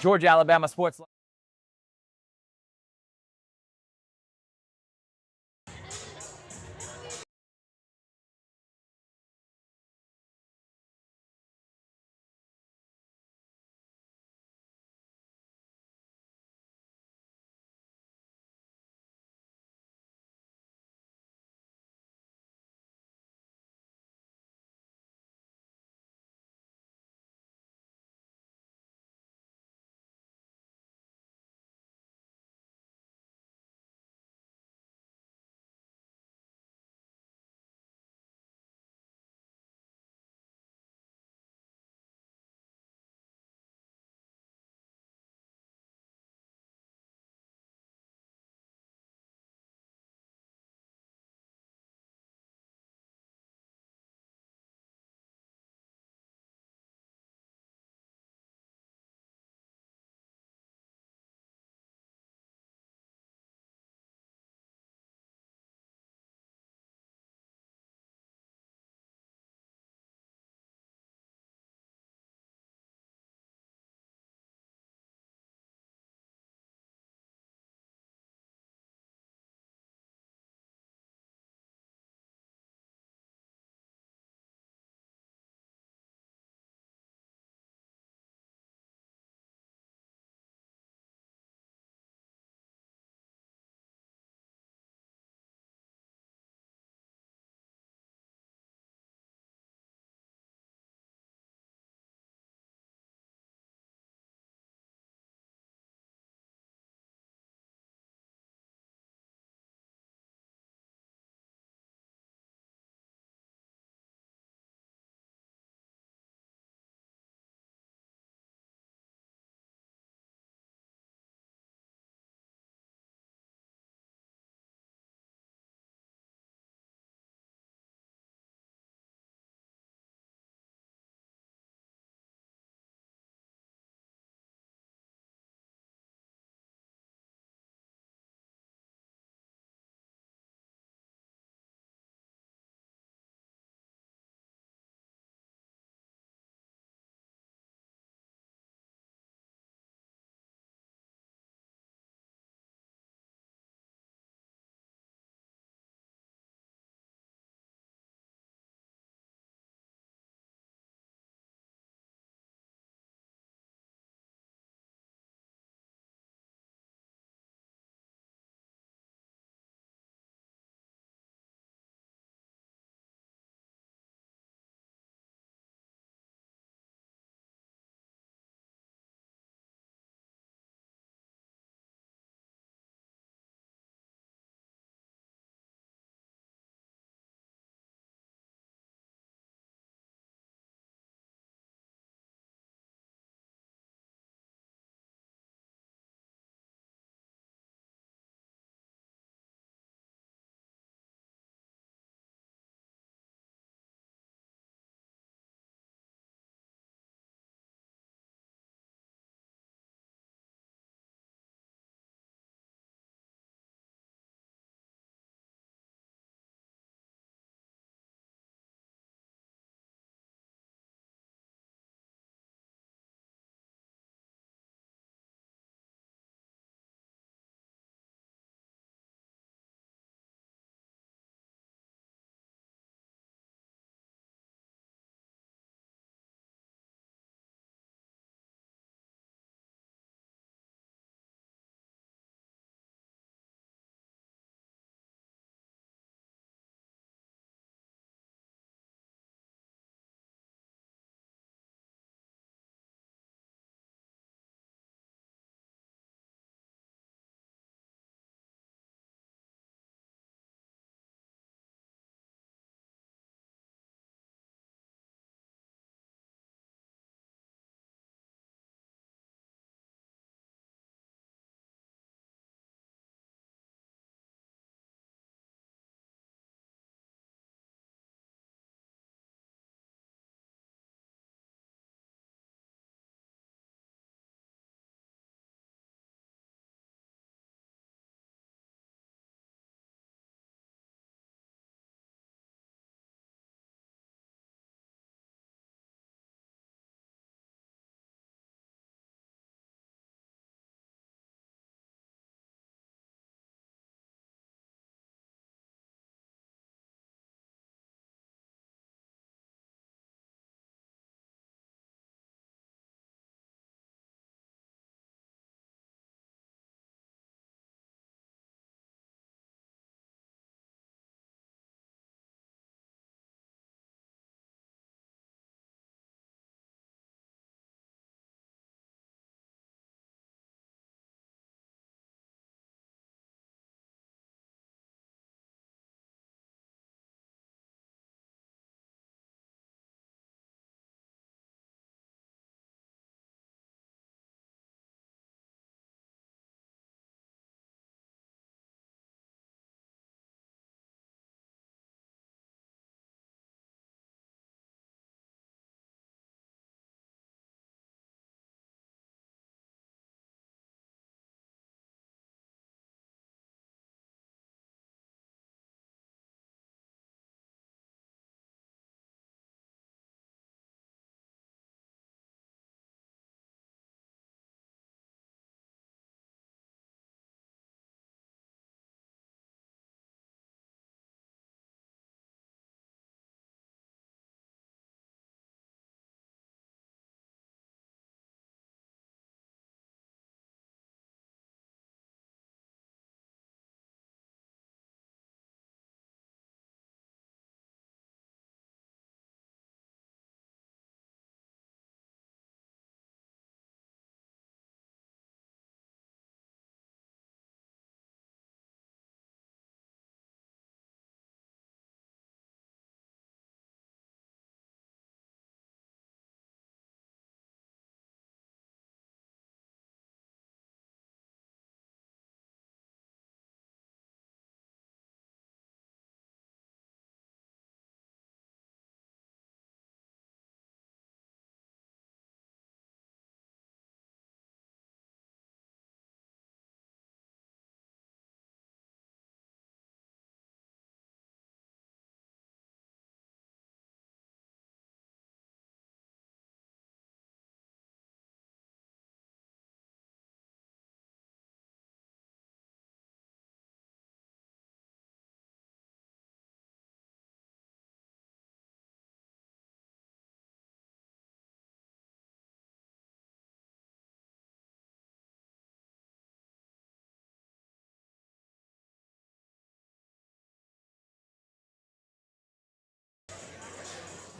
Georgia, Alabama Sports.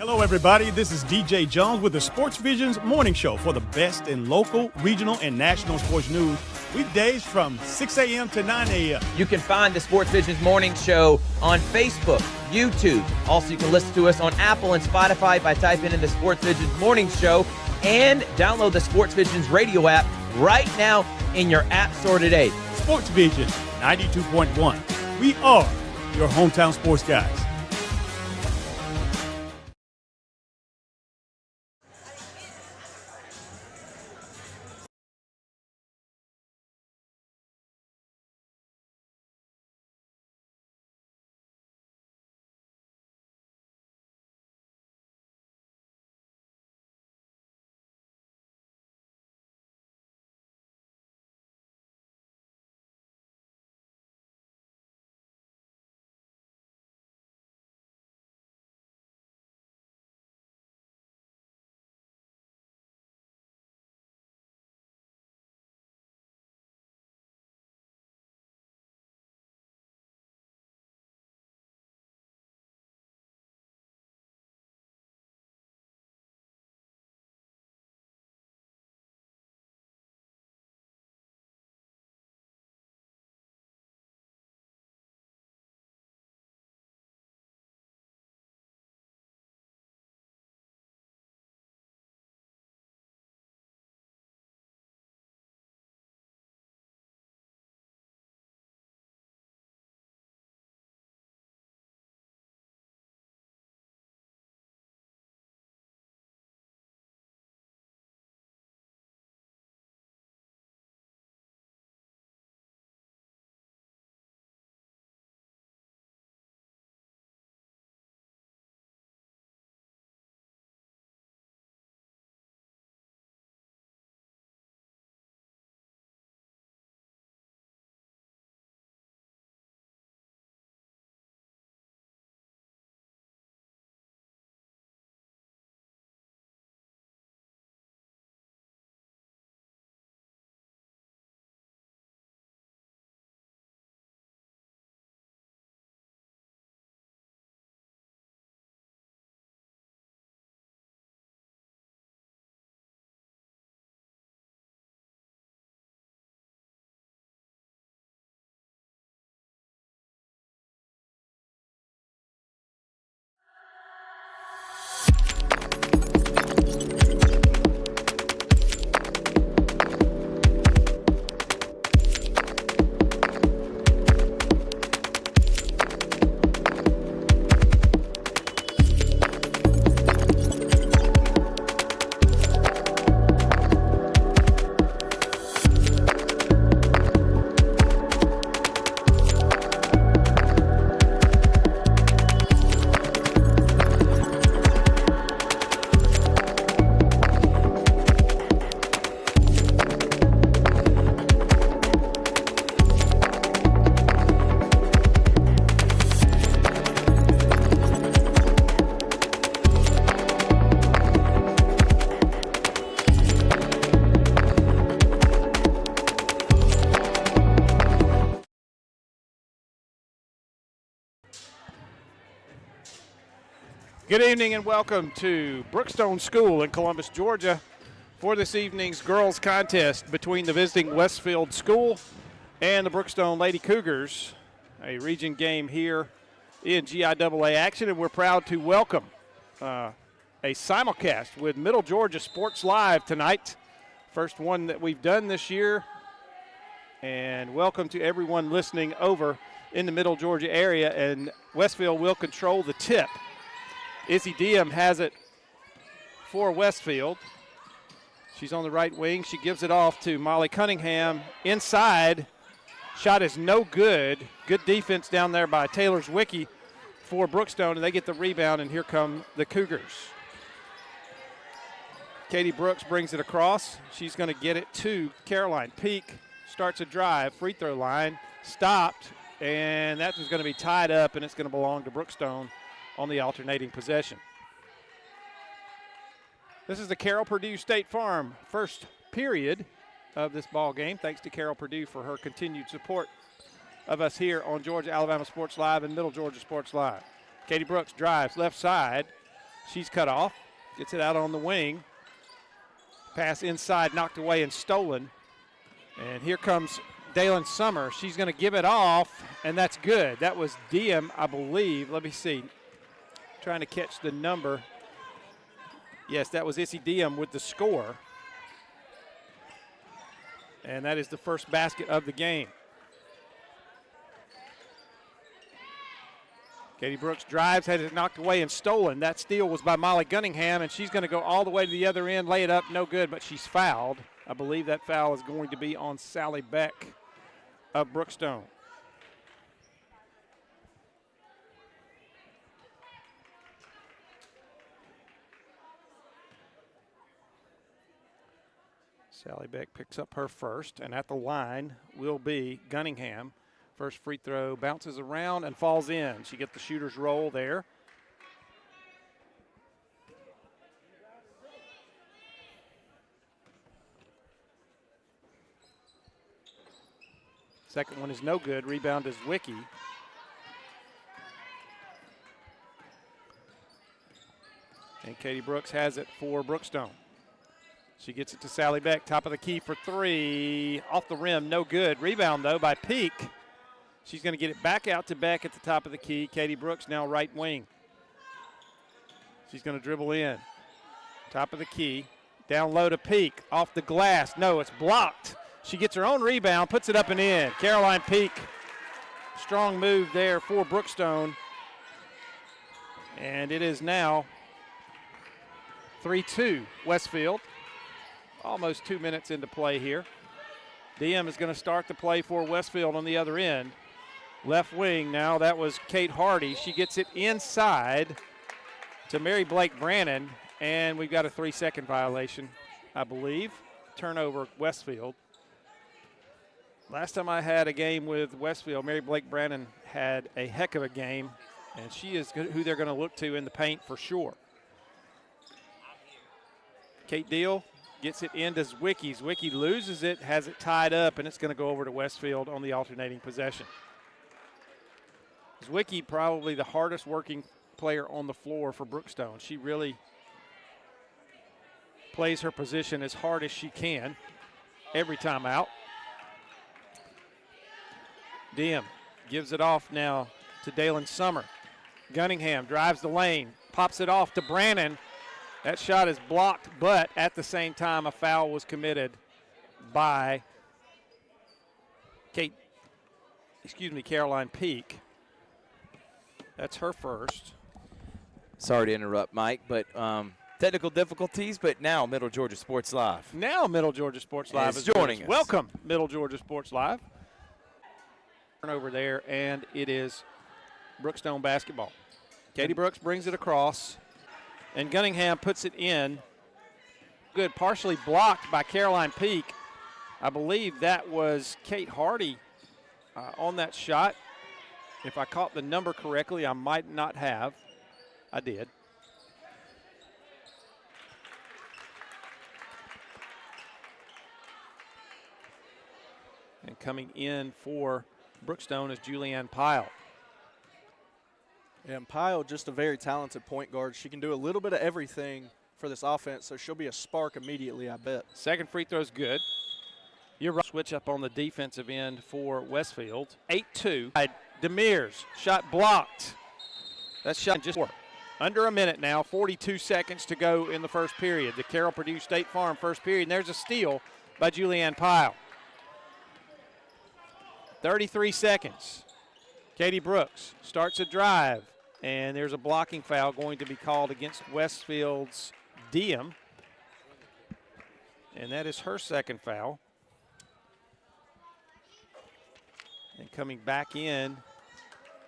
Hello, everybody. This is DJ Jones with the Sports Vision's morning show for the best in local, regional, and national sports news. Weekdays from 6 a.m. to 9 a.m. You can find the Sports Vision's morning show on Facebook, YouTube. Also, you can listen to us on Apple and Spotify by typing in the Sports Vision's morning show, and download the Sports Vision's radio app right now in your app store today. Sports Vision 92.1. We are your hometown sports guys. Good evening and welcome to Brookstone School in Columbus, Georgia for this evening's girls contest between the visiting Westfield School and the Brookstone Lady Cougars, a region game here in GIAA action, and we're proud to welcome a simulcast with Middle Georgia Sports Live tonight, first one that we've done this year, and welcome to everyone listening over in the Middle Georgia area, and Westfield will control the tip. Izzy Diem has it for Westfield. She's on the right wing. She gives it off to Molly Cunningham. Inside, shot is no good. Good defense down there by Taylor Zwicky for Brookstone, and they get the rebound, and here come the Cougars. Katie Brooks brings it across. She's going to get it to Caroline Peak. Starts a drive, free throw line, stopped, and that is going to be tied up, and it's going to belong to Brookstone on the alternating possession. This is the Carroll Purdue State Farm first period of this ball game. Thanks to Carroll Purdue for her continued support of us here on Georgia Alabama Sports Live and Middle Georgia Sports Live. Katie Brooks drives left side, She's cut off. Gets it out on the wing. Pass inside, knocked away and stolen. And here comes Dalen Summer. She's going to give it off, and that's good. That was Diem, I believe. Let me see. Trying to catch the number. Yes, that was Issy Diem with the score. And that is the first basket of the game. Katie Brooks drives, had it knocked away and stolen. That steal was by Molly Gunningham, and she's going to go all the way to the other end, lay it up, no good, but she's fouled. I believe that foul is going to be on Sally Beck of Brookstone. Sally Beck picks up her first, and at the line will be Gunningham. First free throw bounces around and falls in. She gets the shooter's roll there. Second one is no good. Rebound is Wiki. And Katie Brooks has it for Brookstone. She gets it to Sally Beck, top of the key for three. Off the rim, no good. Rebound, though, by Peak. She's going to get it back out to Beck at the top of the key. Katie Brooks now right wing. She's going to dribble in. Top of the key. Down low to Peak. Off the glass. No, it's blocked. She gets her own rebound, puts it up and in. Caroline Peak. Strong move there for Brookstone. And it is now 3-2 Westfield. Almost 2 minutes into play here. DM is going to start the play for Westfield on the other end. Left wing now, that was Kate Hardy. She gets it inside to Mary Blake Brannon, and we've got a 3-second violation, I believe. Turnover Westfield. Last time I had a game with Westfield, Mary Blake Brannon had a heck of a game, and she is who they're going to look to in the paint for sure. Kate Deal gets it into Zwicky. Zwicky loses it, has it tied up, and it's going to go over to Westfield on the alternating possession. Zwicky probably the hardest working player on the floor for Brookstone. She really plays her position as hard as she can every time out. Diem gives it off now to Dalen Summer. Gunningham drives the lane, pops it off to Brannon. That shot is blocked, but at the same time, a foul was committed by Caroline Peak. That's her first. Sorry to interrupt, Mike, but technical difficulties, but now Middle Georgia Sports Live. Now Middle Georgia Sports Live is joining us. Welcome, Middle Georgia Sports Live. Turnover there, and it is Brookstone basketball. Katie Brooks brings it across, and Gunningham puts it in. Good, partially blocked by Caroline Peak. I believe that was Kate Hardy on that shot. If I caught the number correctly, I might not have. I did. And coming in for Brookstone is Julianne Pyle. And Pyle, just a very talented point guard. She can do a little bit of everything for this offense, so she'll be a spark immediately, I bet. Second free throw's good. You're right. Switch up on the defensive end for Westfield. 8-2. Demers, shot blocked. That shot just under a minute now, 42 seconds to go in the first period. The Carroll Purdue State Farm first period, and there's a steal by Julianne Pyle. 33 seconds. Katie Brooks starts a drive, and there's a blocking foul going to be called against Westfield's Diem. And that is her second foul. And coming back in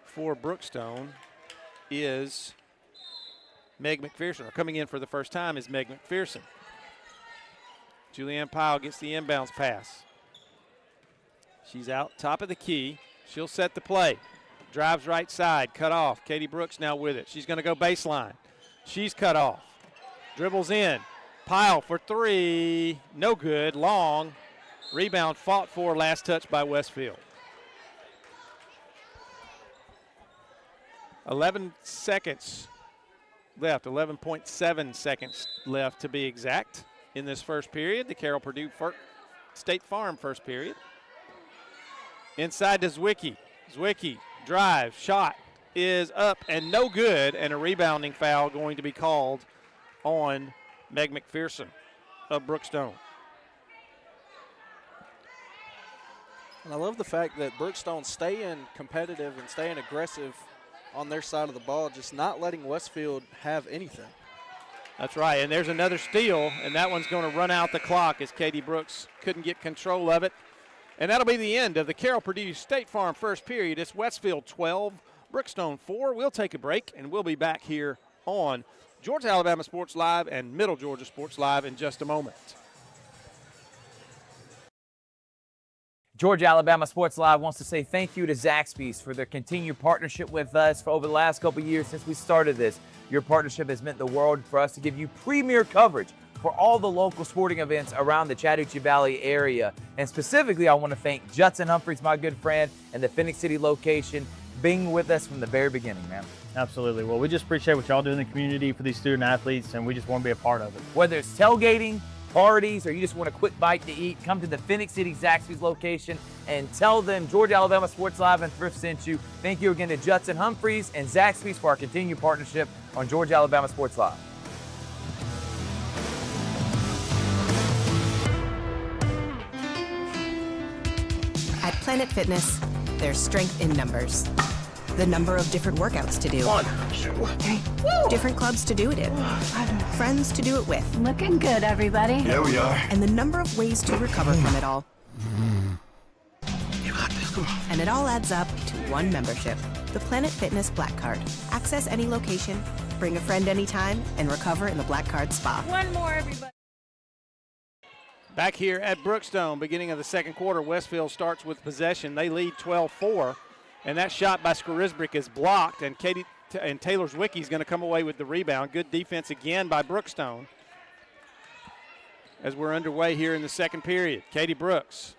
for Brookstone is Meg McPherson. Or coming in for the first time is Meg McPherson. Julianne Pyle gets the inbounds pass. She's out top of the key. She'll set the play. Drives right side, cut off. Katie Brooks now with it. She's going to go baseline. She's cut off. Dribbles in. Pyle for three. No good. Long. Rebound fought for. Last touch by Westfield. 11 seconds left, 11.7 seconds left to be exact in this first period. The Carroll Purdue State Farm first period. Inside to Zwicky. Zwicky drive, shot is up and no good, and a rebounding foul going to be called on Meg McPherson of Brookstone. And I love the fact that Brookstone staying competitive and staying aggressive on their side of the ball, just not letting Westfield have anything. That's right, and there's another steal, and that one's going to run out the clock as Katie Brooks couldn't get control of it. And that'll be the end of the Carroll Purdue State Farm first period. It's Westfield 12, Brookstone 4. We'll take a break, and we'll be back here on Georgia Alabama Sports Live and Middle Georgia Sports Live in just a moment. Georgia Alabama Sports Live wants to say thank you to Zaxby's for their continued partnership with us for over the last couple of years since we started this. Your partnership has meant the world for us to give you premier coverage for all the local sporting events around the Chattahoochee Valley area. And specifically, I want to thank Judson Humphreys, my good friend, and the Phoenix City location, being with us from the very beginning, man. Absolutely. Well, we just appreciate what y'all do in the community for these student athletes, and we just want to be a part of it. Whether it's tailgating, parties, or you just want a quick bite to eat, come to the Phoenix City Zaxby's location and tell them Georgia Alabama Sports Live and Thrift sent you. Thank you again to Judson Humphreys and Zaxby's for our continued partnership on Georgia Alabama Sports Live. At Planet Fitness, there's strength in numbers. The number of different workouts to do. 1, 2, 3. Woo! Different clubs to do it in. Friends to do it with. Looking good, everybody. Here we are. And the number of ways to recover from it all. You got this. Come on. And it all adds up to one membership. The Planet Fitness Black Card. Access any location, bring a friend anytime, and recover in the Black Card Spa. One more, everybody. Back here at Brookstone, beginning of the second quarter, Westfield starts with possession. They lead 12-4, and that shot by Skarisbrick is blocked, and Taylor Zwicky is going to come away with the rebound. Good defense again by Brookstone as we're underway here in the second period. Katie Brooks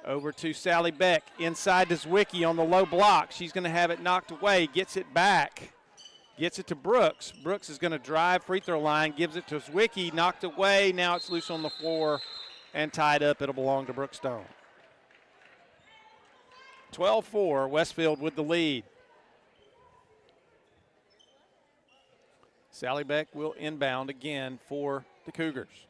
over to Sally Beck, inside to Zwicky on the low block. She's going to have it knocked away, gets it back. Gets it to Brooks. Brooks is going to drive free throw line, gives it to Zwicky, knocked away. Now it's loose on the floor and tied up. It'll belong to Brookstone. 12-4, Westfield with the lead. Sally Beck will inbound again for the Cougars.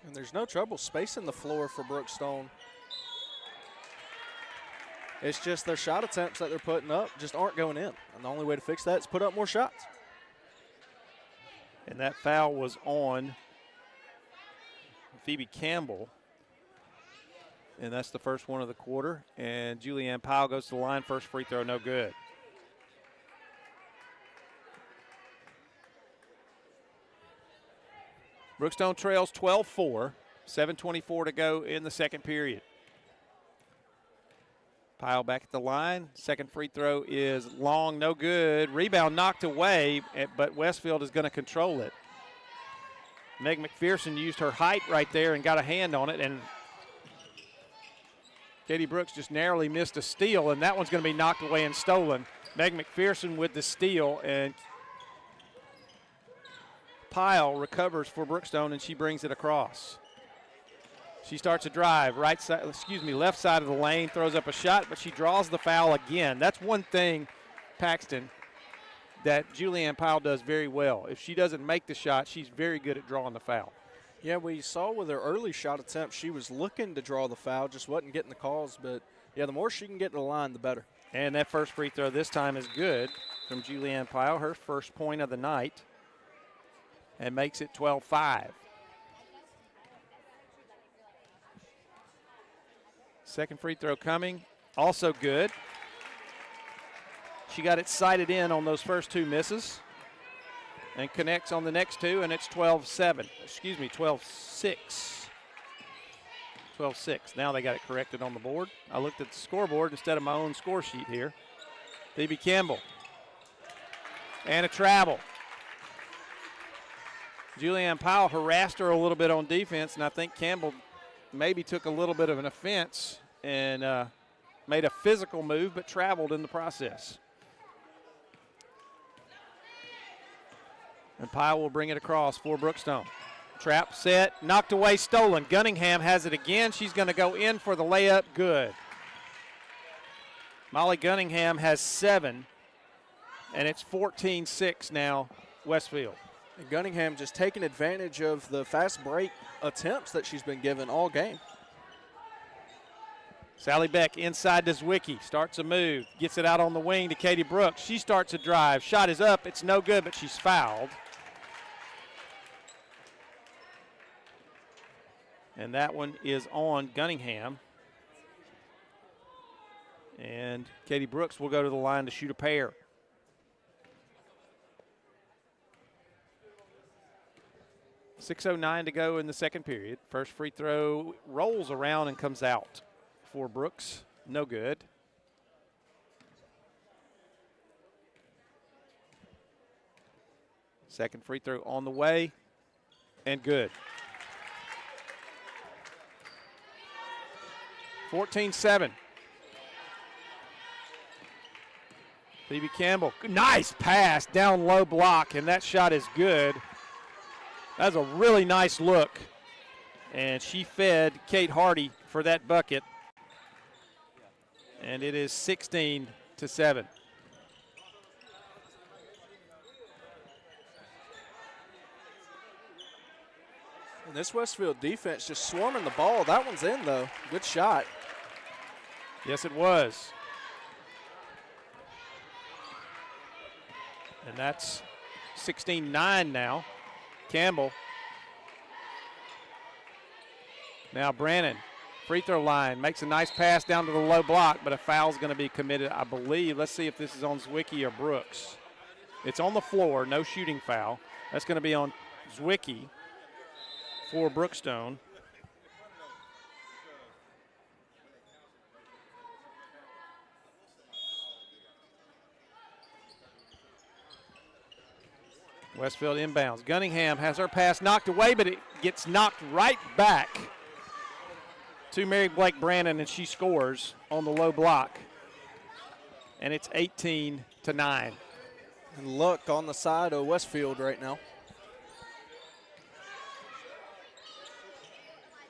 And there's no trouble spacing the floor for Brookstone. It's just their shot attempts that they're putting up just aren't going in. And the only way to fix that is put up more shots. And that foul was on Phoebe Campbell. And that's the first one of the quarter. And Julianne Powell goes to the line. First free throw, no good. Brookstone trails 12-4. 7:24 to go in the second period. Powell back at the line. Second free throw is long, no good. Rebound knocked away, but Westfield is going to control it. Meg McPherson used her height right there and got a hand on it, and Katie Brooks just narrowly missed a steal, and that one's going to be knocked away and stolen. Meg McPherson with the steal, and Pyle recovers for Brookstone, and she brings it across. She starts a drive, left side of the lane, throws up a shot, but she draws the foul again. That's one thing, Paxton, that Julianne Powell does very well. If she doesn't make the shot, she's very good at drawing the foul. Yeah, we saw with her early shot attempt, she was looking to draw the foul, just wasn't getting the calls. But, yeah, the more she can get to the line, the better. And that first free throw this time is good from Julianne Powell, her first point of the night, and makes it 12-5. Second free throw coming, also good. She got it sighted in on those first two misses and connects on the next two, and it's 12-6. 12-6. Now they got it corrected on the board. I looked at the scoreboard instead of my own score sheet here. Phoebe Campbell. And a travel. Julianne Powell harassed her a little bit on defense, and I think Campbell maybe took a little bit of an offense and made a physical move but traveled in the process. And Pyle will bring it across for Brookstone. Trap set, knocked away, stolen. Gunningham has it again. She's going to go in for the layup. Good. Molly Gunningham has 7, and it's 14-6 now, Westfield. And Gunningham just taking advantage of the fast break attempts that she's been given all game. Sally Beck inside to Zwicky, starts a move, gets it out on the wing to Katie Brooks. She starts a drive. Shot is up. It's no good, but she's fouled. And that one is on Gunningham. And Katie Brooks will go to the line to shoot a pair. .609 to go in the second period. First free throw rolls around and comes out for Brooks. No good. Second free throw on the way and good. 14-7. Phoebe Campbell, nice pass, down low block, and that shot is good. That's a really nice look. And she fed Kate Hardy for that bucket. And it is 16-7. And this Westfield defense just swarming the ball. That one's in, though. Good shot. Yes, it was. And that's 16-9 now. Campbell. Now Brannon, free throw line, makes a nice pass down to the low block, but a foul's going to be committed, I believe. Let's see if this is on Zwicky or Brooks. It's on the floor, no shooting foul. That's going to be on Zwicky for Brookstone. Westfield inbounds. Gunningham has her pass knocked away, but it gets knocked right back to Mary Blake Brannon, and she scores on the low block. And it's 18-9. And luck on the side of Westfield right now.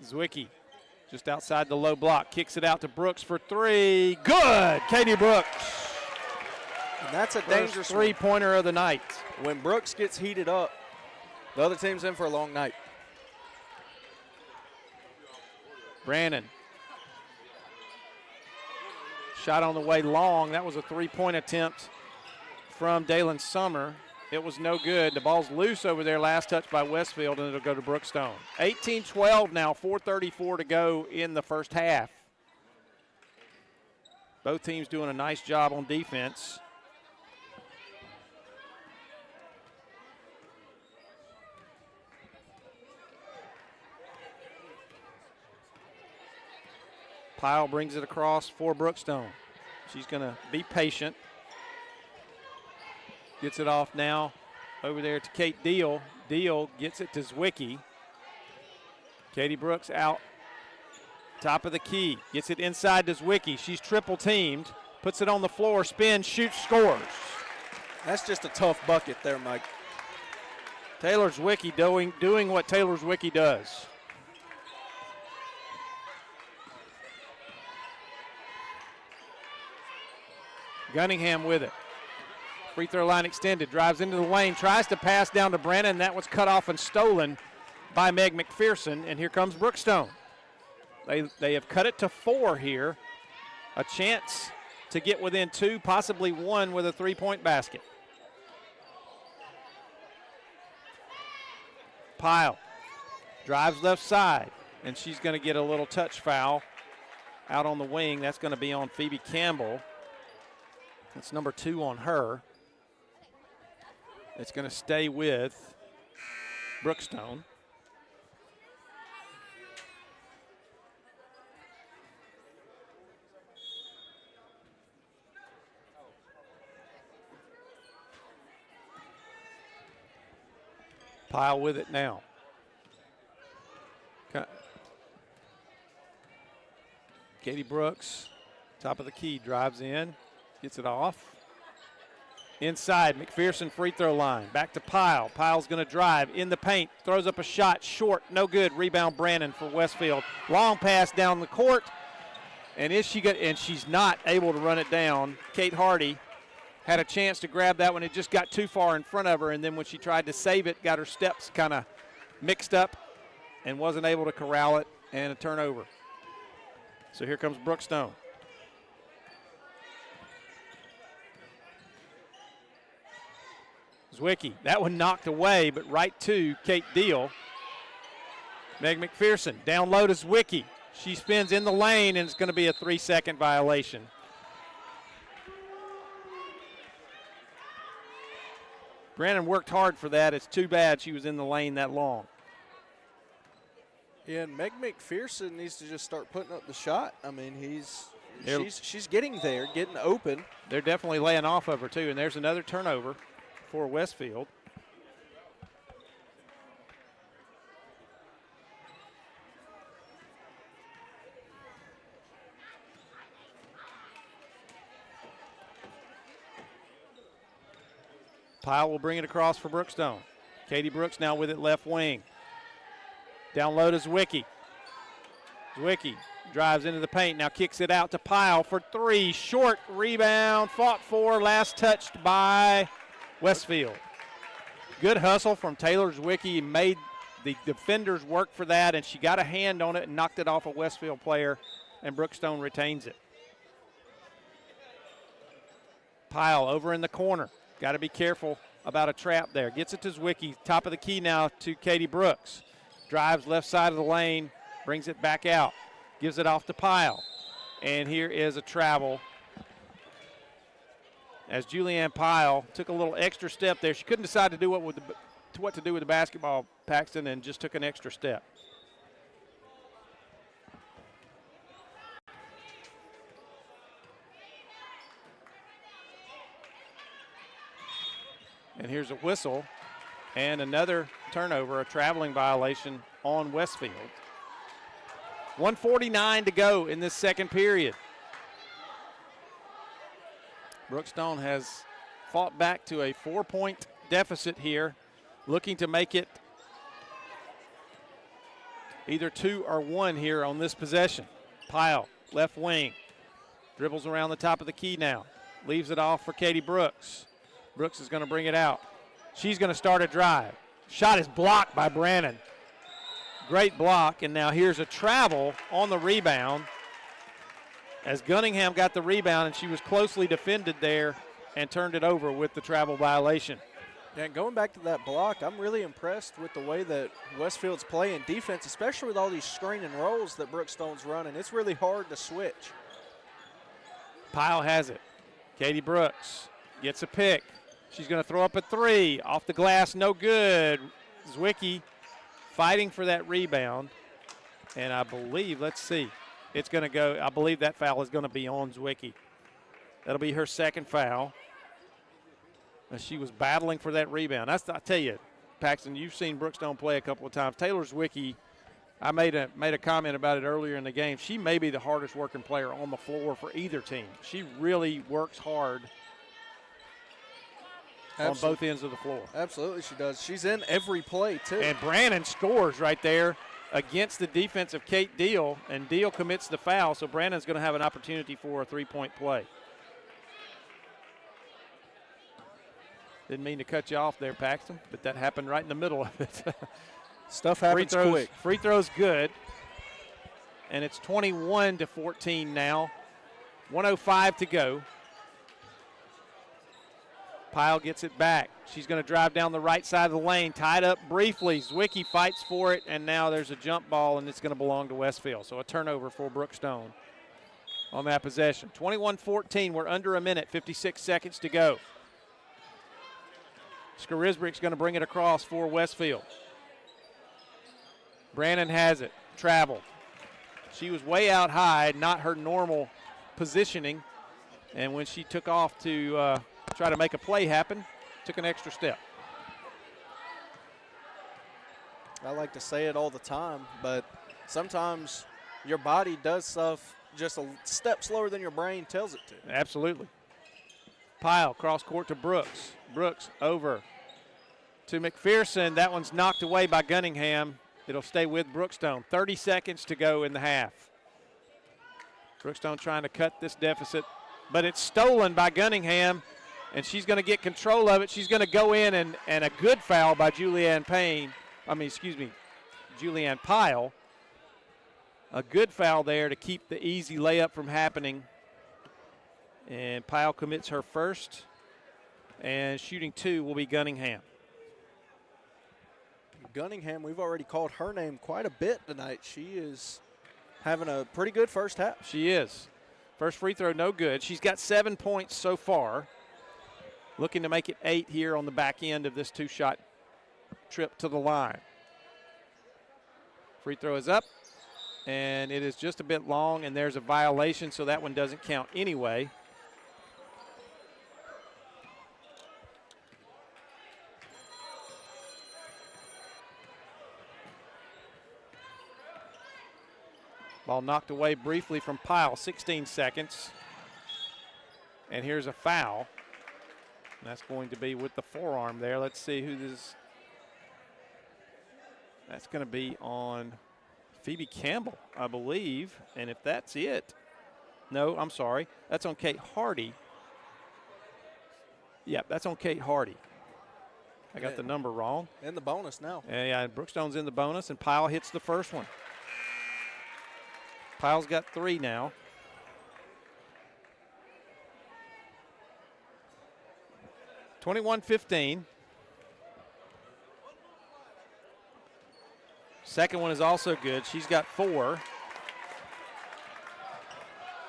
Zwicky just outside the low block, kicks it out to Brooks for 3. Good! Katie Brooks. And that's a First dangerous three-pointer of the night. When Brooks gets heated up, the other team's in for a long night. Brannon. Shot on the way long. That was a three-point attempt from Dalen Summer. It was no good. The ball's loose over there. Last touch by Westfield, and it'll go to Brookstone. 18-12 now, 4:34 to go in the first half. Both teams doing a nice job on defense. Pyle brings it across for Brookstone. She's going to be patient. Gets it off now over there to Kate Deal. Deal gets it to Zwicky. Katie Brooks out top of the key. Gets it inside to Zwicky. She's triple teamed. Puts it on the floor, spins, shoots, scores. That's just a tough bucket there, Mike. Taylor Zwicky doing what Taylor Zwicky does. Gunningham with it. Free throw line extended, drives into the lane, tries to pass down to Brannon. That was cut off and stolen by Meg McPherson, and here comes Brookstone. They have cut it to 4 here. A chance to get within 2, possibly 1 with a three-point basket. Pyle drives left side, and she's going to get a little touch foul out on the wing. That's going to be on Phoebe Campbell. That's number 2 on her. It's going to stay with Brookstone. Pyle with it now. Katie Brooks Top of the key, drives in, gets it off. Inside, McPherson free throw line. Back to Pyle. Pyle's going to drive in the paint, throws up a shot, short, no good. Rebound Brannon for Westfield. Long pass down the court, and she's not able to run it down. Kate Hardy had a chance to grab that one. It just got too far in front of her, and then when she tried to save it, got her steps kind of mixed up and wasn't able to corral it, and a turnover. So here comes Brookstone. Zwicky, that one knocked away, but right to Kate Deal. Meg McPherson, down low to Zwicky. She spins in the lane, and it's going to be a 3-second violation. Brandon worked hard for that. It's too bad she was in the lane that long. Yeah, and Meg McPherson needs to just start putting up the shot. I mean, she's getting there, getting open. They're definitely laying off of her, too, and there's another turnover for Westfield. Pyle will bring it across for Brookstone. Katie Brooks now with it left wing. Down low to Zwicky. Zwicky drives into the paint, now kicks it out to Pyle for three. Short rebound, fought for, last touched by Westfield. Good hustle from Taylor Zwicky. Made the defenders work for that, and she got a hand on it and knocked it off a Westfield player, and Brookstone retains it. Pyle over in the corner. Got to be careful about a trap there. Gets it to Zwicky. Top of the key now to Katie Brooks. Drives left side of the lane, brings it back out. Gives it off to Pyle. And here is a travel as Julianne Pyle took a little extra step there. She couldn't decide to do what to do with the basketball, Paxton, and just took an extra step. And here's a whistle and another turnover, a traveling violation on Westfield. 1:49 to go in this second period. Brookstone has fought back to a 4-point deficit here, looking to make it either 2 or 1 here on this possession. Pyle, left wing, dribbles around the top of the key now, leaves it off for Katie Brooks. Brooks is going to bring it out. She's going to start a drive. Shot is blocked by Brannon. Great block, and now here's a travel on the rebound as Gunningham got the rebound, and she was closely defended there and turned it over with the travel violation. Yeah, going back to that block, I'm really impressed with the way that Westfield's playing defense, especially with all these screen and rolls that Brookstone's running. It's really hard to switch. Pyle has it. Katie Brooks gets a pick. She's going to throw up a three. Off the glass, no good. Zwicky fighting for that rebound. And I believe, let's see, it's going to go, I believe that foul is going to be on Zwicky. That'll be her second foul. As she was battling for that rebound. I tell you, Paxton, you've seen Brookstone play a couple of times. Taylor Zwicky, I made a comment about it earlier in the game. She may be the hardest working player on the floor for either team. She really works hard on both ends of the floor. Absolutely she does. She's in every play, too. And Brannon scores right there against the defense of Kate Deal, and Deal commits the foul, so Brandon's going to have an opportunity for a three-point play. Didn't mean to cut you off there, Paxton, but that happened right in the middle of it. Stuff happens quick. Free throw's good, and it's 21-14 now. 1:05 to go. Pyle gets it back. She's going to drive down the right side of the lane, tied up briefly. Zwicky fights for it, and now there's a jump ball, and it's going to belong to Westfield. So a turnover for Brookstone on that possession. 21-14, we're under a minute, 56 seconds to go. Skarisbrick's going to bring it across for Westfield. Brannon has it, travel. She was way out high, not her normal positioning, and when she took off to try to make a play happen, took an extra step. I like to say it all the time, but sometimes your body does stuff just a step slower than your brain tells it to. Absolutely. Pyle, cross court to Brooks. Brooks over to McPherson. That one's knocked away by Gunningham. It'll stay with Brookstone. 30 seconds to go in the half. Brookstone trying to cut this deficit, but it's stolen by Gunningham, and she's going to get control of it. She's going to go in, and a good foul by Julianne Pyle. A good foul there to keep the easy layup from happening. And Pyle commits her first, and shooting 2 will be Gunningham. Gunningham, we've already called her name quite a bit tonight. She is having a pretty good first half. She is. First free throw, no good. She's got 7 points so far. Looking to make it 8 here on the back end of this 2-shot trip to the line. Free throw is up, and it is just a bit long, and there's a violation, so that one doesn't count anyway. Ball knocked away briefly from Pyle, 16 seconds. And here's a foul. And that's going to be with the forearm there. Let's see who this. That's going to be on Phoebe Campbell, I believe. And if that's it, no, I'm sorry. That's on Kate Hardy. Yep, that's on Kate Hardy. I got the number wrong. In the bonus now. Yeah, Brookstone's in the bonus, and Pyle hits the first one. Pyle's got 3 now. (21-15). Second one is also good. She's got 4.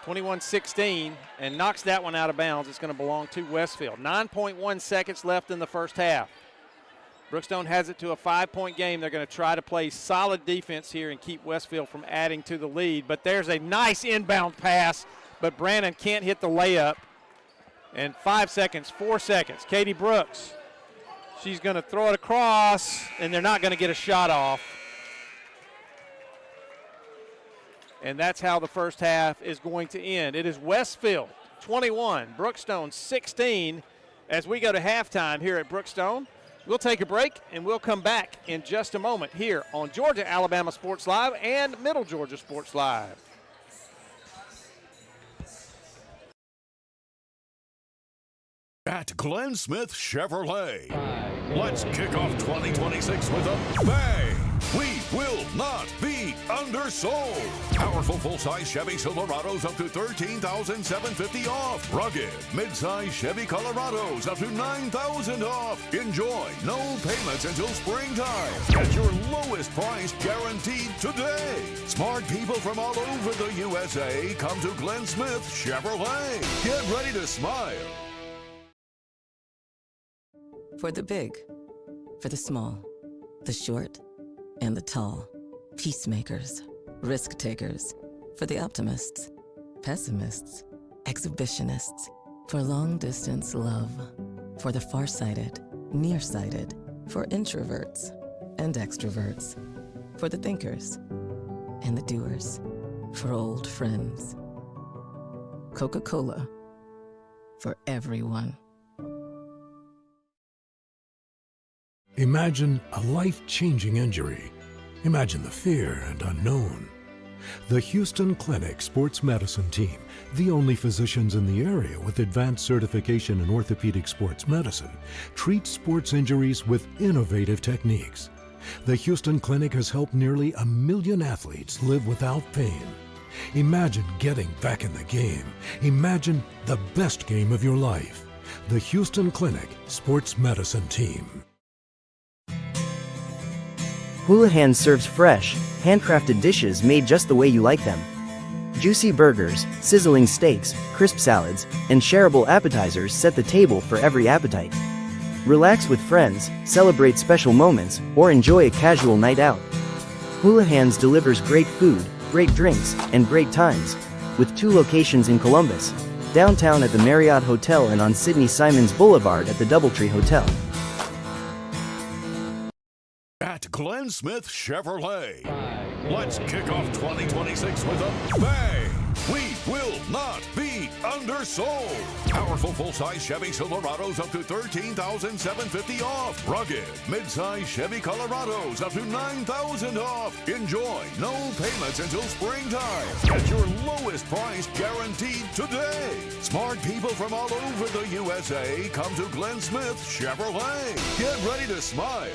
21-16, and knocks that one out of bounds. It's going to belong to Westfield. 9.1 seconds left in the first half. Brookstone has it to a 5-point game. They're going to try to play solid defense here and keep Westfield from adding to the lead. But there's a nice inbound pass, but Brannon can't hit the layup. And 5 seconds, 4 seconds. Katie Brooks, she's going to throw it across, and they're not going to get a shot off. And that's how the first half is going to end. It is Westfield 21, Brookstone 16 as we go to halftime here at Brookstone. We'll take a break, and we'll come back in just a moment here on Georgia Alabama Sports Live and Middle Georgia Sports Live. At Glenn Smith Chevrolet, let's kick off 2026 with a bang. We will not be undersold. Powerful full-size Chevy Silverados up to $13,750 off. Rugged mid-size Chevy Colorados up to $9,000 off. Enjoy no payments until springtime. Get your lowest price guaranteed today. Smart people from all over the USA come to Glenn Smith Chevrolet. Get ready to smile. For the big, for the small, the short, and the tall. Peacemakers, risk takers. For the optimists, pessimists, exhibitionists. For long distance love. For the farsighted, nearsighted. For introverts and extroverts. For the thinkers and the doers. For old friends. Coca-Cola. For everyone. Imagine a life-changing injury. Imagine the fear and unknown. The Houston Clinic Sports Medicine Team, the only physicians in the area with advanced certification in orthopedic sports medicine, treats sports injuries with innovative techniques. The Houston Clinic has helped nearly 1 million athletes live without pain. Imagine getting back in the game. Imagine the best game of your life. The Houston Clinic Sports Medicine Team. Houlihan serves fresh, handcrafted dishes made just the way you like them. Juicy burgers, sizzling steaks, crisp salads, and shareable appetizers set the table for every appetite. Relax with friends, celebrate special moments, or enjoy a casual night out. Houlihan's delivers great food, great drinks, and great times, with 2 locations in Columbus, downtown at the Marriott Hotel and on Sidney Simons Boulevard at the Doubletree Hotel. At Glenn Smith Chevrolet, let's kick off 2026 with a bang. We will not be undersold. Powerful full-size Chevy Silverados up to $13,750 off. Rugged mid-size Chevy Colorados up to $9,000 off. Enjoy no payments until springtime. Get your lowest price guaranteed today. Smart people from all over the USA come to Glenn Smith Chevrolet. Get ready to smile.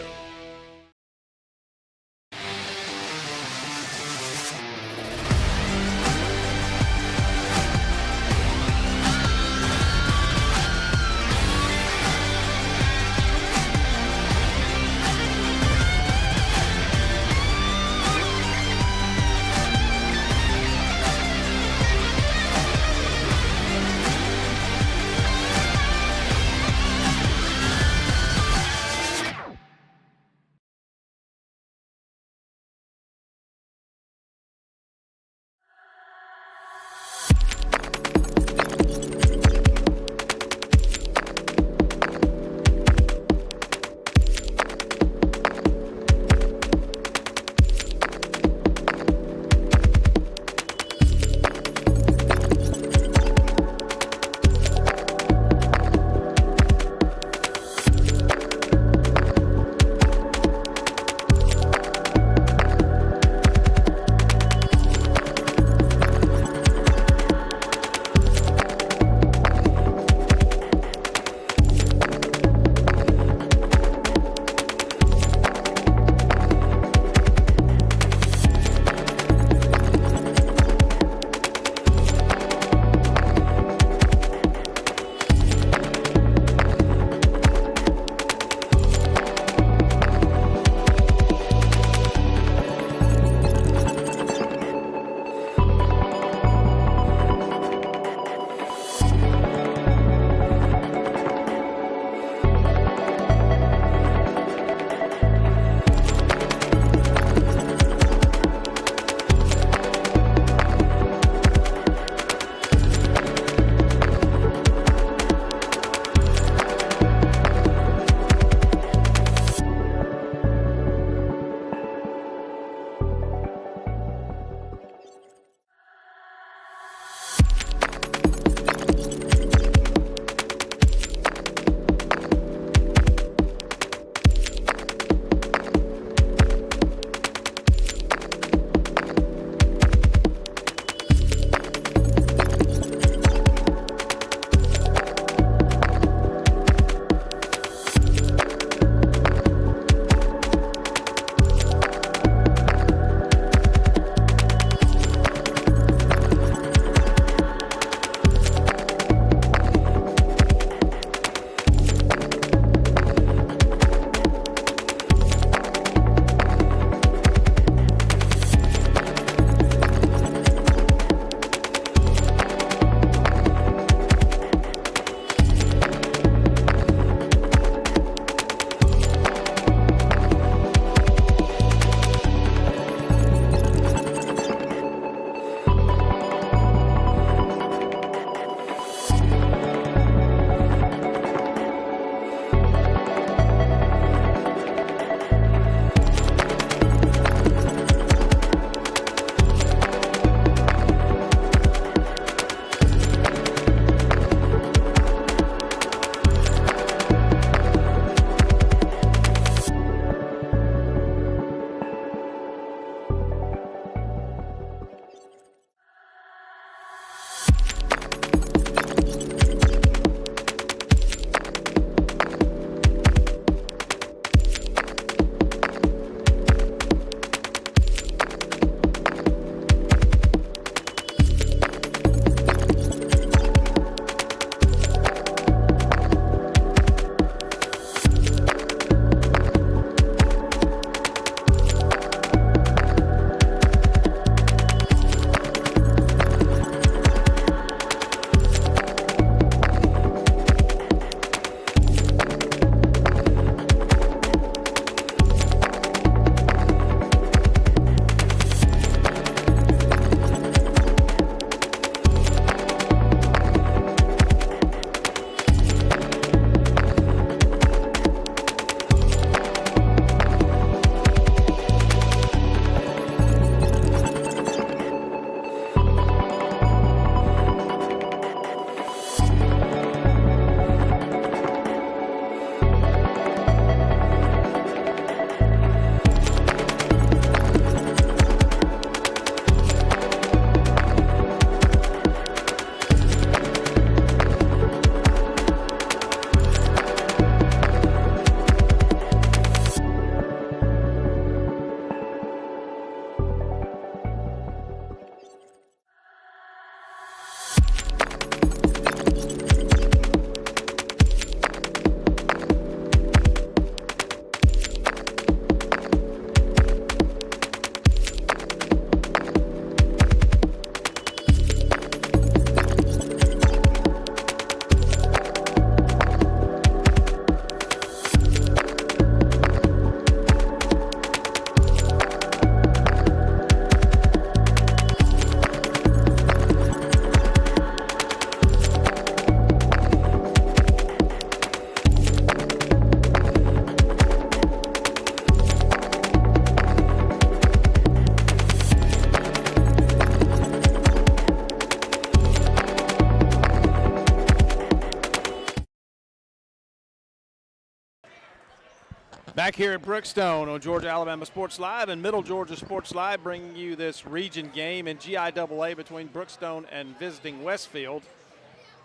Back here at Brookstone on Georgia Alabama Sports Live and Middle Georgia Sports Live, bringing you this region game in GIAA between Brookstone and visiting Westfield.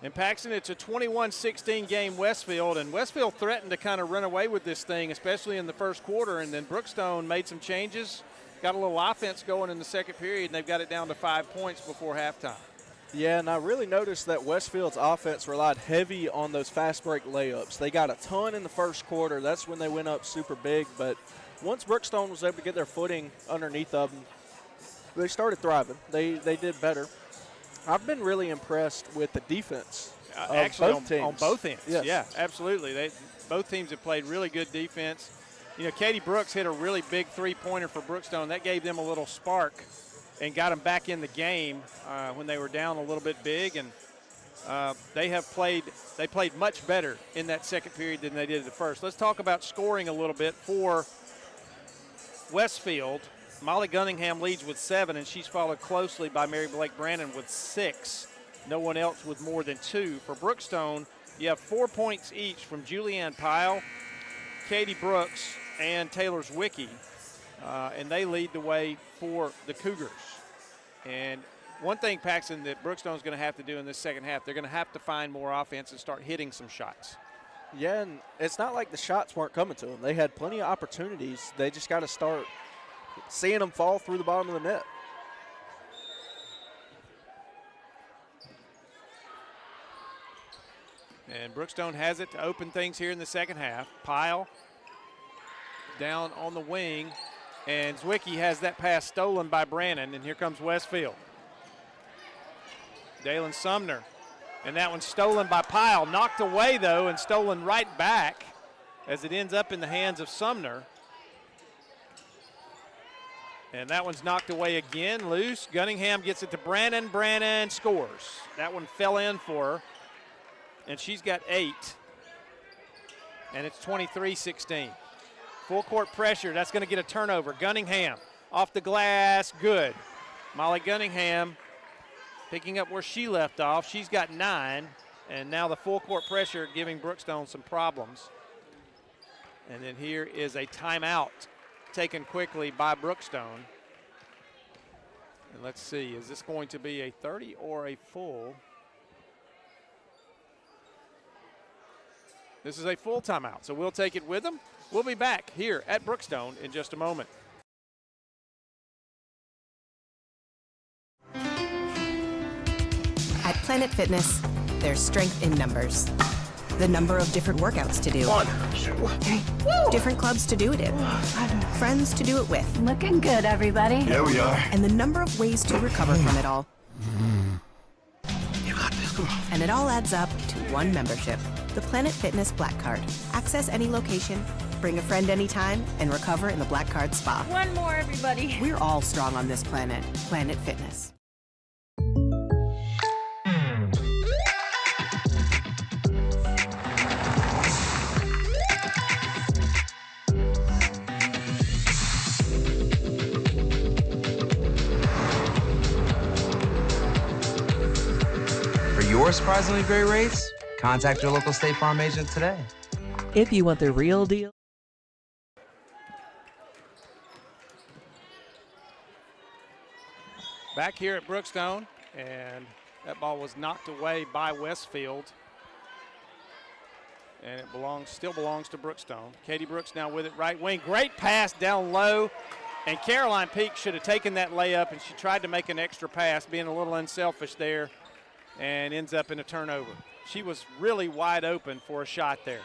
And Paxton, it's a 21-16 game Westfield, and Westfield threatened to kind of run away with this thing, especially in the first quarter, and then Brookstone made some changes, got a little offense going in the second period, and they've got it down to 5 points before halftime. Yeah, and I really noticed that Westfield's offense relied heavy on those fast break layups. They got a ton in the first quarter. That's when they went up super big. But once Brookstone was able to get their footing underneath of them, they started thriving. They did better. I've been really impressed with the defense Actually, both teams. On both ends. Yes. Yeah, absolutely. Both teams have played really good defense. You know, Katie Brooks hit a really big three-pointer for Brookstone. That gave them a little spark and got them back in the game when they were down a little bit big. And they played much better in that second period than they did at the first. Let's talk about scoring a little bit for Westfield. Molly Gunningham leads with 7, and she's followed closely by Mary Blake Brandon with 6. No one else with more than 2. For Brookstone, you have 4 points each from Julianne Pyle, Katie Brooks, and Taylor Zwicky. And they lead the way for the Cougars. And one thing, Paxton, that Brookstone's going to have to do in this second half, they're going to have to find more offense and start hitting some shots. Yeah, and it's not like the shots weren't coming to them. They had plenty of opportunities. They just got to start seeing them fall through the bottom of the net. And Brookstone has it to open things here in the second half. Pyle down on the wing, and Zwicky has that pass stolen by Brannon, and here comes Westfield. Dalen Sumner, and that one's stolen by Pyle. Knocked away, though, and stolen right back as it ends up in the hands of Sumner. And that one's knocked away again, loose. Gunningham gets it to Brannon. Brannon scores. That one fell in for her, and she's got 8. And it's 23-16. Full court pressure, that's going to get a turnover. Gunningham off the glass, good. Molly Gunningham picking up where she left off. She's got 9, and now the full court pressure giving Brookstone some problems. And then here is a timeout taken quickly by Brookstone. And let's see, is this going to be a 30 or a full? This is a full timeout, so we'll take it with them. We'll be back here at Brookstone in just a moment. At Planet Fitness, there's strength in numbers. The number of different workouts to do. 1, 2, 3. Woo! Different clubs to do it in. Friends to do it with. Looking good, everybody. Here we are. And the number of ways to recover from it all. You got this. Come on. And it all adds up to one membership, the Planet Fitness Black Card. Access any location, bring a friend anytime, and recover in the Black Card Spa. One more, everybody. We're all strong on this planet, Planet Fitness. For your surprisingly great rates, contact your local State Farm agent today. If you want the real deal. Back here at Brookstone, and that ball was knocked away by Westfield. And it still belongs to Brookstone. Katie Brooks now with it right wing. Great pass down low. And Caroline Peak should have taken that layup, and she tried to make an extra pass, being a little unselfish there, and ends up in a turnover. She was really wide open for a shot there.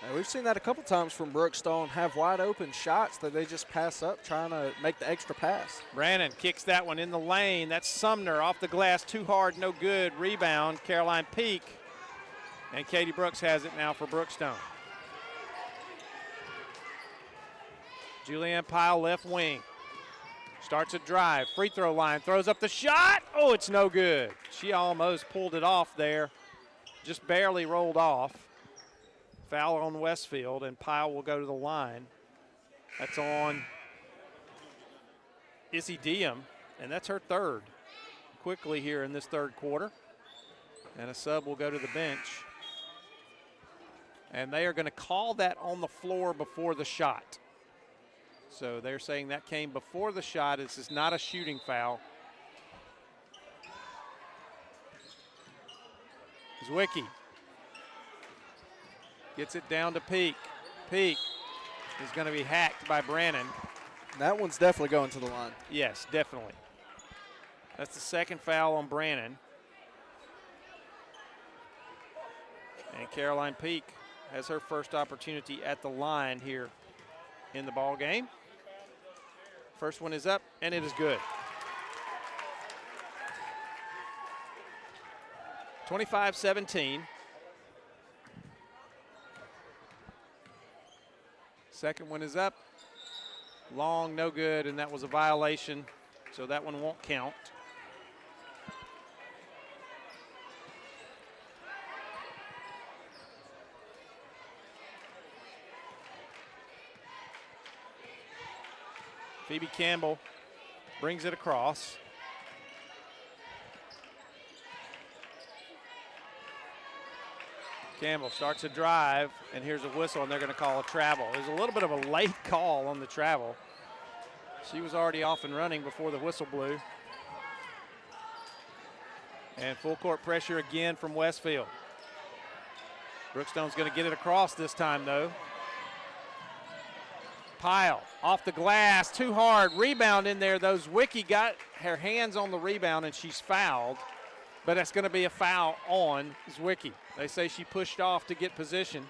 And we've seen that a couple times from Brookstone, have wide open shots that they just pass up trying to make the extra pass. Brannon kicks that one in the lane. That's Sumner off the glass, too hard, no good. Rebound, Caroline Peak. And Katie Brooks has it now for Brookstone. Julianne Pyle, left wing. Starts a drive, free throw line, throws up the shot. Oh, it's no good. She almost pulled it off there. Just barely rolled off. Foul on Westfield, and Pyle will go to the line. That's on Izzy Diem, and that's her third. Quickly here in this third quarter. And a sub will go to the bench And they are going to call that on the floor before the shot. So they're saying that came before the shot. This is not a shooting foul. Zwicky gets it down to Peak. Peak is going to be hacked by Brannon. That one's definitely going to the line. Yes, definitely. That's the second foul on Brannon. And Caroline Peak has her first opportunity at the line here in the ball game. First one is up, and it is good. 25-17. Second one is up. Long, no good, and that was a violation, so that one won't count. Phoebe Campbell brings it across. Campbell starts a drive, and here's a whistle, and they're going to call a travel. There's a little bit of a late call on the travel. She was already off and running before the whistle blew. And full court pressure again from Westfield. Brookstone's going to get it across this time, though. Pyle off the glass, too hard. Rebound in there, though. Zwicky got her hands on the rebound, and she's fouled. But that's going to be a foul on Zwicky. They say she pushed off to get position.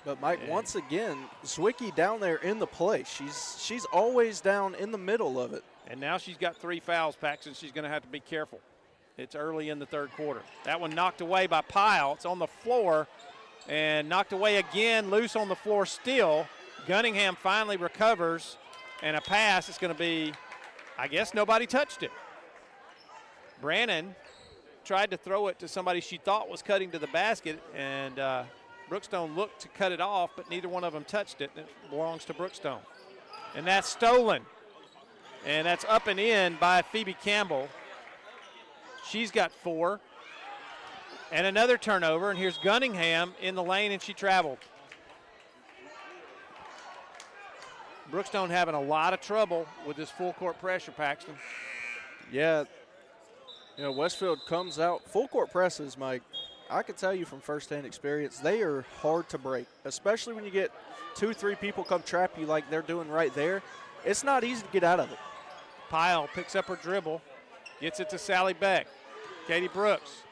But, Mike, once again, Zwicky down there in the play. She's always down in the middle of it. And now she's got 3 fouls, Paxton. She's going to have to be careful. It's early in the third quarter. That one knocked away by Pyle. It's on the floor and knocked away again, loose on the floor still. Gunningham finally recovers, and a pass. It's going to be, I guess nobody touched it. Brannon tried to throw it to somebody she thought was cutting to the basket, and Brookstone looked to cut it off, but neither one of them touched it. It belongs to Brookstone. And that's stolen. And that's up and in by Phoebe Campbell. She's got 4. And another turnover, and here's Gunningham in the lane, and she traveled. Brookstone having a lot of trouble with this full court pressure, Paxton. Yeah. You know, Westfield comes out, full court presses, Mike. I can tell you from firsthand experience, they are hard to break, especially when you get 2-3 people come trap you like they're doing right there. It's not easy to get out of it. Pyle picks up her dribble, gets it to Sally Beck. Katie Brooks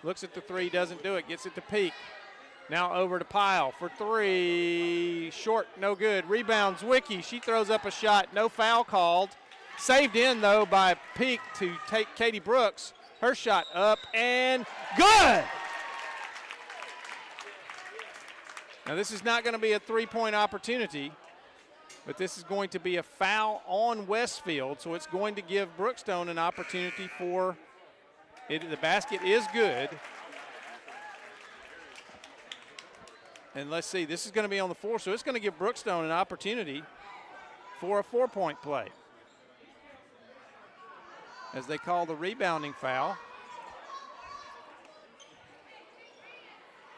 looks at the 3, doesn't do it, gets it to Peak. Now over to Pyle for 3, short, no good. Rebound, Zwicky, she throws up a shot, no foul called. Saved in, though, by Peak to take Katie Brooks. Her shot up and good! Now this is not going to be a 3-point opportunity, but this is going to be a foul on Westfield, so it's going to give Brookstone an opportunity for it. The basket is good. And let's see, this is going to be on the floor, so it's going to give Brookstone an opportunity for a 4-point play. As they call the rebounding foul.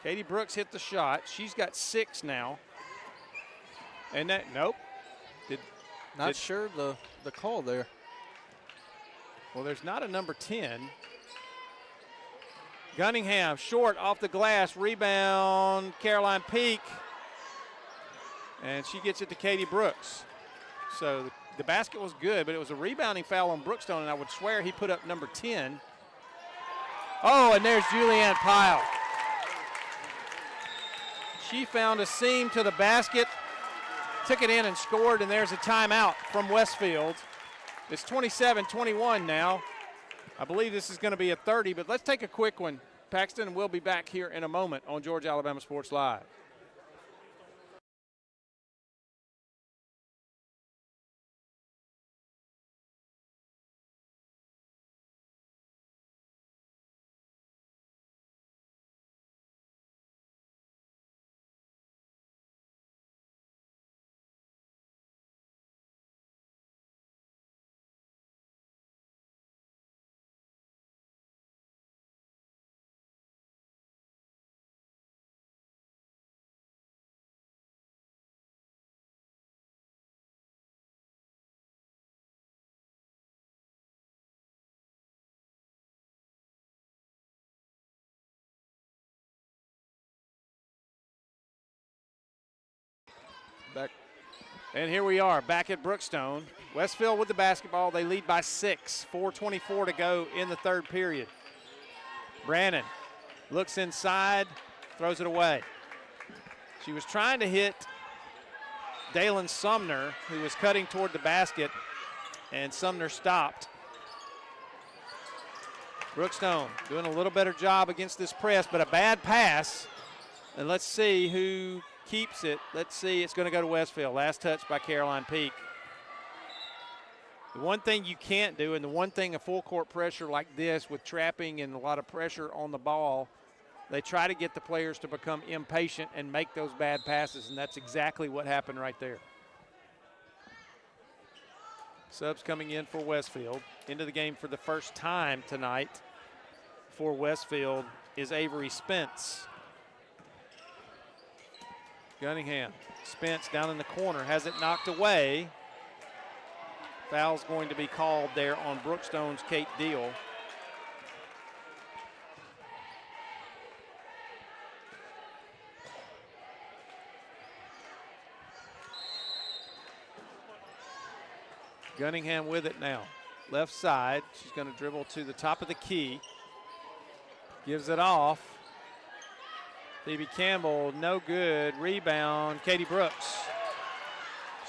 Katie Brooks hit the shot. She's got 6 now. And that, nope. Not sure the call there. Well, there's not a number 10. Gunningham, short off the glass, rebound, Caroline Peak. And she gets it to Katie Brooks. So the basket was good, but it was a rebounding foul on Brookstone, and I would swear he put up number 10. Oh, and there's Julianne Pyle. She found a seam to the basket, took it in and scored, and there's a timeout from Westfield. It's 27-21 now. I believe this is going to be a 30, but let's take a quick one, Paxton, and we'll be back here in a moment on Georgia Alabama Sports Live. Back. And here we are back at Brookstone. Westfield with the basketball. They lead by 6. 4:24 to go in the third period. Brannon looks inside, throws it away. She was trying to hit Dalen Sumner, who was cutting toward the basket, and Sumner stopped. Brookstone doing a little better job against this press, but a bad pass. And let's see who keeps it. Let's see, it's going to go to Westfield. Last touch by Caroline Peak. The one thing you can't do, and the one thing a full court pressure like this with trapping and a lot of pressure on the ball, they try to get the players to become impatient and make those bad passes, and that's exactly what happened right there. Subs coming in for Westfield. Into the game for the first time tonight for Westfield is Avery Spence. Gunningham. Spence down in the corner, has it knocked away. Foul's going to be called there on Brookstone's Kate Deal. Gunningham with it now. Left side, she's going to dribble to the top of the key. Gives it off. Phoebe Campbell, no good. Rebound, Katie Brooks.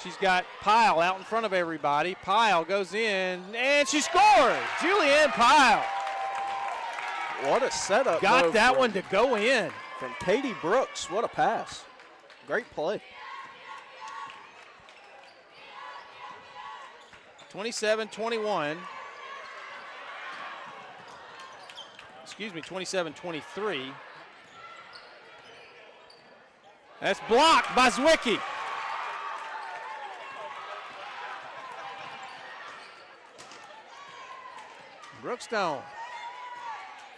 She's got Pyle out in front of everybody. Pyle goes in, and she scores! Julianne Pyle. What a setup. Got that one to go in. From Katie Brooks, what a pass. Great play. 27-21. Excuse me, 27-23. That's blocked by Zwicky. Brookstone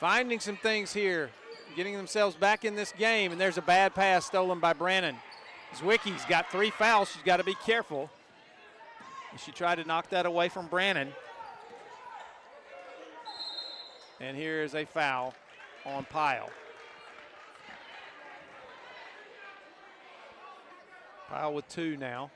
finding some things here, getting themselves back in this game, and there's a bad pass stolen by Brannon. Zwicky's got 3 fouls. She's got to be careful. She tried to knock that away from Brannon. And here is a foul on Pyle. Pyle with 2 now.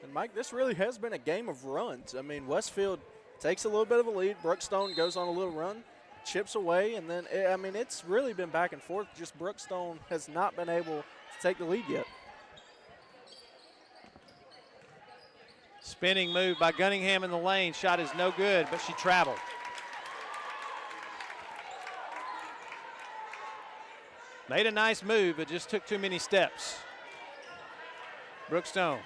And Mike, this really has been a game of runs. I mean, Westfield takes a little bit of a lead. Brookstone goes on a little run, chips away, and then, I mean, it's really been back and forth. Just Brookstone has not been able to take the lead yet. Spinning move by Gunningham in the lane. Shot is no good, but she traveled. Made a nice move, but just took too many steps. Brookstone.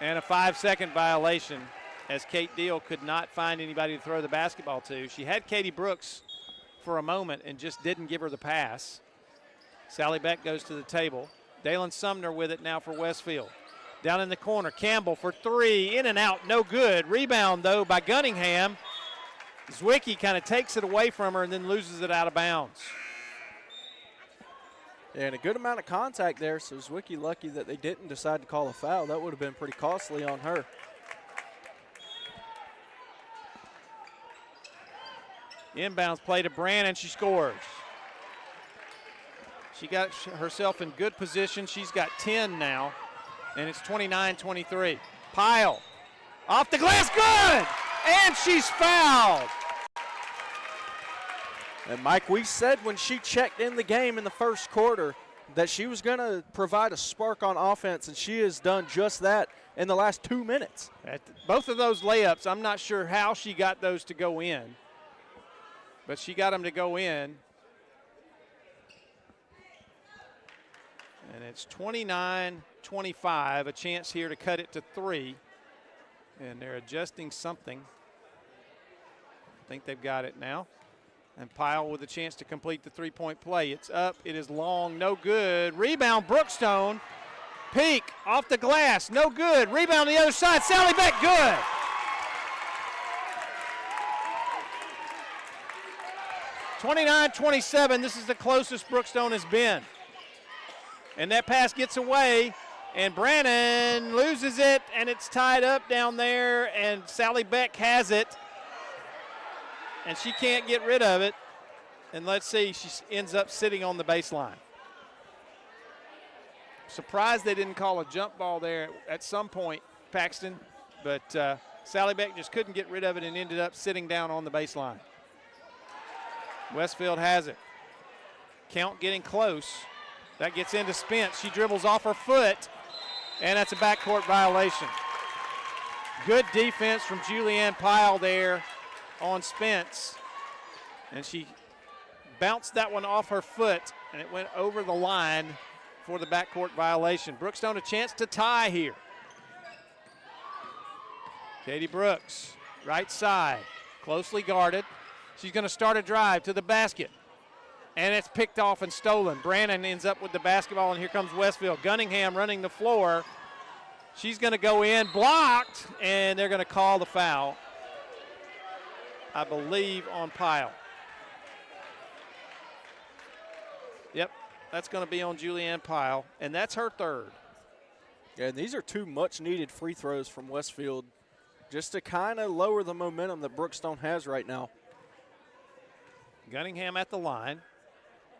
And a 5-second violation as Kate Deal could not find anybody to throw the basketball to. She had Katie Brooks for a moment and just didn't give her the pass. Sally Beck goes to the table. Dalen Sumner with it now for Westfield. Down in the corner, Campbell for 3, in and out, no good. Rebound, though, by Gunningham. Zwicky kind of takes it away from her and then loses it out of bounds. Yeah, and a good amount of contact there, so Zwicky lucky that they didn't decide to call a foul. That would have been pretty costly on her. Inbounds play to Brannon, she scores. She got herself in good position. She's got 10 now, and it's 29-23. Pyle, off the glass, good! And she's fouled. And Mike, we said when she checked in the game in the first quarter that she was going to provide a spark on offense, and she has done just that in the last 2 minutes. Both of those layups, I'm not sure how she got those to go in, but she got them to go in. And it's 29-25, a chance here to cut it to 3. And they're adjusting something. I think they've got it now. And Pyle with a chance to complete the three-point play. It's up, it is long, no good. Rebound, Brookstone. Peak off the glass, no good. Rebound the other side, Sally Beck, good. (29-27), this is the closest Brookstone has been. And that pass gets away, and Brannon loses it, and it's tied up down there, and Sally Beck has it, and she can't get rid of it. And let's see, she ends up sitting on the baseline. Surprised they didn't call a jump ball there at some point, Paxton, but Sally Beck just couldn't get rid of it and ended up sitting down on the baseline. Westfield has it. Count getting close. That gets into Spence. She dribbles off her foot, and that's a backcourt violation. Good defense from Julianne Pyle there on Spence, and she bounced that one off her foot, and it went over the line for the backcourt violation. Brookstone a chance to tie here. Katie Brooks, right side, closely guarded. She's going to start a drive to the basket, and it's picked off and stolen. Brannon ends up with the basketball, and here comes Westfield. Gunningham running the floor. She's going to go in, blocked, and they're going to call the foul, I believe, on Pyle. Yep, that's going to be on Julianne Pyle, and that's her third. Yeah, and these are two much-needed free throws from Westfield just to kind of lower the momentum that Brookstone has right now. Gunningham at the line.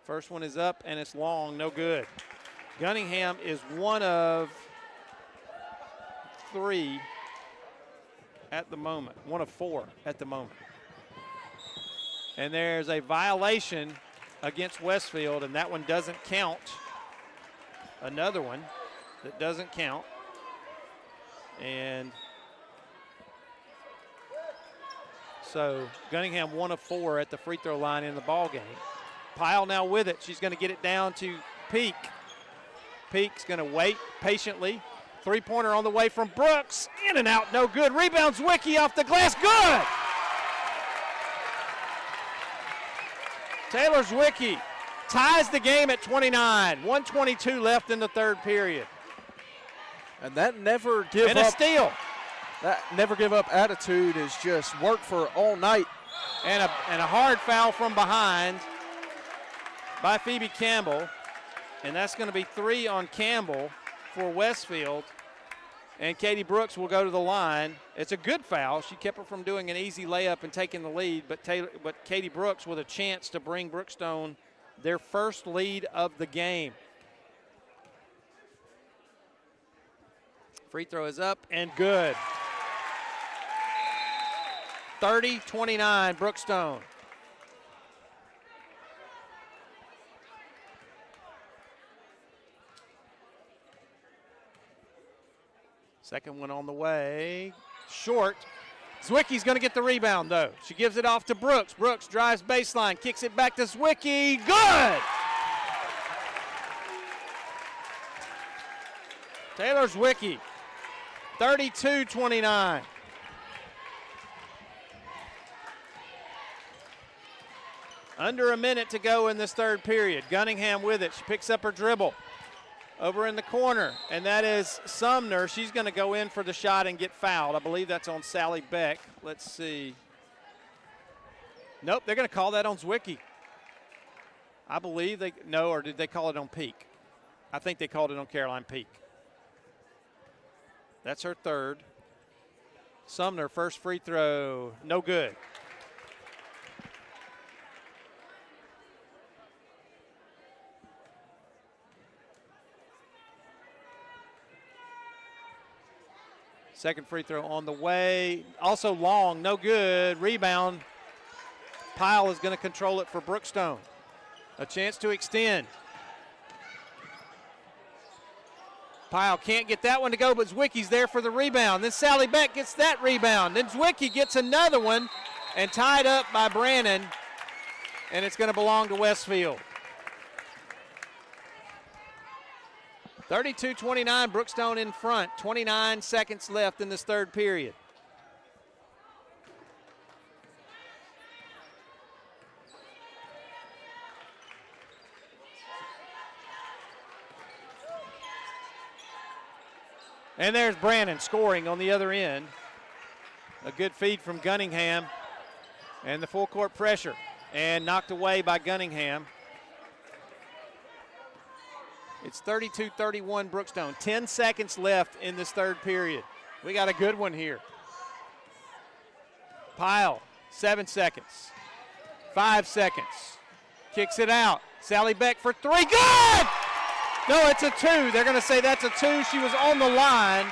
First one is up, and it's long, no good. Gunningham is one of three at the moment, one of four at the moment. And there's a violation against Westfield, and that one doesn't count. Another one that doesn't count. And so Gunningham 1 of 4 at the free throw line in the ball game. Pyle now with it. She's going to get it down to Peak. Peak's going to wait patiently. Three-pointer on the way from Brooks. In and out, no good. Rebounds Zwicky off the glass, good! Taylor Zwicky ties the game at 29. 1:22 left in the third period. And that never give and up. And a steal. That never give up attitude is just work for all night. And a hard foul from behind by Phoebe Campbell. And that's going to be 3 on Campbell for Westfield. And Katie Brooks will go to the line. It's a good foul. She kept her from doing an easy layup and taking the lead, but Katie Brooks with a chance to bring Brookstone their first lead of the game. Free throw is up and good. 30-29 Brookstone. Second one on the way. Short. Zwicky's going to get the rebound, though. She gives it off to Brooks. Brooks drives baseline, kicks it back to Zwicky. Good! Taylor Zwicky, 32-29. Under a minute to go in this third period. Gunningham with it. She picks up her dribble. Over in the corner, and that is Sumner. She's going to go in for the shot and get fouled. I believe that's on Sally Beck. Let's see. Nope, they're going to call that on Zwicky. I believe or did they call it on Peak? I think they called it on Caroline Peak. That's her third. Sumner, first free throw, no good. Second free throw on the way. Also long, no good. Rebound. Pyle is going to control it for Brookstone. A chance to extend. Pyle can't get that one to go, but Zwicky's there for the rebound. Then Sally Beck gets that rebound. Then Zwicky gets another one and tied up by Brannon, and it's going to belong to Westfield. 32-29, Brookstone in front. 29 seconds left in this third period. And there's Brannon scoring on the other end. A good feed from Gunningham. And the full court pressure. And knocked away by Gunningham. It's 32-31 Brookstone. 10 seconds left in this third period. We got a good one here. Pyle, 7 seconds. 5 seconds. Kicks it out. Sally Beck for 3. Good! No, it's a 2. They're going to say that's a 2. She was on the line.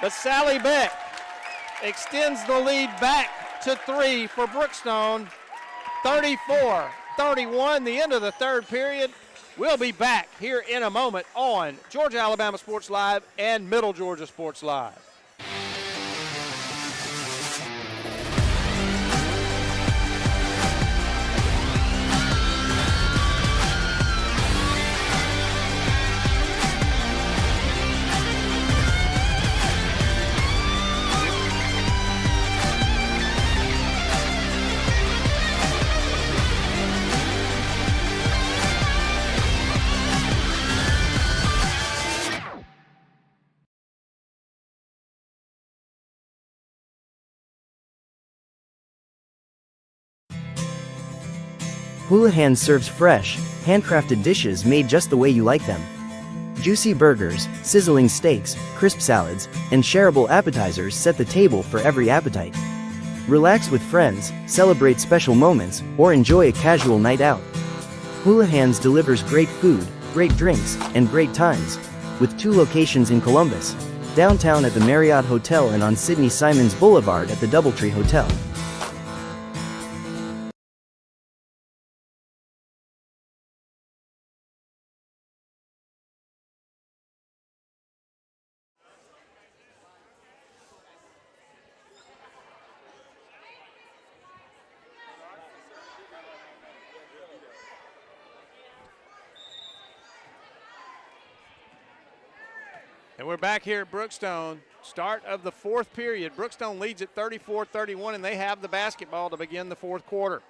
But Sally Beck extends the lead back to 3 for Brookstone. 34-31, the end of the third period. We'll be back here in a moment on Georgia Alabama Sports Live and Middle Georgia Sports Live. Houlihan serves fresh, handcrafted dishes made just the way you like them. Juicy burgers, sizzling steaks, crisp salads, and shareable appetizers set the table for every appetite. Relax with friends, celebrate special moments, or enjoy a casual night out. Houlihan's delivers great food, great drinks, and great times, with 2 locations in Columbus, downtown at the Marriott Hotel and on Sidney Simons Boulevard at the Doubletree Hotel. And we're back here at Brookstone, start of the fourth period. Brookstone leads at 34-31, and they have the basketball to begin the fourth quarter.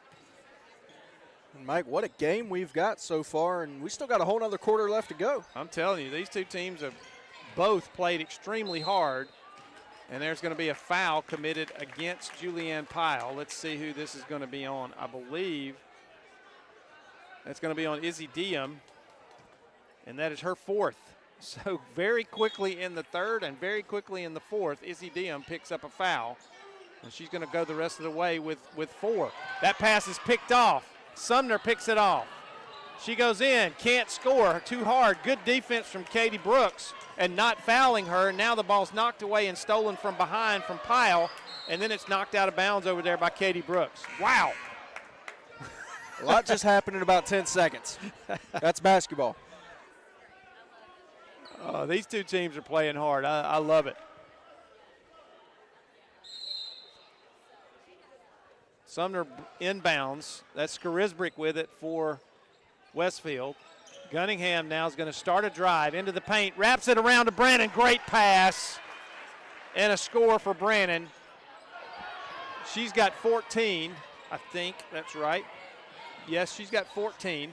And Mike, what a game we've got so far, and we still got a whole other quarter left to go. I'm telling you, these two teams have both played extremely hard, and there's going to be a foul committed against Julianne Pyle. Let's see who this is going to be on. I believe that's going to be on Izzy Diem, and that is her 4th. So very quickly in the third and very quickly in the fourth, Izzy Diem picks up a foul, and she's going to go the rest of the way with 4. That pass is picked off. Sumner picks it off. She goes in, can't score, too hard. Good defense from Katie Brooks and not fouling her. Now the ball's knocked away and stolen from behind from Pyle, and then it's knocked out of bounds over there by Katie Brooks. Wow. A lot just happened in about 10 seconds. That's basketball. Oh, these two teams are playing hard. I love it. Sumner inbounds. That's Skarisbrick with it for Westfield. Gunningham now is going to start a drive into the paint. Wraps it around to Brannon. Great pass. And a score for Brannon. She's got 14, I think. That's right. Yes, she's got 14.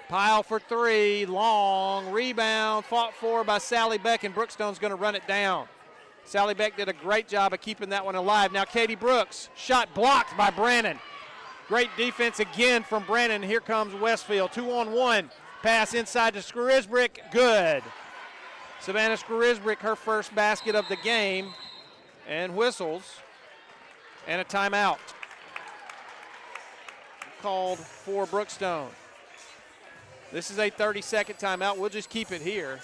Pyle for 3, long, rebound, fought for by Sally Beck, and Brookstone's going to run it down. Sally Beck did a great job of keeping that one alive. Now Katie Brooks, shot blocked by Brannon. Great defense again from Brannon. Here comes Westfield, 2-on-1. Pass inside to Skarisbrick, good. Savannah Skarisbrick, her first basket of the game, and whistles, and a timeout called for Brookstone. This is a 30-second timeout. We'll just keep it here.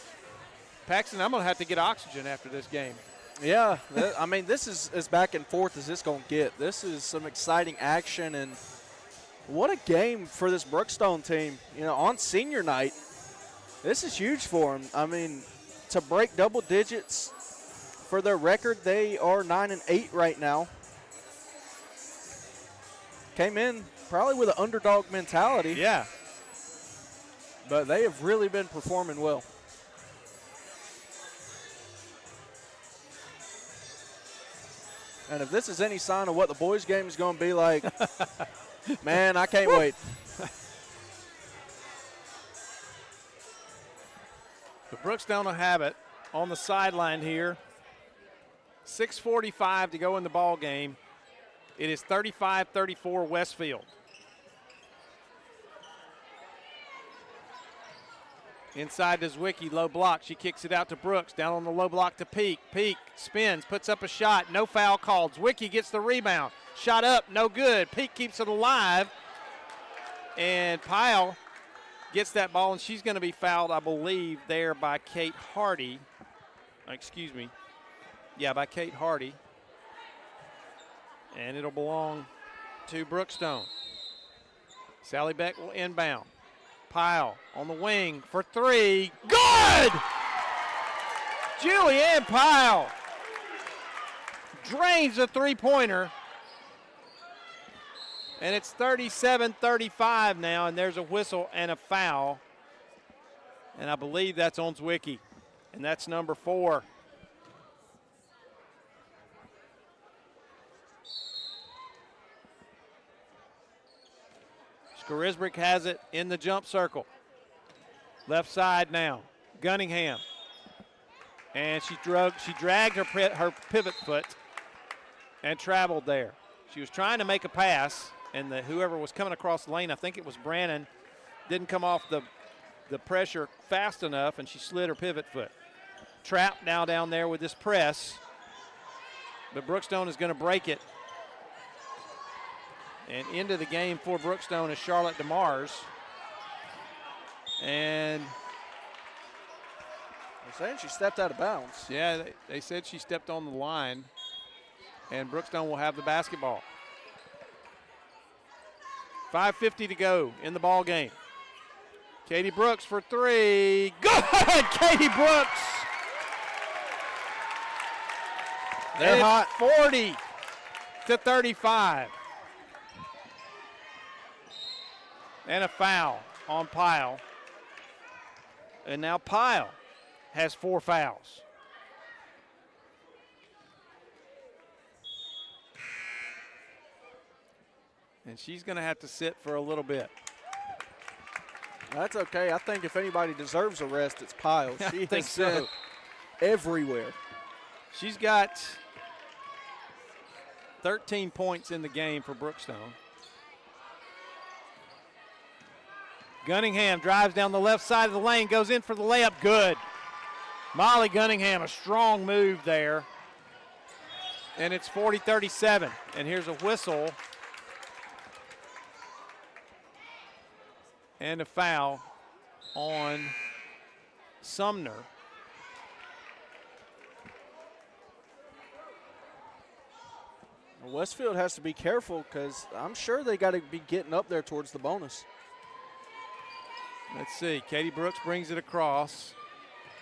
Paxton, I'm going to have to get oxygen after this game. Yeah, I mean, this is as back and forth as it's going to get. This is some exciting action, and what a game for this Brookstone team. You know, on senior night, this is huge for them. I mean, to break double digits for their record, they are 9-8 right now. Came in probably with an underdog mentality. Yeah. But they have really been performing well. And if this is any sign of what the boys' game is going to be like, man, I can't wait. The Brookstone will have it on the sideline here. 6:45 to go in the ball game. It is 35-34 Westfield. Inside to Zwicky, low block. She kicks it out to Brooks. Down on the low block to Peak. Peak spins, puts up a shot. No foul called. Zwicky gets the rebound. Shot up, no good. Peak keeps it alive. And Pyle gets that ball, and she's going to be fouled, I believe, there by Kate Hardy. Excuse me. Yeah, by Kate Hardy. And it'll belong to Brookstone. Sally Beck will inbound. Pyle on the wing for three. Good! Julianne Pyle drains a three-pointer. And it's 37-35 now, and there's a whistle and a foul. And I believe that's on Zwicky, and that's number 4. Skarisbrick has it in the jump circle. Left side now, Gunningham. And she dragged her pivot foot and traveled there. She was trying to make a pass, and whoever was coming across the lane, I think it was Brannon, didn't come off the pressure fast enough, and she slid her pivot foot. Trapped now down there with this press, but Brookstone is going to break it. And into the game for Brookstone is Charlotte DeMars. And they're saying she stepped out of bounds. Yeah, they said she stepped on the line, and Brookstone will have the basketball. 5:50 to go in the ball game. Katie Brooks for three. Good, Katie Brooks. They're hot. 40-35. And a foul on Pyle. And now Pyle has 4 fouls. And she's going to have to sit for a little bit. That's okay. I think if anybody deserves a rest, it's Pyle. She I think has so. been everywhere. She's got 13 points in the game for Brookstone. Gunningham drives down the left side of the lane, goes in for the layup. Good. Molly Gunningham, a strong move there. And it's 40-37. And here's a whistle. And a foul on Sumner. Westfield has to be careful because I'm sure they got to be getting up there towards the bonus. Let's see. Katie Brooks brings it across.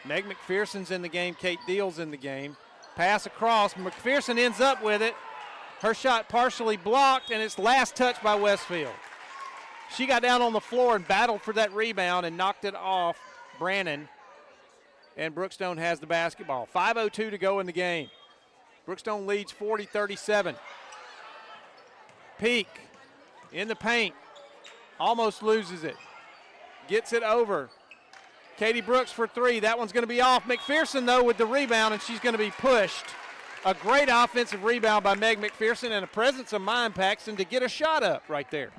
Meg McPherson's in the game. Kate Deal's in the game. Pass across. McPherson ends up with it. Her shot partially blocked, and it's last touch by Westfield. She got down on the floor and battled for that rebound and knocked it off Brannon. And Brookstone has the basketball. 5:02 to go in the game. Brookstone leads 40-37. Peak in the paint. Almost loses it. Gets it over. Katie Brooks for three. That one's going to be off. McPherson, though, with the rebound, and she's going to be pushed. A great offensive rebound by Meg McPherson and a presence of mind, Paxton, to get a shot up right there.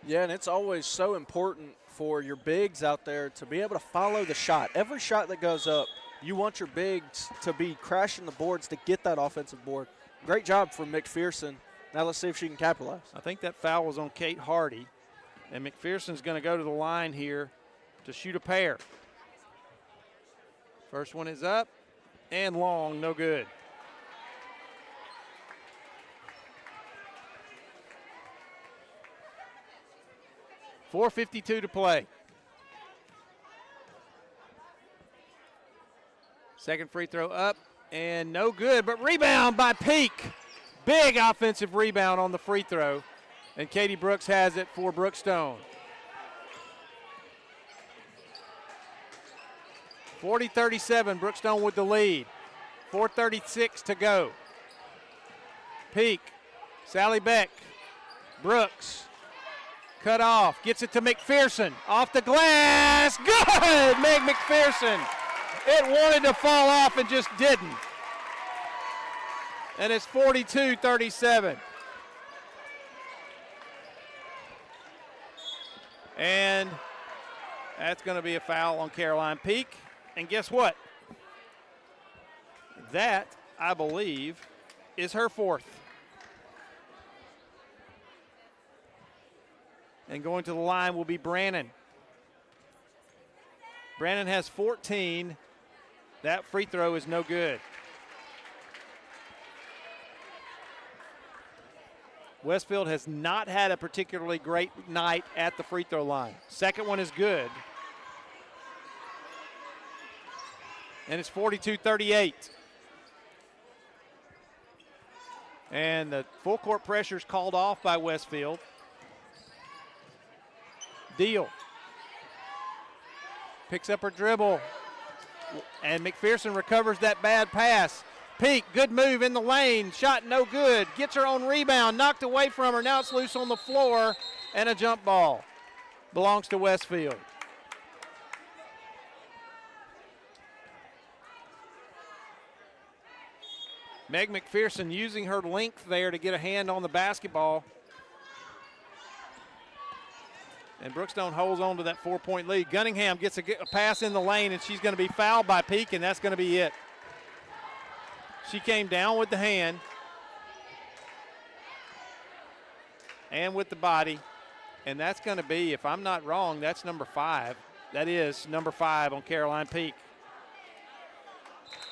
Yeah, and it's always so important for your bigs out there to be able to follow the shot. Every shot that goes up, you want your bigs to be crashing the boards to get that offensive board. Great job from McPherson. Now let's see if she can capitalize. I think that foul was on Kate Hardy, and McPherson's going to go to the line here to shoot a pair. First one is up and long, no good. .452 to play. Second free throw up and no good, but rebound by Peak. Big offensive rebound on the free throw, and Katie Brooks has it for Brookstone. 40-37, Brookstone with the lead. 4:36 to go. Peak, Sally Beck, Brooks, cut off, gets it to McPherson, off the glass, good, Meg McPherson. It wanted to fall off and just didn't. And it's 42-37. And that's going to be a foul on Caroline Peak. And guess what? That, I believe, is her fourth. And going to the line will be Brannon. Brandon has 14. That free throw is no good. Westfield has not had a particularly great night at the free throw line. Second one is good. And it's 42-38. And the full court pressure is called off by Westfield. Deal. Picks up her dribble. And McPherson recovers that bad pass. Peak, good move in the lane. Shot no good. Gets her own rebound. Knocked away from her. Now it's loose on the floor. And a jump ball. Belongs to Westfield. Meg McPherson using her length there to get a hand on the basketball. And Brookstone holds on to that 4-point lead. Gunningham gets a pass in the lane, and she's going to be fouled by Peak, and that's going to be it. She came down with the hand and with the body, and that's going to be, if I'm not wrong, that's number 5. That is number 5 on Caroline Peak.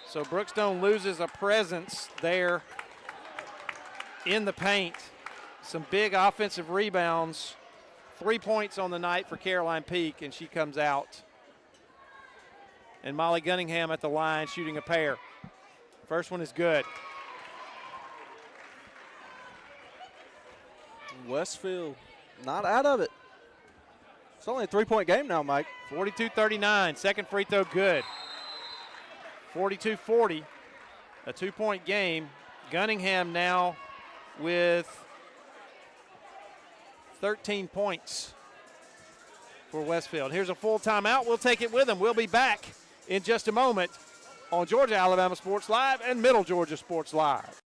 So Brookstone loses a presence there in the paint. Some big offensive rebounds. 3 points on the night for Caroline Peak, and she comes out. And Molly Gunningham at the line shooting a pair. First one is good. Westfield not out of it. It's only a 3-point game now, Mike. 42-39, second free throw good. 42-40, a 2-point game. Gunningham now with 13 points for Westfield. Here's a full timeout. We'll take it with them. We'll be back in just a moment on Georgia Alabama Sports Live and Middle Georgia Sports Live.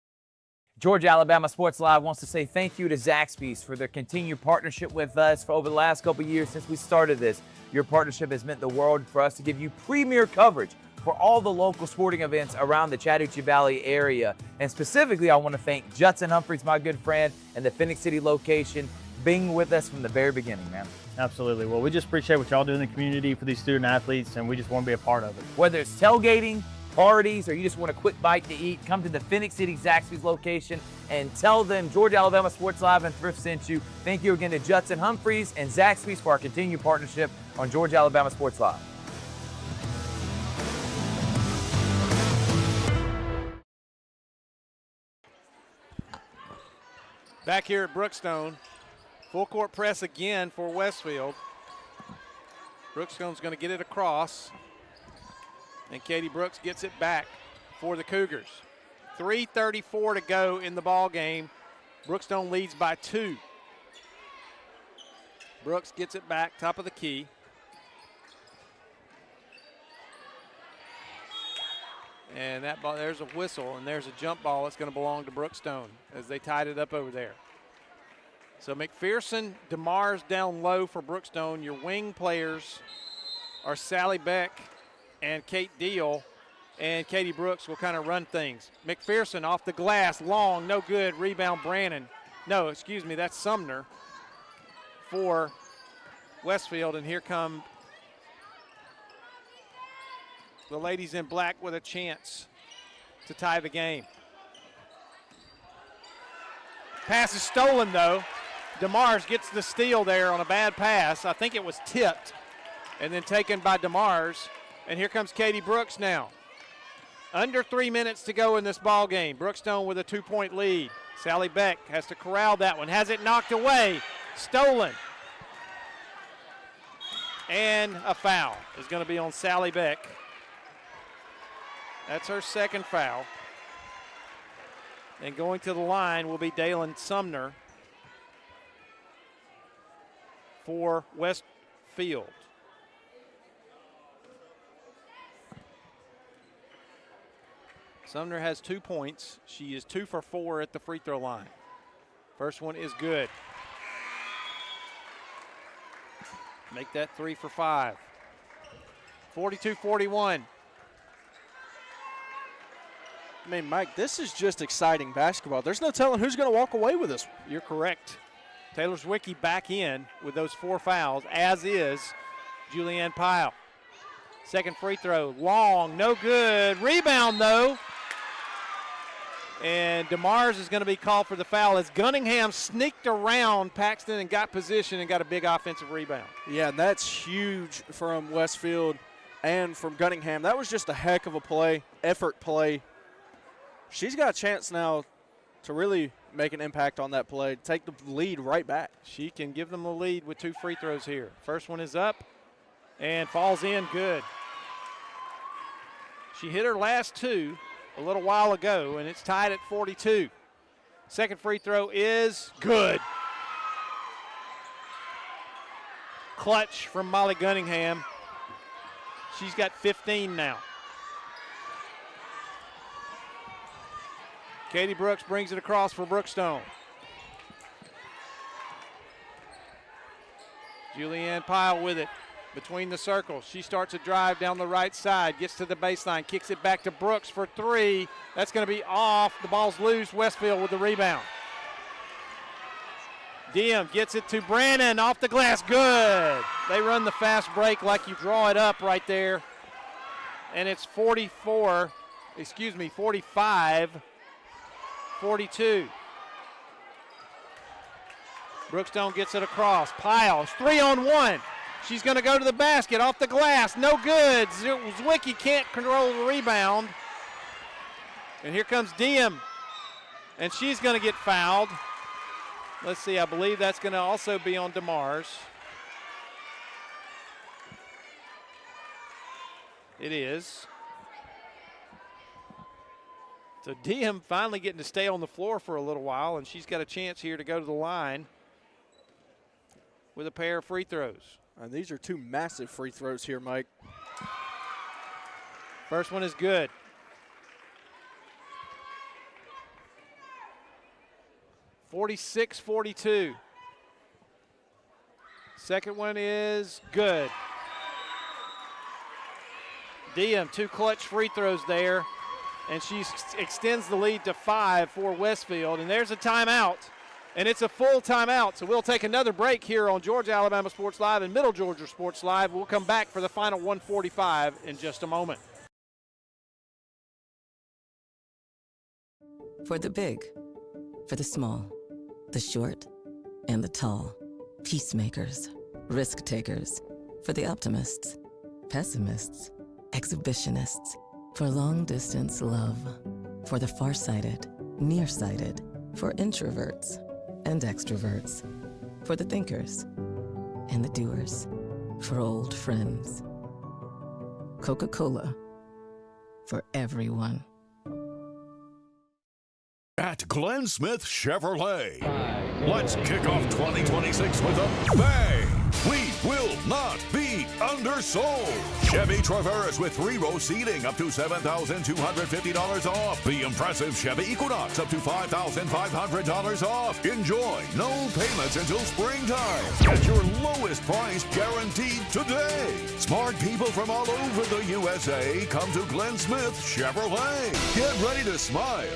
Georgia Alabama Sports Live wants to say thank you to Zaxby's for their continued partnership with us for over the last couple years since we started this. Your partnership has meant the world for us to give you premier coverage for all the local sporting events around the Chattahoochee Valley area. And specifically, I want to thank Judson Humphreys, my good friend, and the Phoenix City location, being with us from the very beginning, man. Absolutely. Well, we just appreciate what y'all do in the community for these student athletes, and we just want to be a part of it. Whether it's tailgating, parties, or you just want a quick bite to eat, come to the Phoenix City Zaxby's location and tell them Georgia Alabama Sports Live and Thrift sent you. Thank you again to Judson Humphreys and Zaxby's for our continued partnership on Georgia Alabama Sports Live. Back here at Brookstone, full court press again for Westfield. Brookstone's going to get it across, and Katie Brooks gets it back for the Cougars. 3:34 to go in the ball game. Brookstone leads by 2. Brooks gets it back, top of the key. And that ball, there's a whistle, and there's a jump ball that's going to belong to Brookstone as they tied it up over there. So McPherson, DeMars down low for Brookstone. Your wing players are Sally Beck and Kate Deal, and Katie Brooks will kind of run things. McPherson off the glass, long, no good. Rebound Brannon. No, excuse me, that's Sumner for Westfield, and here come the ladies in black with a chance to tie the game. Pass is stolen, though. DeMars gets the steal there on a bad pass. I think it was tipped and then taken by DeMars. And here comes Katie Brooks now. Under 3 minutes to go in this ball game. Brookstone with a 2-point lead. Sally Beck has to corral that one. Has it knocked away. Stolen. And a foul is going to be on Sally Beck. That's her second foul. And going to the line will be Dalen Sumner for Westfield. Sumner has 2 points. She is 2 for 4 at the free throw line. First one is good. Make that 3 for 5. 42-41. I mean, Mike, this is just exciting basketball. There's no telling who's going to walk away with this. You're correct. Taylor Zwicky back in with those 4 fouls, as is Julianne Pyle. Second free throw, long, no good. Rebound, though. And DeMars is going to be called for the foul as Gunningham sneaked around Paxton and got position and got a big offensive rebound. Yeah, and that's huge from Westfield and from Gunningham. That was just a heck of a play, effort play. She's got a chance now to really make an impact on that play, take the lead right back. She can give them the lead with 2 free throws here. First one is up and falls in good. She hit her last 2 a little while ago, and it's tied at 42. Second free throw is good. Clutch from Molly Gunningham. She's got 15 now. Katie Brooks brings it across for Brookstone. Julianne Pyle with it between the circles. She starts a drive down the right side, gets to the baseline, kicks it back to Brooks for 3. That's going to be off. The ball's loose. Westfield with the rebound. Diem gets it to Brannon off the glass. Good. They run the fast break like you draw it up right there. And it's 45, 42. Brookstone gets it across. Pyle, 3-on-1. She's going to go to the basket, off the glass, no good. Zwicky can't control the rebound. And here comes Diem, and she's going to get fouled. Let's see, I believe that's going to also be on DeMars. It is. So Diem finally getting to stay on the floor for a little while, and she's got a chance here to go to the line with a pair of free throws. And these are 2 massive free throws here, Mike. First one is good. (46-42). Second one is good. Diem, 2 clutch free throws there, and she extends the lead to 5 for Westfield. And there's a timeout. And it's a full timeout, so we'll take another break here on Georgia Alabama Sports Live and Middle Georgia Sports Live. We'll come back for the final 145 in just a moment. For the big, for the small, the short, and the tall. Peacemakers, risk takers. For the optimists, pessimists, exhibitionists. For long distance love. For the farsighted, nearsighted. For introverts and extroverts, for the thinkers and the doers, for old friends. Coca-Cola, for everyone. At Glenn Smith Chevrolet, let's kick off 2026 with a bang! We will not be undersold. Chevy Traverse with 3-row seating up to $7,250 off. The impressive Chevy Equinox up to $5,500 off. Enjoy no payments until springtime. Get your lowest price guaranteed today. Smart people from all over the USA come to Glenn Smith Chevrolet. Get ready to smile.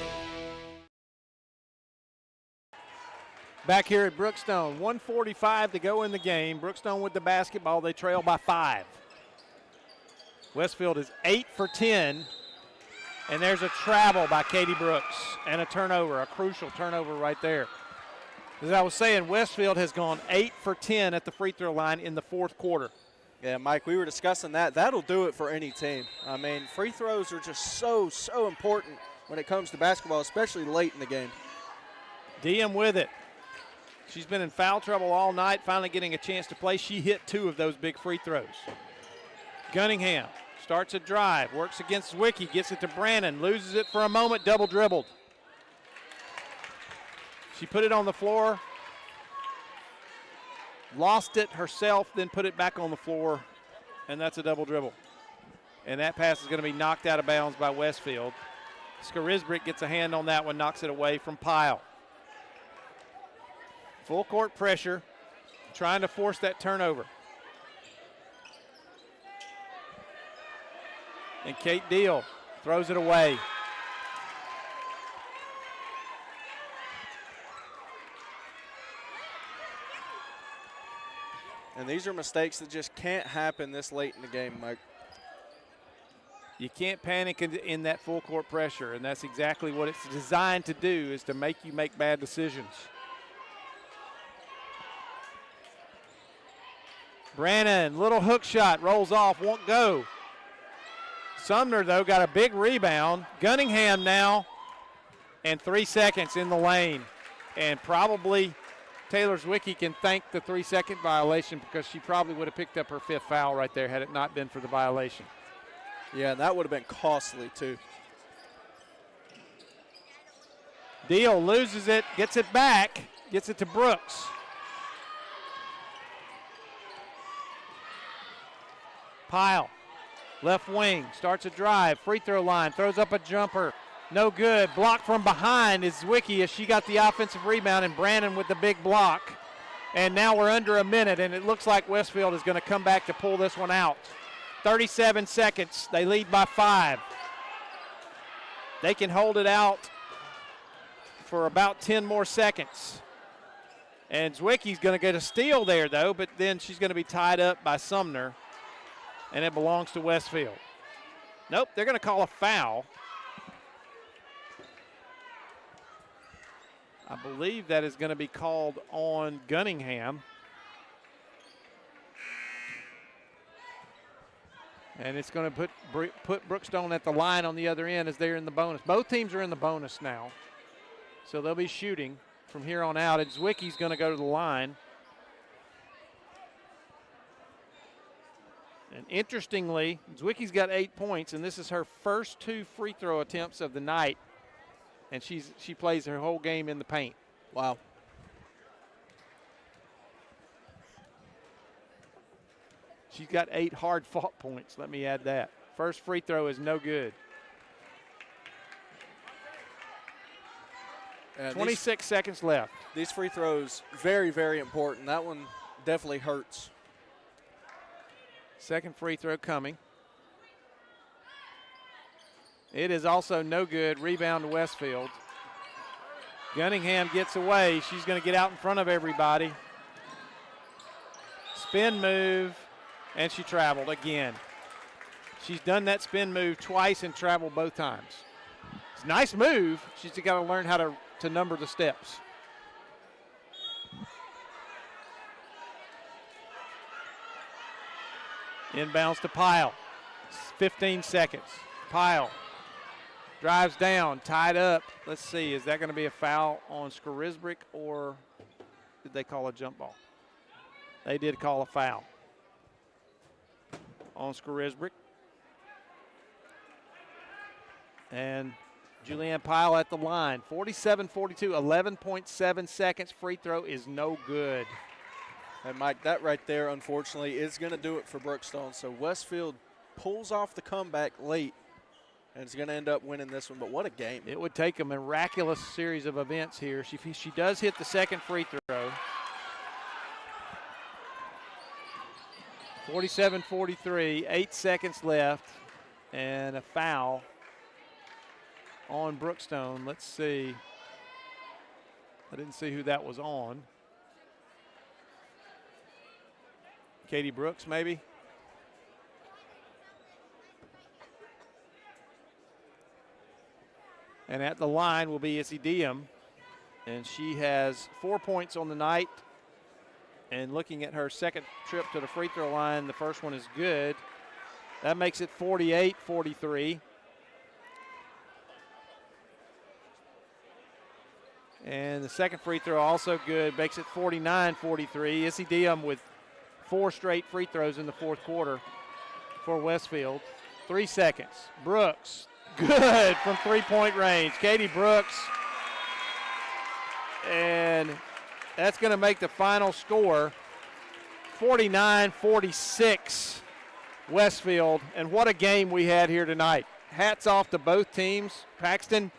Back here at Brookstone, 1:45 to go in the game. Brookstone with the basketball. They trail by 5. Westfield is 8 for 10. And there's a travel by Katie Brooks and a turnover, a crucial turnover right there. As I was saying, Westfield has gone 8 for 10 at the free throw line in the 4th quarter. Yeah, Mike, we were discussing that. That'll do it for any team. I mean, free throws are just so important when it comes to basketball, especially late in the game. Diem with it. She's been in foul trouble all night, finally getting a chance to play. She hit 2 of those big free throws. Gunningham starts a drive, works against Zwicky, gets it to Brannon, loses it for a moment, double dribbled. She put it on the floor, lost it herself, then put it back on the floor, and that's a double dribble. And that pass is going to be knocked out of bounds by Westfield. Skarisbrick gets a hand on that one, knocks it away from Pyle. Full court pressure, trying to force that turnover. And Kate Deal throws it away. And these are mistakes that just can't happen this late in the game, Mike. You can't panic in that full court pressure, and that's exactly what it's designed to do, is to make you make bad decisions. Brannon, little hook shot, rolls off, won't go. Sumner, though, got a big rebound. Gunningham now, and 3 seconds in the lane. And probably Taylor Zwicky can thank the 3-second violation, because she probably would have picked up her 5th foul right there had it not been for the violation. Yeah, and that would have been costly, too. Deal loses it, gets it back, gets it to Brooks. Pyle, left wing, starts a drive, free throw line, throws up a jumper. No good. Block from behind is Zwicky as she got the offensive rebound, and Brannon with the big block. And now we're under a minute, and it looks like Westfield is going to come back to pull this one out. 37 seconds. They lead by 5. They can hold it out for about 10 more seconds. And Zwicky's going to get a steal there, though, but then she's going to be tied up by Sumner, and it belongs to Westfield. Nope, they're going to call a foul. I believe that is going to be called on Gunningham. And it's going to put Brookstone at the line on the other end as they're in the bonus. Both teams are in the bonus now. So they'll be shooting from here on out. And Zwicky's going to go to the line. And interestingly, Zwicky's got 8 points, and this is her first 2 free throw attempts of the night. And she plays her whole game in the paint. Wow. She's got 8 hard-fought points. Let me add that. First free throw is no good. 26 seconds left. These free throws, very, very important. That one definitely hurts. Second free throw coming. It is also no good. Rebound to Westfield. Gunningham gets away. She's going to get out in front of everybody. Spin move, and she traveled again. She's done that spin move twice and traveled both times. It's a nice move. She's got to learn how to number the steps. Inbounds to Pyle. 15 seconds. Pyle drives down, tied up. Let's see, is that going to be a foul on Skarisbrick, or did they call a jump ball? They did call a foul on Skarisbrick. And Julianne Pyle at the line. 47-42, 11.7 seconds. Free throw is no good. And Mike, that right there, unfortunately, is going to do it for Brookstone. So Westfield pulls off the comeback late, and is going to end up winning this one. But what a game. It would take a miraculous series of events here. She does hit the second free throw. 47-43, 8 seconds left, and a foul on Brookstone. Let's see. I didn't see who that was on. Katie Brooks, maybe? And at the line will be Issy Diem, and she has 4 points on the night. And looking at her second trip to the free throw line, the first one is good. That makes it 48-43. And the second free throw also good, makes it 49-43. Issy Diem with 4 straight free throws in the fourth quarter for Westfield. 3 seconds. Brooks, good from three-point range. Katie Brooks. And that's going to make the final score 49-46 Westfield. And what a game we had here tonight. Hats off to both teams. Paxton,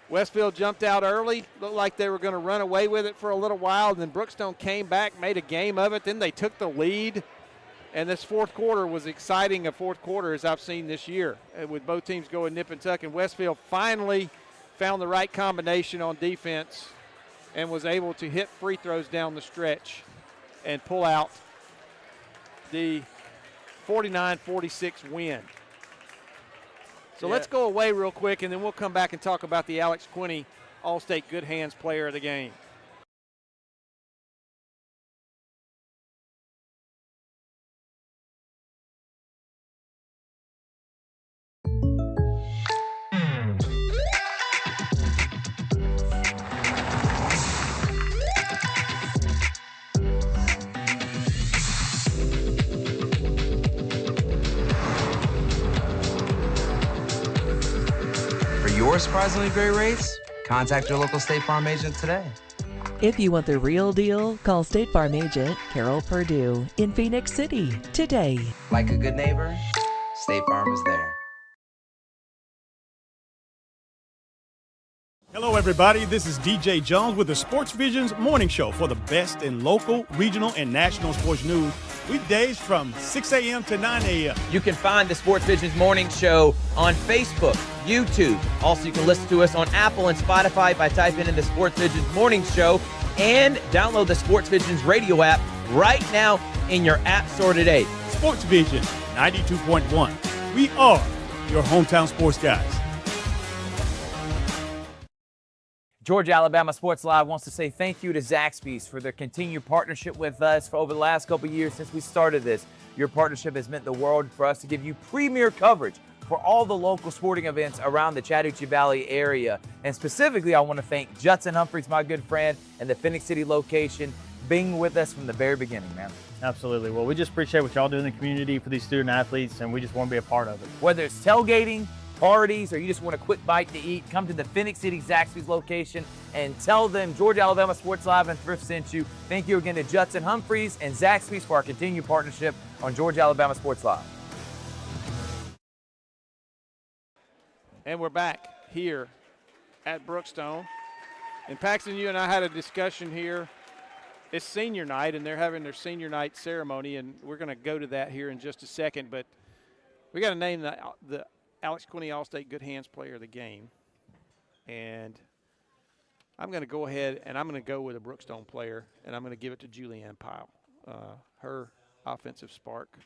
Westfield jumped out early. Looked like they were going to run away with it for a little while. And then Brookstone came back, made a game of it. Then they took the lead. And this fourth quarter was exciting a fourth quarter as I've seen this year, with both teams going nip and tuck. And Westfield finally found the right combination on defense and was able to hit free throws down the stretch and pull out the 49-46 win. So let's go away real quick, and then we'll come back and talk about the Alex Quinney All-State Good Hands Player of the Game. Your surprisingly great rates? Contact your local State Farm agent today. If you want the real deal, call State Farm agent Carol Perdue in Phoenix City today. Like a good neighbor, State Farm is there. Hello, everybody. This is DJ Jones with the Sports Visions Morning Show for the best in local, regional, and national sports news. Weekdays from 6 a.m. to 9 a.m. You can find the Sports Visions Morning Show on Facebook, YouTube. Also, you can listen to us on Apple and Spotify by typing in the Sports Visions Morning Show, and download the Sports Visions radio app right now in your app store today. Sports Vision 92.1. We are your hometown sports guys. Georgia Alabama Sports Live wants to say thank you to Zaxby's for their continued partnership with us for over the last couple of years since we started this. Your partnership has meant the world for us to give you premier coverage for all the local sporting events around the Chattahoochee Valley area. And specifically, I want to thank Judson Humphreys, my good friend, and the Phoenix City location, being with us from the very beginning, man. Absolutely. Well, we just appreciate what y'all do in the community for these student athletes, and we just want to be a part of it. Whether it's tailgating, parties, or you just want a quick bite to eat, come to the Phoenix City Zaxby's location and tell them Georgia Alabama Sports Live and Thrift sent you. Thank you again to Judson Humphreys and Zaxby's for our continued partnership on Georgia Alabama Sports Live. And we're back here at Brookstone. And Paxton, you and I had a discussion here. It's senior night, and they're having their senior night ceremony, and we're going to go to that here in just a second. But we got to name the Alex Quinney All-State Good Hands Player of the Game. And I'm going to go ahead and I'm going to go with a Brookstone player, and I'm going to give it to Julianne Pyle. Her offensive spark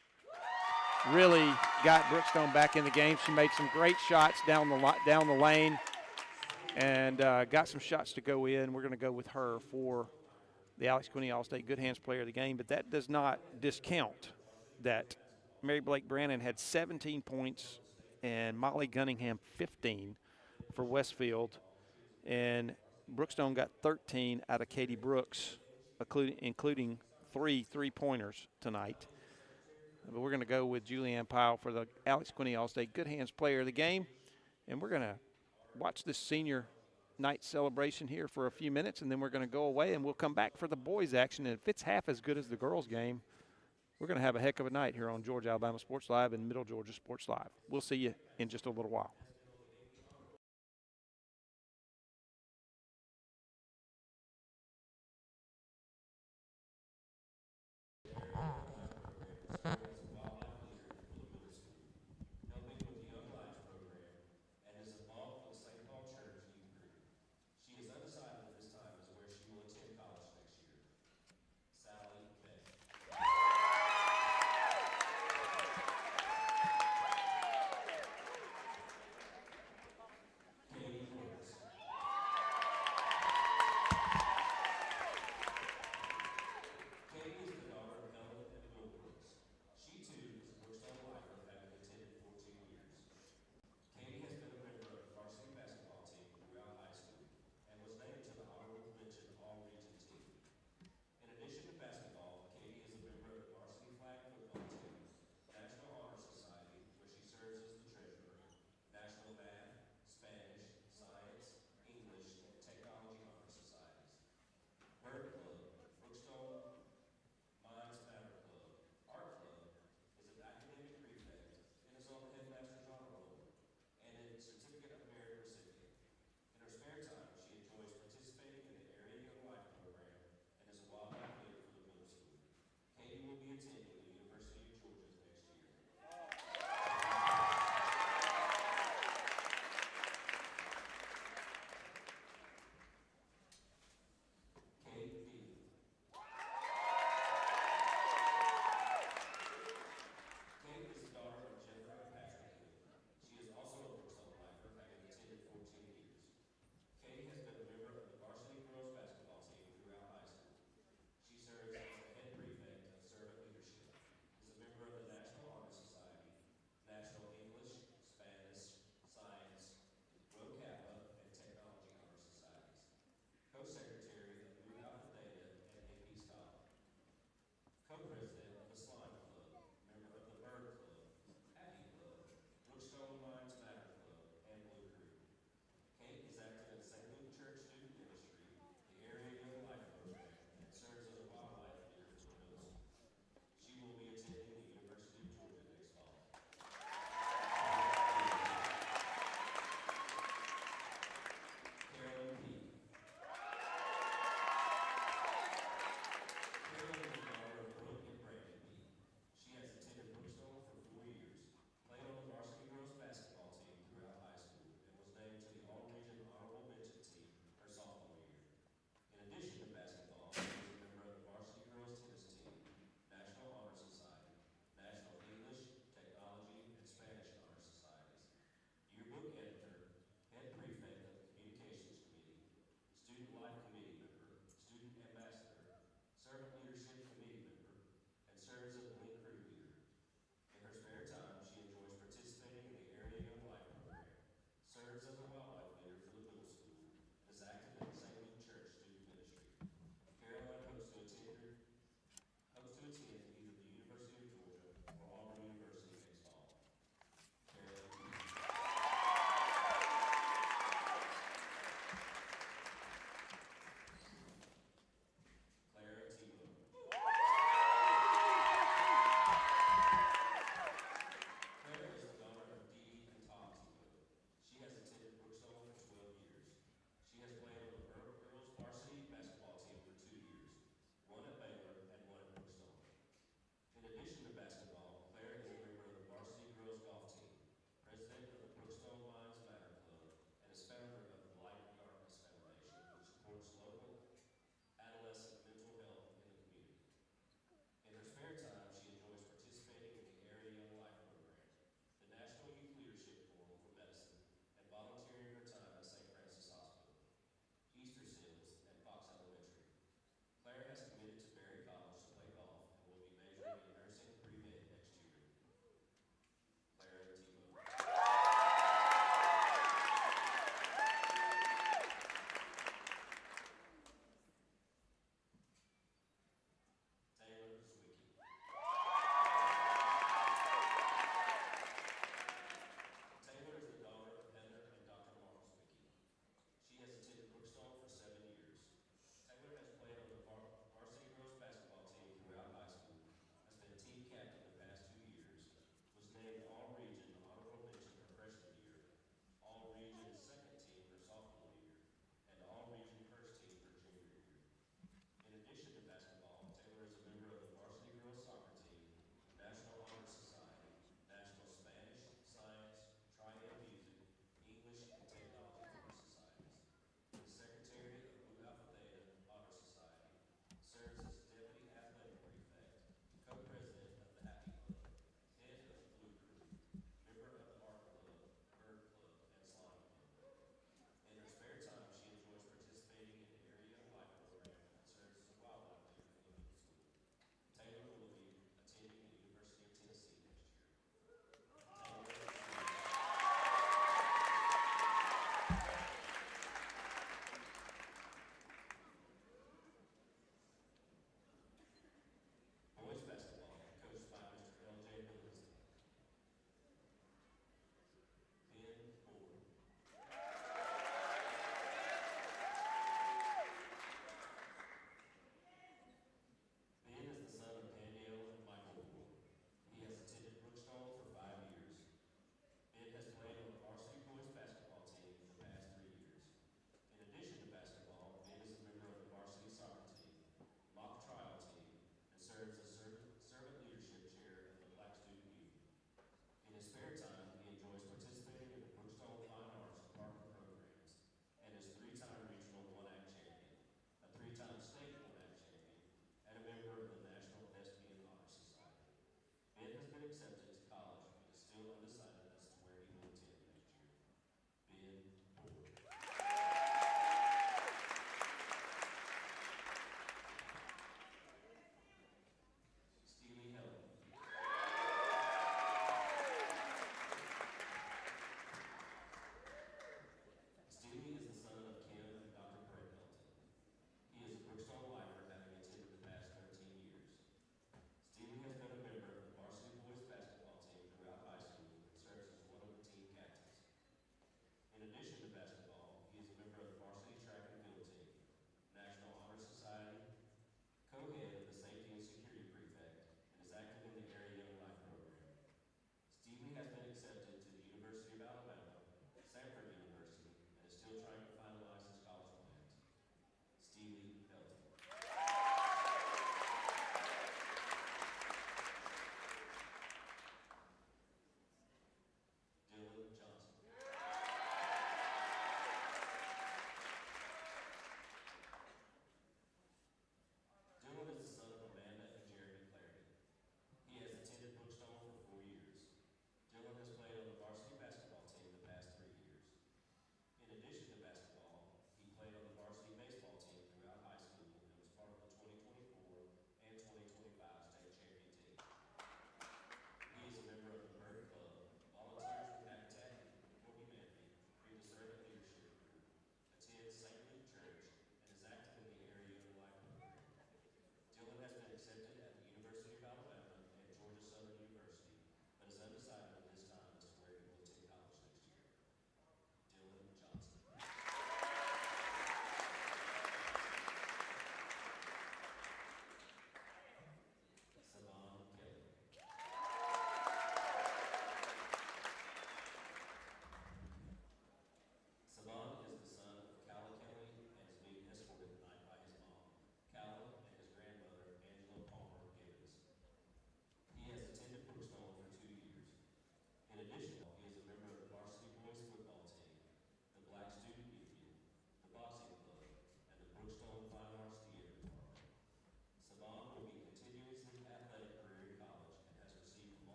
really got Brookstone back in the game. She made some great shots down the lane and got some shots to go in. We're going to go with her for the Alex Quinney All-State Good Hands Player of the Game, but that does not discount that Mary Blake Brannon had 17 points and Molly Gunningham 15 for Westfield, and Brookstone got 13 out of Katie Brooks, including 3 3-pointers tonight. But we're going to go with Julianne Pyle for the Alex Quinney All-State Good Hands Player of the Game, and we're going to watch this senior night celebration here for a few minutes, and then we're going to go away, and we'll come back for the boys' action. And if it's half as good as the girls' game, we're going to have a heck of a night here on Georgia Alabama Sports Live and Middle Georgia Sports Live. We'll see you in just a little while.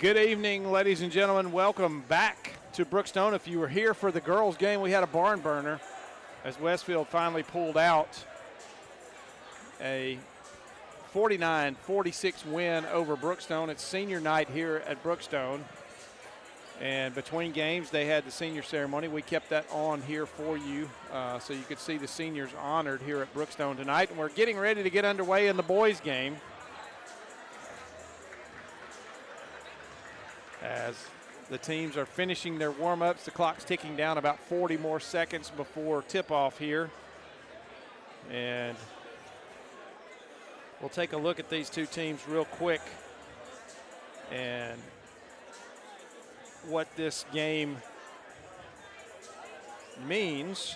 Good evening, ladies and gentlemen. Welcome back to Brookstone. If you were here for the girls' game, we had a barn burner as Westfield finally pulled out a 49-46 win over Brookstone. It's senior night here at Brookstone. And between games, they had the senior ceremony. We kept that on here for you so you could see the seniors honored here at Brookstone tonight. And we're getting ready to get underway in the boys' game as the teams are finishing their warm-ups. The clock's ticking down about 40 more seconds before tip-off here. And we'll take a look at these two teams real quick and what this game means.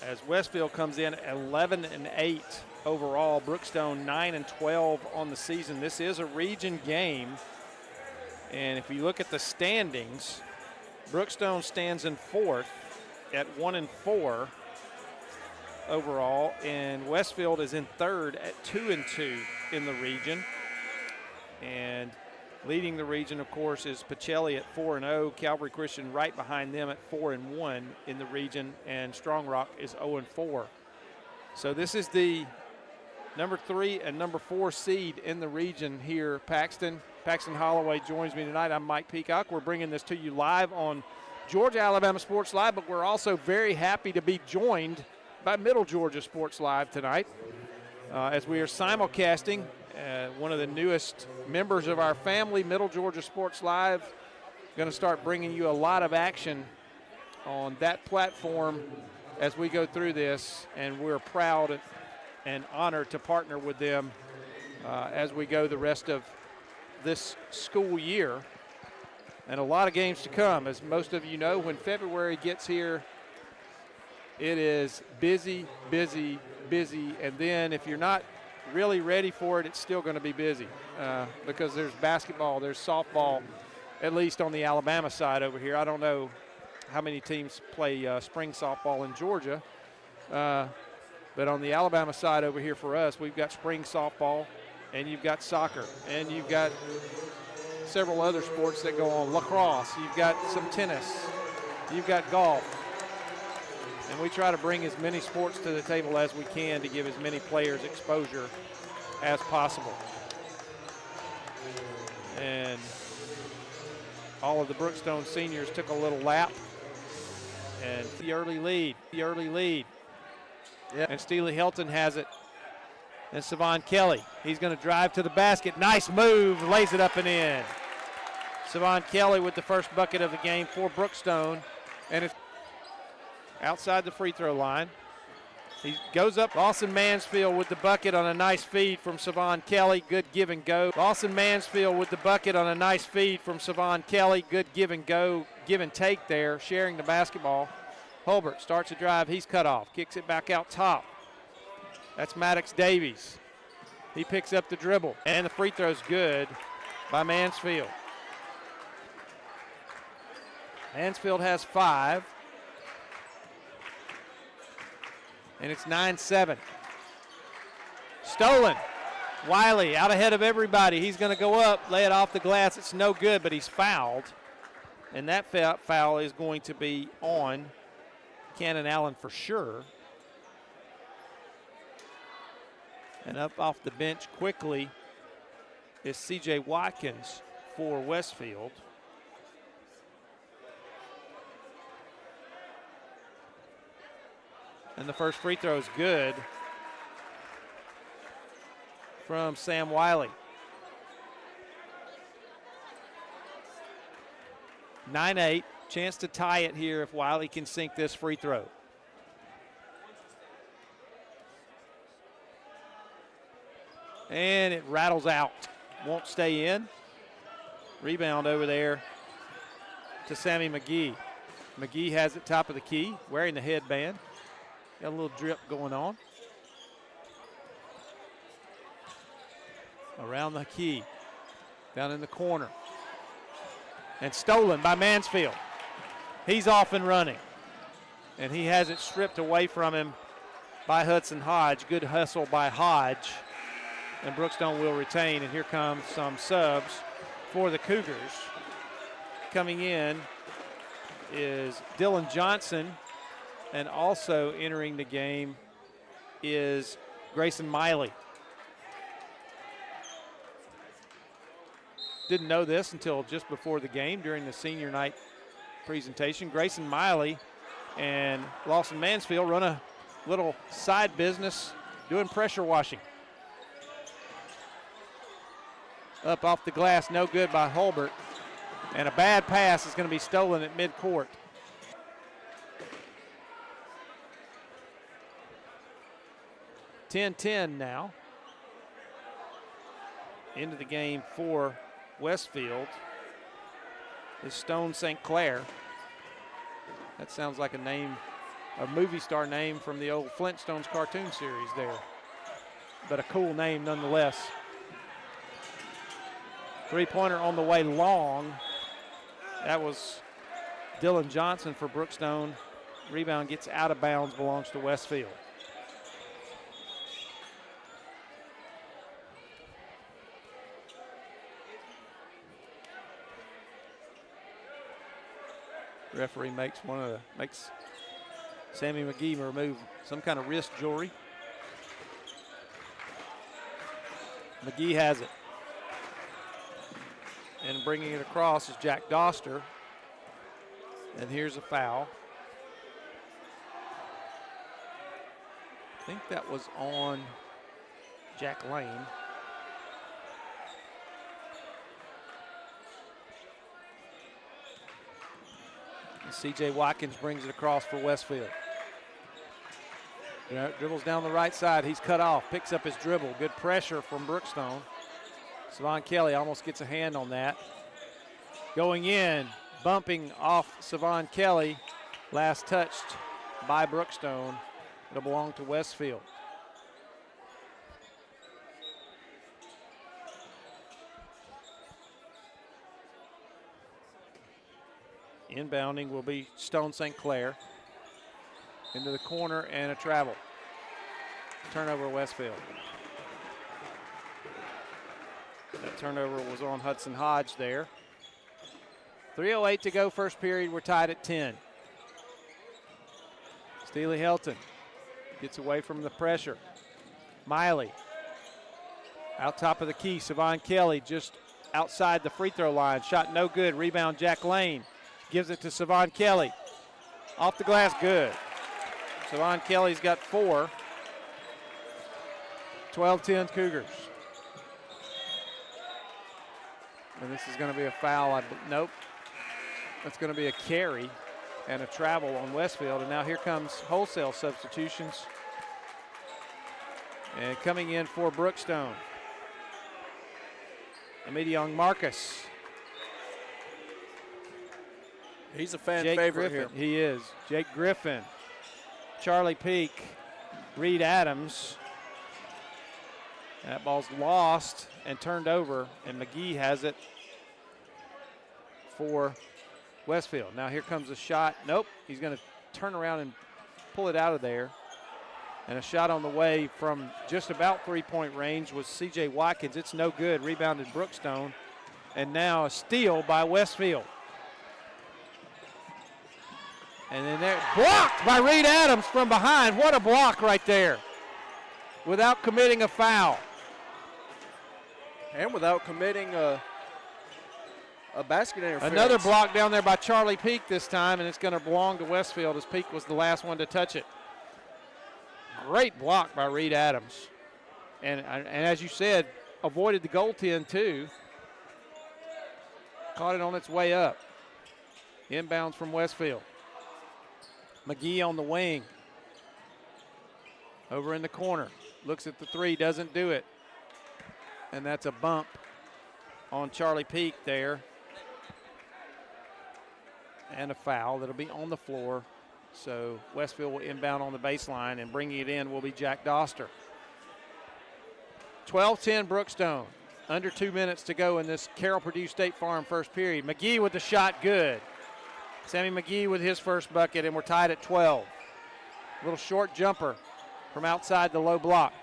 As Westfield comes in 11-8 overall, Brookstone 9-12 on the season. This is a region game, and if you look at the standings, Brookstone stands in fourth at 1-4 overall, and Westfield is in third at 2-2 in the region. And leading the region, of course, is Pacelli at 4-0, Calvary Christian right behind them at 4-1 in the region, and Strong Rock is 0-4. So this is the number 3 and number 4 seed in the region here. Paxton Holloway joins me tonight. I'm Mike Peacock. We're bringing this to you live on Georgia Alabama Sports Live, but we're also very happy to be joined by Middle Georgia Sports Live tonight as we are simulcasting one of the newest members of our family, Middle Georgia Sports Live. Going to start bringing you a lot of action on that platform as we go through this, and we're proud and honored to partner with them as we go the rest of this school year. And a lot of games to come. As most of you know, when February gets here, it is busy, busy, busy. And then if you're not really ready for it, it's still going to be busy because there's basketball, there's softball, at least on the Alabama side over here. I don't know how many teams play spring softball in Georgia, but on the Alabama side over here for us, we've got spring softball, and you've got soccer, and you've got several other sports that go on. Lacrosse, you've got some tennis, you've got golf. And we try to bring as many sports to the table as we can to give as many players exposure as possible. And all of the Brookstone seniors took a little lap. And the early lead. Yep. And Steely Helton has it. And Savon Kelly, he's going to drive to the basket. Nice move, lays it up and in. Savon Kelly with the first bucket of the game for Brookstone. And it's outside the free throw line. He goes up. Lawson Mansfield with the bucket on a nice feed from Savon Kelly. Good give and go. Lawson Mansfield with the bucket on a nice feed from Savon Kelly. Good give and go, give and take there, sharing the basketball. Hulbert starts a drive. He's cut off. Kicks it back out top. That's Maddox Davies. He picks up the dribble. And the free throw's good by Mansfield. Mansfield has 5. And it's 9-7. Stolen. Wiley out ahead of everybody. He's going to go up, lay it off the glass. It's no good, but he's fouled. And that foul is going to be on Cannon Allen for sure. And up off the bench quickly is C.J. Watkins for Westfield. And the first free throw is good from Sam Wiley. 9-8, chance to tie it here if Wiley can sink this free throw. And it rattles out, won't stay in. Rebound over there to Sammy McGee. McGee has it top of the key, wearing the headband. Got a little drip going on. Around the key, down in the corner. And stolen by Mansfield. He's off and running. And he has it stripped away from him by Hudson Hodge. Good hustle by Hodge. And Brookstone will retain. And here comes some subs for the Cougars. Coming in is Dylan Johnson. And also entering the game is Grayson Miley. Didn't know this until just before the game during the senior night presentation. Grayson Miley and Lawson Mansfield run a little side business doing pressure washing. Up off the glass, no good by Hulbert. And a bad pass is going to be stolen at midcourt. (10-10) now. Into the game for Westfield is Stone St. Clair. That sounds like a name, a movie star name from the old Flintstones cartoon series there. But a cool name nonetheless. Three-pointer on the way long. That was Dylan Johnson for Brookstone. Rebound gets out of bounds, belongs to Westfield. Referee makes Sammy McGee remove some kind of wrist jewelry. McGee has it. And bringing it across is Jack Doster. And here's a foul. I think that was on Jack Lane. And C.J. Watkins brings it across for Westfield. Dribbles down the right side. He's cut off. Picks up his dribble. Good pressure from Brookstone. Savon Kelly almost gets a hand on that. Going in, bumping off Savon Kelly. Last touched by Brookstone. It'll belong to Westfield. Inbounding will be Stone St. Clair. Into the corner and a travel. Turnover Westfield. That turnover was on Hudson Hodge there. 3:08 to go, first period. We're tied at 10. Steely Helton gets away from the pressure. Miley out top of the key. Savon Kelly just outside the free throw line. Shot no good. Rebound Jack Lane. Gives it to Savon Kelly. Off the glass, good. Savon Kelly's got 4. 12-10 Cougars. And this is going to be a foul. Nope. That's going to be a carry and a travel on Westfield. And now here comes wholesale substitutions. And coming in for Brookstone, Emedion Marcus. He's a fan Jake favorite Griffin. here. He is. Jake Griffin, Charlie Peak, Reed Adams. That ball's lost and turned over, and McGee has it for Westfield. Now here comes a shot. Nope, he's going to turn around and pull it out of there. And a shot on the way from just about three-point range was C.J. Watkins. It's no good. Rebounded Brookstone. And now a steal by Westfield. And then there, blocked by Reed Adams from behind. What a block right there. Without committing a foul. And without committing a basket interference. Another block down there by Charlie Peak this time, and it's going to belong to Westfield as Peak was the last one to touch it. Great block by Reed Adams. And as you said, avoided the goaltend too. Caught it on its way up. Inbounds from Westfield. McGee on the wing. Over in the corner. Looks at the three, doesn't do it. And that's a bump on Charlie Peak there. And a foul that'll be on the floor. So Westfield will inbound on the baseline, and bringing it in will be Jack Doster. 12-10 Brookstone. Under 2 minutes to go in this Carroll Purdue State Farm first period. McGee with the shot, good. Sammy McGee with his first bucket, and we're tied at 12. Little short jumper from outside the low block.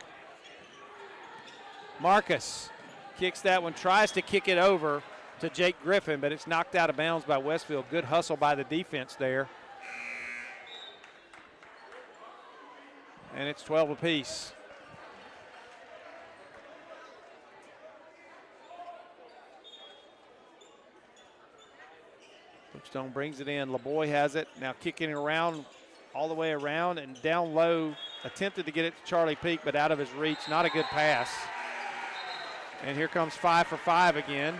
Marcus kicks that one, tries to kick it over to Jake Griffin, but it's knocked out of bounds by Westfield. Good hustle by the defense there. And it's 12 apiece. Brookstone brings it in. LeBoy has it. Now kicking it around, all the way around and down low. Attempted to get it to Charlie Peak, but out of his reach. Not a good pass. And here comes 5 for 5 again.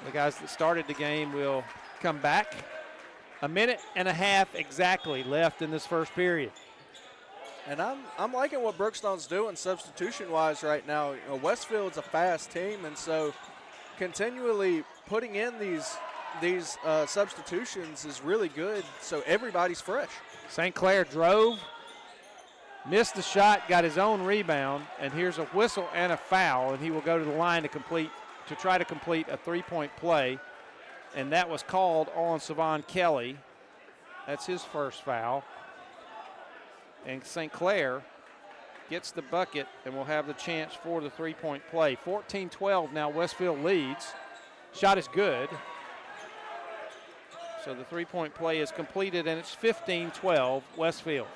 The guys that started the game will come back. A minute and a half exactly left in this first period. And I'm liking what Brookstone's doing substitution-wise right now. You know, Westfield's a fast team, and so continually putting in these substitutions is really good, so everybody's fresh. St. Clair drove, missed the shot, got his own rebound, and here's a whistle and a foul, and he will go to the line to try to complete a three-point play, and that was called on Savon Kelly. That's his first foul. And St. Clair gets the bucket and will have the chance for the three-point play. 14-12 now, Westfield leads. Shot is good. So the three-point play is completed, and it's 15-12 Westfield.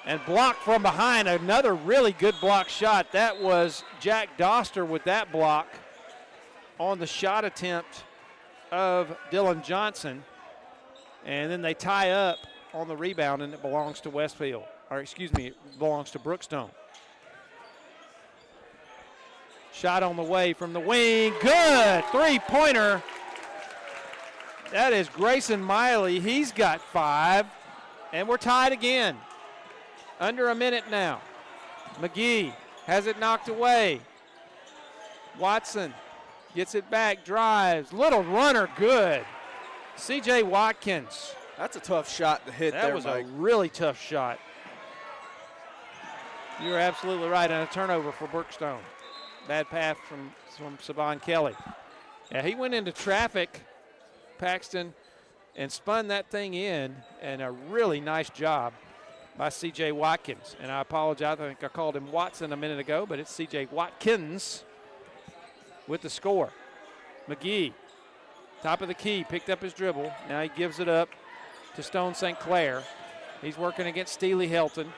And blocked from behind, another really good block shot. That was Jack Doster with that block on the shot attempt of Dylan Johnson. And then they tie up on the rebound, and it belongs to Westfield. Or excuse me, it belongs to Brookstone. Shot on the way from the wing, good, three-pointer. That is Grayson Miley, he's got 5, and we're tied again. Under a minute now. McGee has it knocked away. Watson gets it back, drives, little runner, good. C.J. Watkins. That's a tough shot to hit there, Mike. That was a really tough shot. You're absolutely right, and a turnover for Brookstone. Bad pass from Savon Kelly. Yeah, he went into traffic, Paxton, and spun that thing in, and a really nice job by C.J. Watkins. And I apologize, I think I called him Watson a minute ago, but it's C.J. Watkins with the score. McGee, top of the key, picked up his dribble. Now he gives it up to Stone St. Clair. He's working against Steely Helton.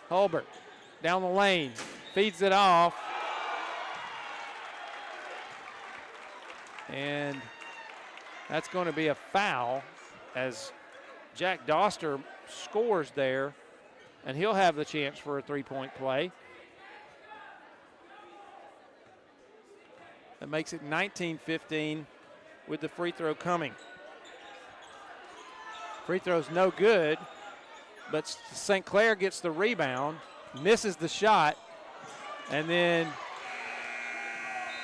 Hulbert down the lane, feeds it off. And that's going to be a foul as Jack Doster scores there, and he'll have the chance for a three-point play. That makes it 19-15 with the free throw coming. Free throw's no good, but St. Clair gets the rebound, misses the shot, and then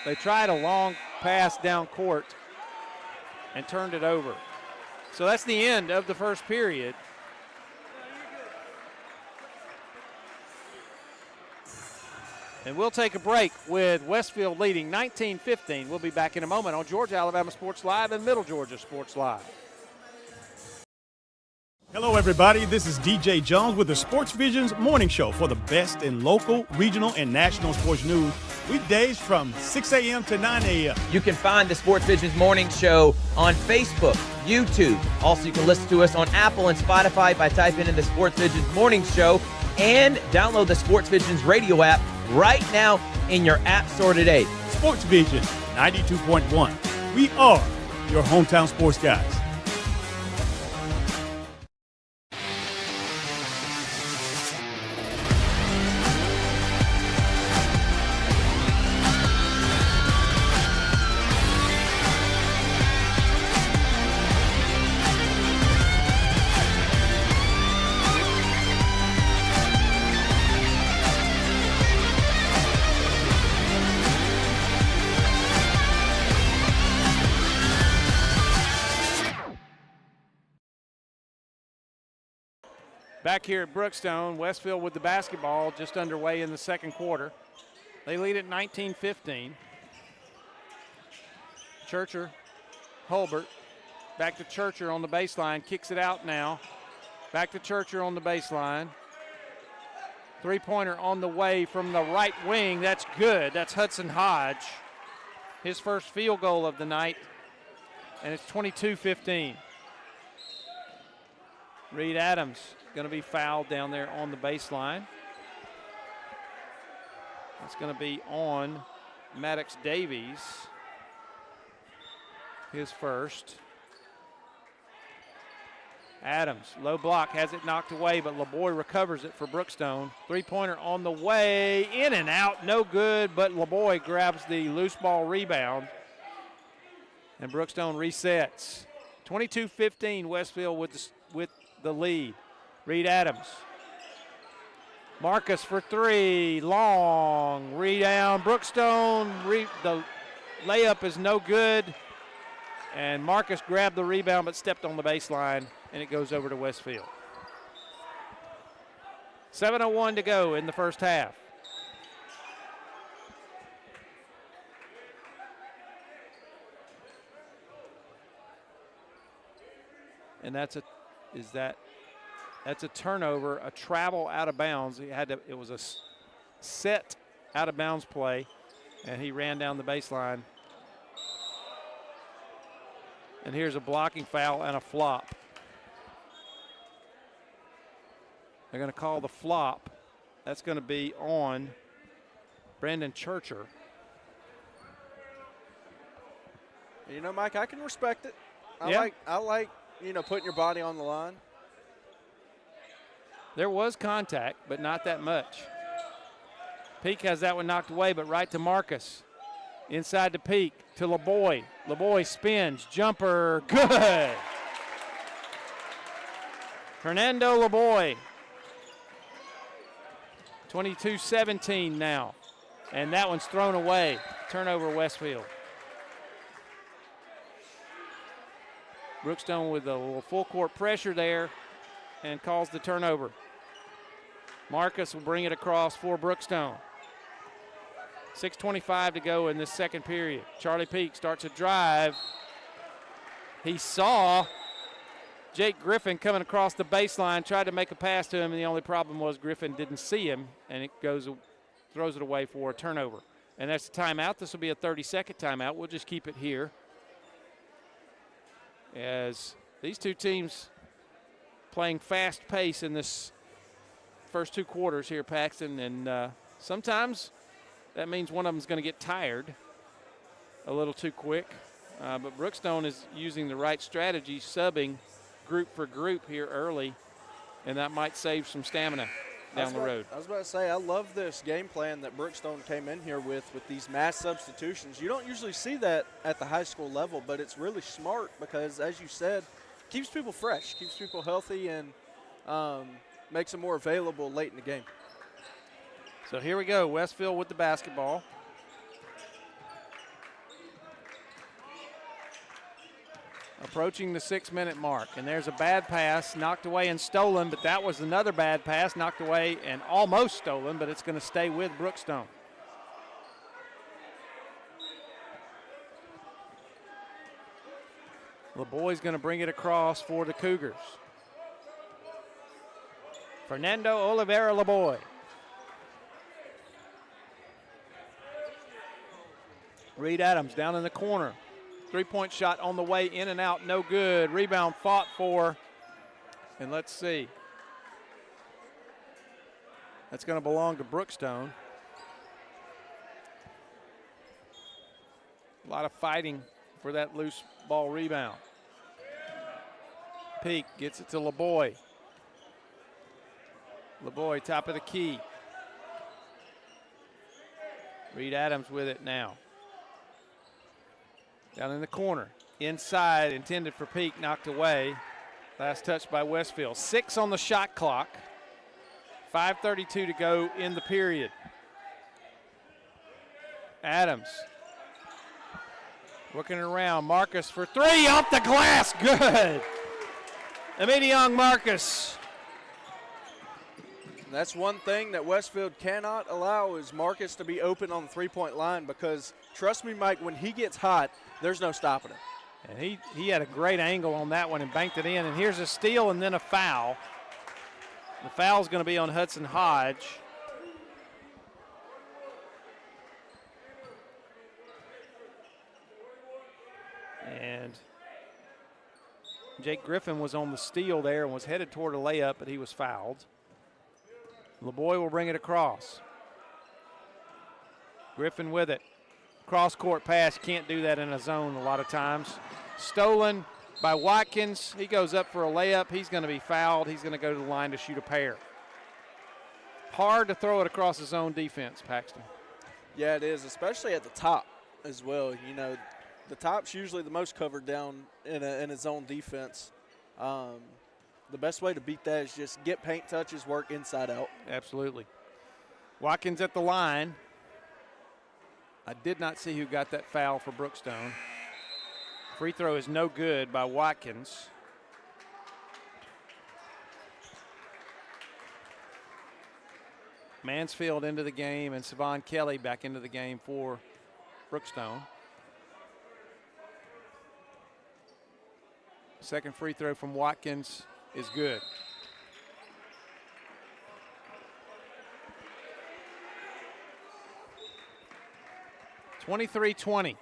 they tried a long pass down court and turned it over. So that's the end of the first period. And we'll take a break with Westfield leading 19-15. We'll be back in a moment on Georgia Alabama Sports Live and Middle Georgia Sports Live. Hello, everybody. This is DJ Jones with the Sports Visions Morning Show for the best in local, regional, and national sports news. Weekdays from 6 a.m. to 9 a.m. You can find the Sports Visions Morning Show on Facebook, YouTube. Also, you can listen to us on Apple and Spotify by typing in the Sports Visions Morning Show, and download the Sports Visions radio app right now in your app store today. Sports Vision 92.1. We are your hometown sports guys. Back here at Brookstone, Westfield with the basketball just underway in the second quarter. They lead at 19-15. Churcher Hulbert. Back to Churcher on the baseline. Kicks it out now. Back to Churcher on the baseline. Three-pointer on the way from the right wing. That's good. That's Hudson Hodge. His first field goal of the night. And it's 22-15. Reed Adams going to be fouled down there on the baseline. It's going to be on Maddox Davies. His first. Adams, low block, has it knocked away, but LeBoy recovers it for Brookstone. Three-pointer on the way, in and out, no good, but LeBoy grabs the loose ball rebound. And Brookstone resets. 22-15, Westfield with the lead. Reed Adams. Marcus for three, long, rebound. Brookstone, the layup is no good. And Marcus grabbed the rebound but stepped on the baseline, and it goes over to Westfield. 7:01 to go in the first half. And that's a turnover, a travel out of bounds. It was a set out of bounds play, and he ran down the baseline. And here's a blocking foul and a flop. They're going to call the flop. That's going to be on Brandon Churcher. You know, Mike, I can respect it. Yeah. I like, putting your body on the line. There was contact, but not that much. Peak has that one knocked away, but right to Marcus. Inside to Peak, to LeBoy. LeBoy spins, jumper, good. Fernando LeBoy. 22-17 now. And that one's thrown away. Turnover Westfield. Brookstone with a little full court pressure there and calls the turnover. Marcus will bring it across for Brookstone. 6:25 to go in this second period. Charlie Peak starts a drive. He saw Jake Griffin coming across the baseline, tried to make a pass to him, and the only problem was Griffin didn't see him, and it throws it away for a turnover. And that's a timeout. This will be a 30-second timeout. We'll just keep it here. As these two teams playing fast pace in this first two quarters here, Paxton, and sometimes that means one of them is going to get tired a little too quick. But Brookstone is using the right strategy, subbing group for group here early, and that might save some stamina down the road. I was about to say, I love this game plan that Brookstone came in here with these mass substitutions. You don't usually see that at the high school level, but it's really smart because, as you said, keeps people fresh, keeps people healthy, and makes them more available late in the game. So here we go, Westfield with the basketball. Approaching the 6-minute mark, and there's a bad pass knocked away and stolen, but that was another bad pass knocked away and almost stolen, but it's going to stay with Brookstone. LeBoy's going to bring it across for the Cougars. Fernando Oliveira LeBoy. Reed Adams down in the corner. Three-point shot on the way, in and out, no good. Rebound fought for, and let's see. That's going to belong to Brookstone. A lot of fighting for that loose ball rebound. Peak gets it to LeBoy. LeBoy, top of the key. Reed Adams with it now. Down in the corner, inside, intended for Peak, knocked away. Last touch by Westfield. 6 on the shot clock. 5:32 to go in the period. Adams working around. Marcus for three, off the glass, good. Emilion Marcus. That's one thing that Westfield cannot allow is Marcus to be open on the three-point line because, trust me, Mike, when he gets hot, there's no stopping him. And he had a great angle on that one and banked it in. And here's a steal and then a foul. The foul's going to be on Hudson Hodge. And Jake Griffin was on the steal there and was headed toward a layup, but he was fouled. LeBoy will bring it across. Griffin with it. Cross-court pass, can't do that in a zone a lot of times. Stolen by Watkins. He goes up for a layup. He's going to be fouled. He's going to go to the line to shoot a pair. Hard to throw it across the zone defense, Paxton. Yeah, it is, especially at the top as well. You know, the top's usually the most covered down in a zone defense. The best way to beat that is just get paint touches, work inside out. Absolutely. Watkins at the line. I did not see who got that foul for Brookstone. Free throw is no good by Watkins. Mansfield into the game and Savon Kelly back into the game for Brookstone. Second free throw from Watkins is good. (23-20).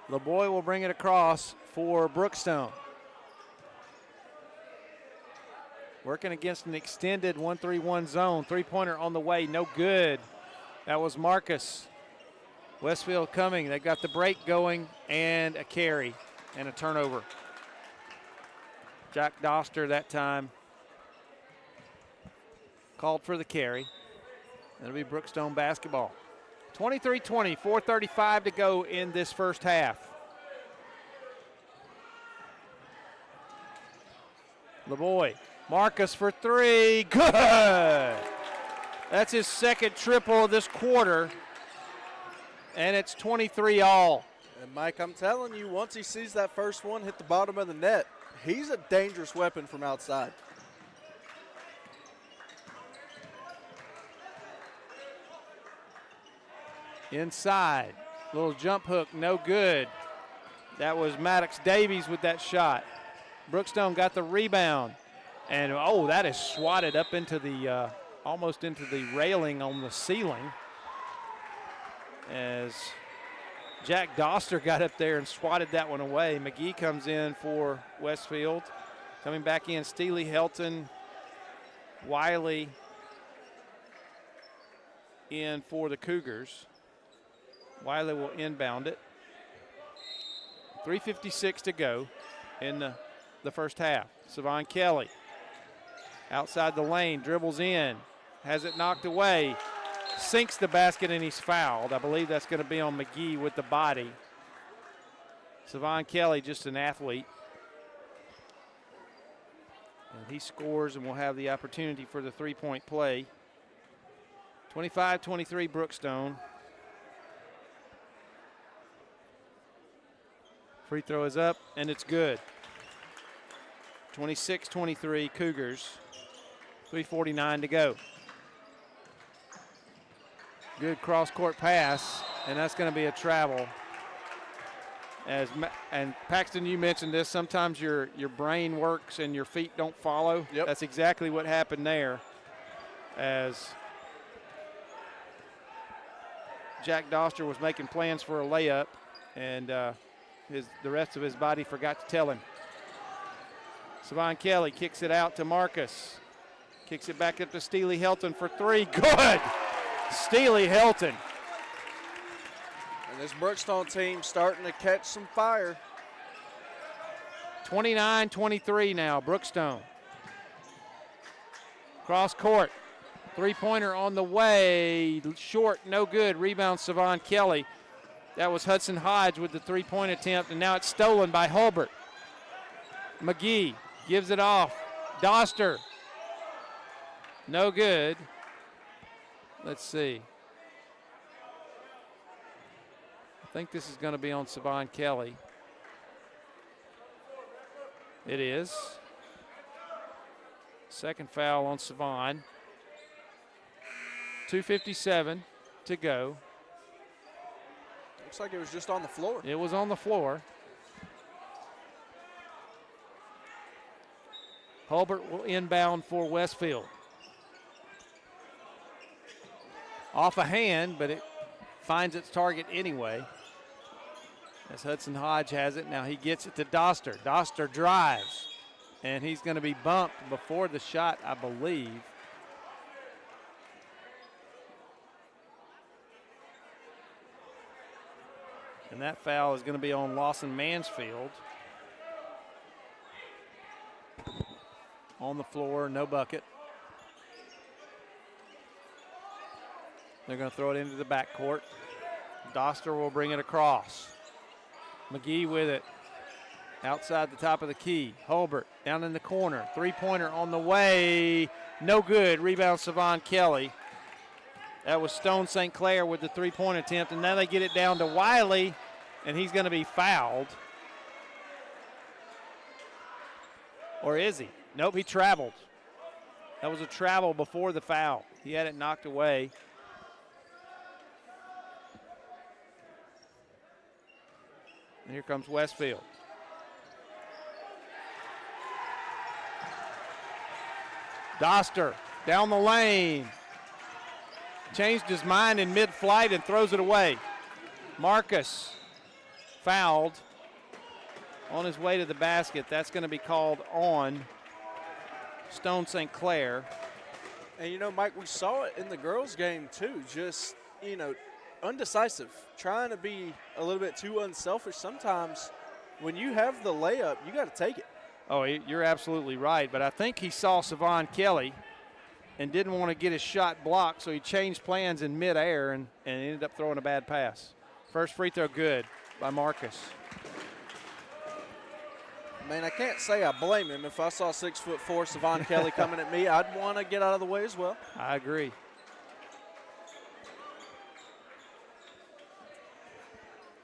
LeBoy will bring it across for Brookstone. Working against an extended 1-3-1 zone. Three-pointer on the way, no good. That was Marcus. Westfield coming. They got the break going and a carry and a turnover. Jack Doster that time called for the carry. That'll be Brookstone basketball. 23-20, 4:35 to go in this first half. LeBoy, Marcus for three, good! That's his second triple of this quarter, and it's 23 all. And Mike, I'm telling you, once he sees that first one hit the bottom of the net, he's a dangerous weapon from outside. Inside, little jump hook, no good. That was Maddox Davies with that shot. Brookstone got the rebound, and oh, that is swatted up into the, almost into the railing on the ceiling as Jack Doster got up there and swatted that one away. McGee comes in for Westfield. Coming back in, Steely, Helton, Wiley in for the Cougars. Wiley will inbound it. 3:56 to go in the first half. Savon Kelly outside the lane, dribbles in, has it knocked away, sinks the basket, and he's fouled. I believe that's going to be on McGee with the body. Savon Kelly, just an athlete. And he scores and will have the opportunity for the three-point play. 25-23 Brookstone. Free throw is up, and it's good. 26-23 Cougars. 3:49 to go. Good cross-court pass, and that's going to be a travel. And Paxton, you mentioned this. Sometimes your brain works and your feet don't follow. Yep. That's exactly what happened there. As Jack Doster was making plans for a layup, and the rest of his body forgot to tell him. Savon Kelly kicks it out to Marcus. Kicks it back up to Steely Helton for three. Good! Steely Helton. And this Brookstone team starting to catch some fire. 29-23 now, Brookstone. Cross court. Three-pointer on the way. Short, no good. Rebound, Savon Kelly. That was Hudson Hodge with the three-point attempt, and now it's stolen by Hulbert. McGee gives it off. Doster. No good. Let's see. I think this is going to be on Savon Kelly. It is. Second foul on Savon. 2:57 to go. Looks like it was just on the floor. It was on the floor. Hulbert will inbound for Westfield. Off a hand, but it finds its target anyway. As Hudson Hodge has it, now he gets it to Doster. Doster drives, and he's going to be bumped before the shot, I believe. And that foul is going to be on Lawson Mansfield. On the floor, no bucket. They're going to throw it into the backcourt. Doster will bring it across. McGee with it. Outside the top of the key. Hulbert down in the corner. Three-pointer on the way. No good. Rebound, Savon Kelly. That was Stone St. Clair with the three-point attempt. And now they get it down to Wiley, and he's going to be fouled. Or is he? Nope, he traveled. That was a travel before the foul. He had it knocked away. And here comes Westfield. Doster down the lane. Changed his mind in mid-flight and throws it away. Marcus fouled on his way to the basket. That's going to be called on Stone St. Clair. And, you know, Mike, we saw it in the girls' game, too. Just, you know, undecisive, trying to be a little bit too unselfish. Sometimes when you have the layup, you got to take it. Oh, you're absolutely right. But I think he saw Savon Kelly and didn't want to get his shot blocked, so he changed plans in midair and ended up throwing a bad pass. First free throw good by Marcus. Man, I can't say I blame him. If I saw 6'4" Savon Kelly coming at me, I'd want to get out of the way as well. I agree.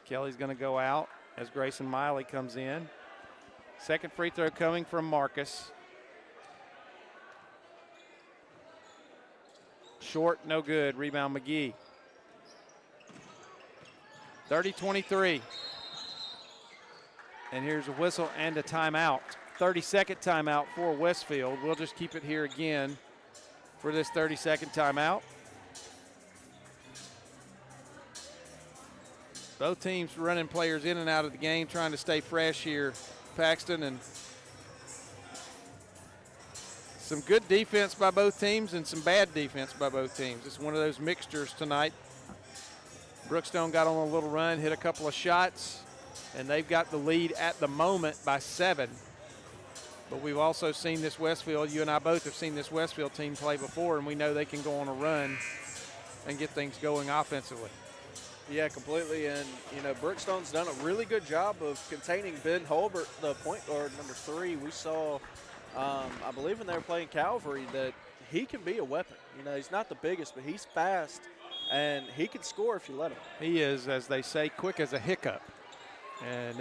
Kelly's going to go out as Grayson Miley comes in. Second free throw coming from Marcus. Short, no good. Rebound, McGee. 30-23. And here's a whistle and a timeout. 30-second timeout for Westfield. We'll just keep it here again for this 30-second timeout. Both teams running players in and out of the game, trying to stay fresh here, Paxton. And some good defense by both teams and some bad defense by both teams. It's one of those mixtures tonight. Brookstone got on a little run, hit a couple of shots, and they've got the lead at the moment by 7. But we've also seen this Westfield, you and I both have seen this Westfield team play before, and we know they can go on a run and get things going offensively. Yeah, completely. And, you know, Brookstone's done a really good job of containing Ben Hulbert, the point guard, number 3. We saw, I believe when they were playing Calvary, that he can be a weapon. You know, he's not the biggest, but he's fast, and he can score if you let him. He is, as they say, quick as a hiccup. And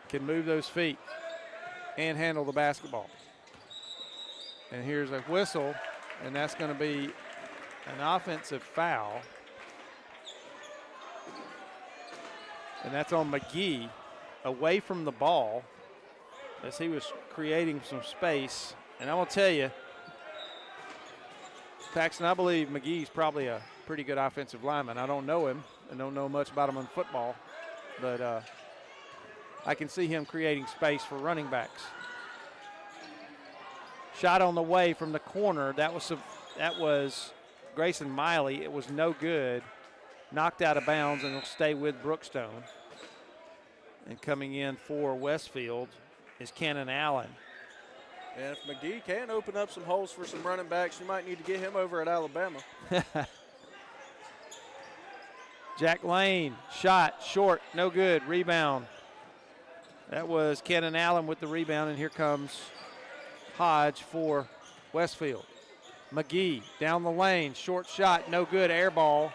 can move those feet and handle the basketball. And here's a whistle, and that's going to be an offensive foul. And that's on McGee, away from the ball, as he was creating some space. And I will tell you, Paxton, I believe McGee's probably a pretty good offensive lineman. I don't know him. I don't know much about him in football. But I can see him creating space for running backs. Shot on the way from the corner. That was Grayson Miley. It was no good. Knocked out of bounds, and will stay with Brookstone. And coming in for Westfield is Cannon Allen. And if McGee can open up some holes for some running backs, you might need to get him over at Alabama. Jack Lane, shot, short, no good, rebound. That was Cannon Allen with the rebound, and here comes Hodge for Westfield. McGee down the lane, short shot, no good, air ball.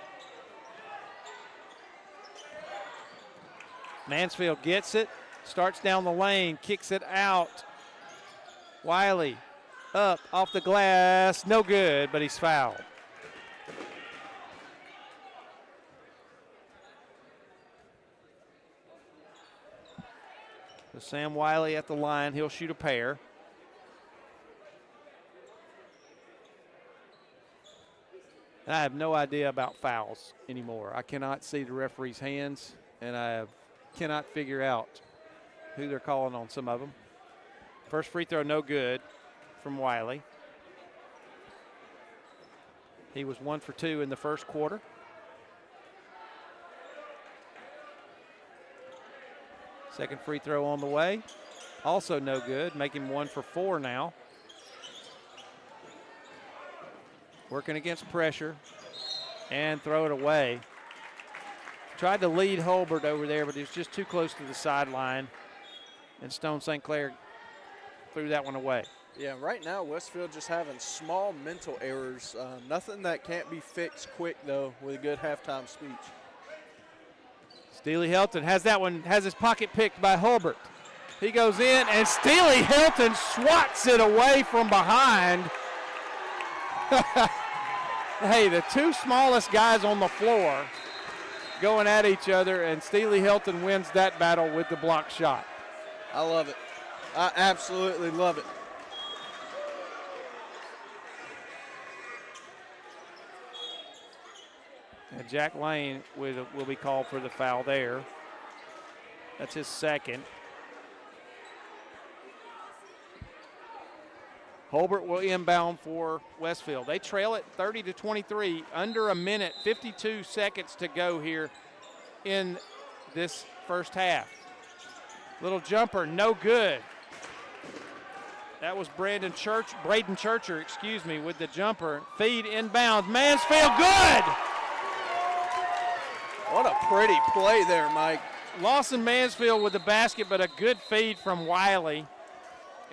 Mansfield gets it, starts down the lane, kicks it out. Wiley up, off the glass, no good, but he's fouled. So Sam Wiley at the line. He'll shoot a pair. And I have no idea about fouls anymore. I cannot see the referee's hands, and I cannot figure out who they're calling on some of them. First free throw, no good from Wiley. He was 1 for 2 in the first quarter. Second free throw on the way. Also no good, make him 1 for 4 now. Working against pressure and throw it away. Tried to lead Holbert over there, but he was just too close to the sideline. And Stone St. Clair threw that one away. Yeah, right now Westfield just having small mental errors. Nothing that can't be fixed quick, though, with a good halftime speech. Steely Helton has that one, has his pocket picked by Holbert. He goes in, and Steely Helton swats it away from behind. Hey, the two smallest guys on the floor going at each other, and Steely Helton wins that battle with the block shot. I love it. I absolutely love it. And Jack Lane will be called for the foul there. That's his second. Holbert will inbound for Westfield. They trail it 30-23, under a minute, 52 seconds to go here in this first half. Little jumper, no good. That was Braden Churcher, with the jumper. Feed inbounds, Mansfield, good! What a pretty play there, Mike. Lawson Mansfield with the basket, but a good feed from Wiley.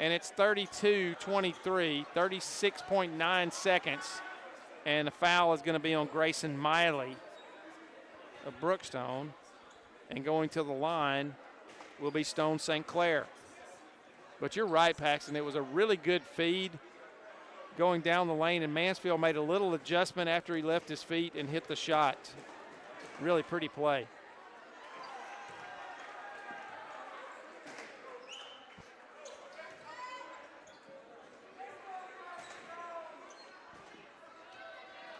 And it's 32-23, 36.9 seconds. And the foul is going to be on Grayson Miley of Brookstone. And going to the line will be Stone St. Clair. But you're right, Paxton. It was a really good feed going down the lane, and Mansfield made a little adjustment after he left his feet and hit the shot. Really pretty play.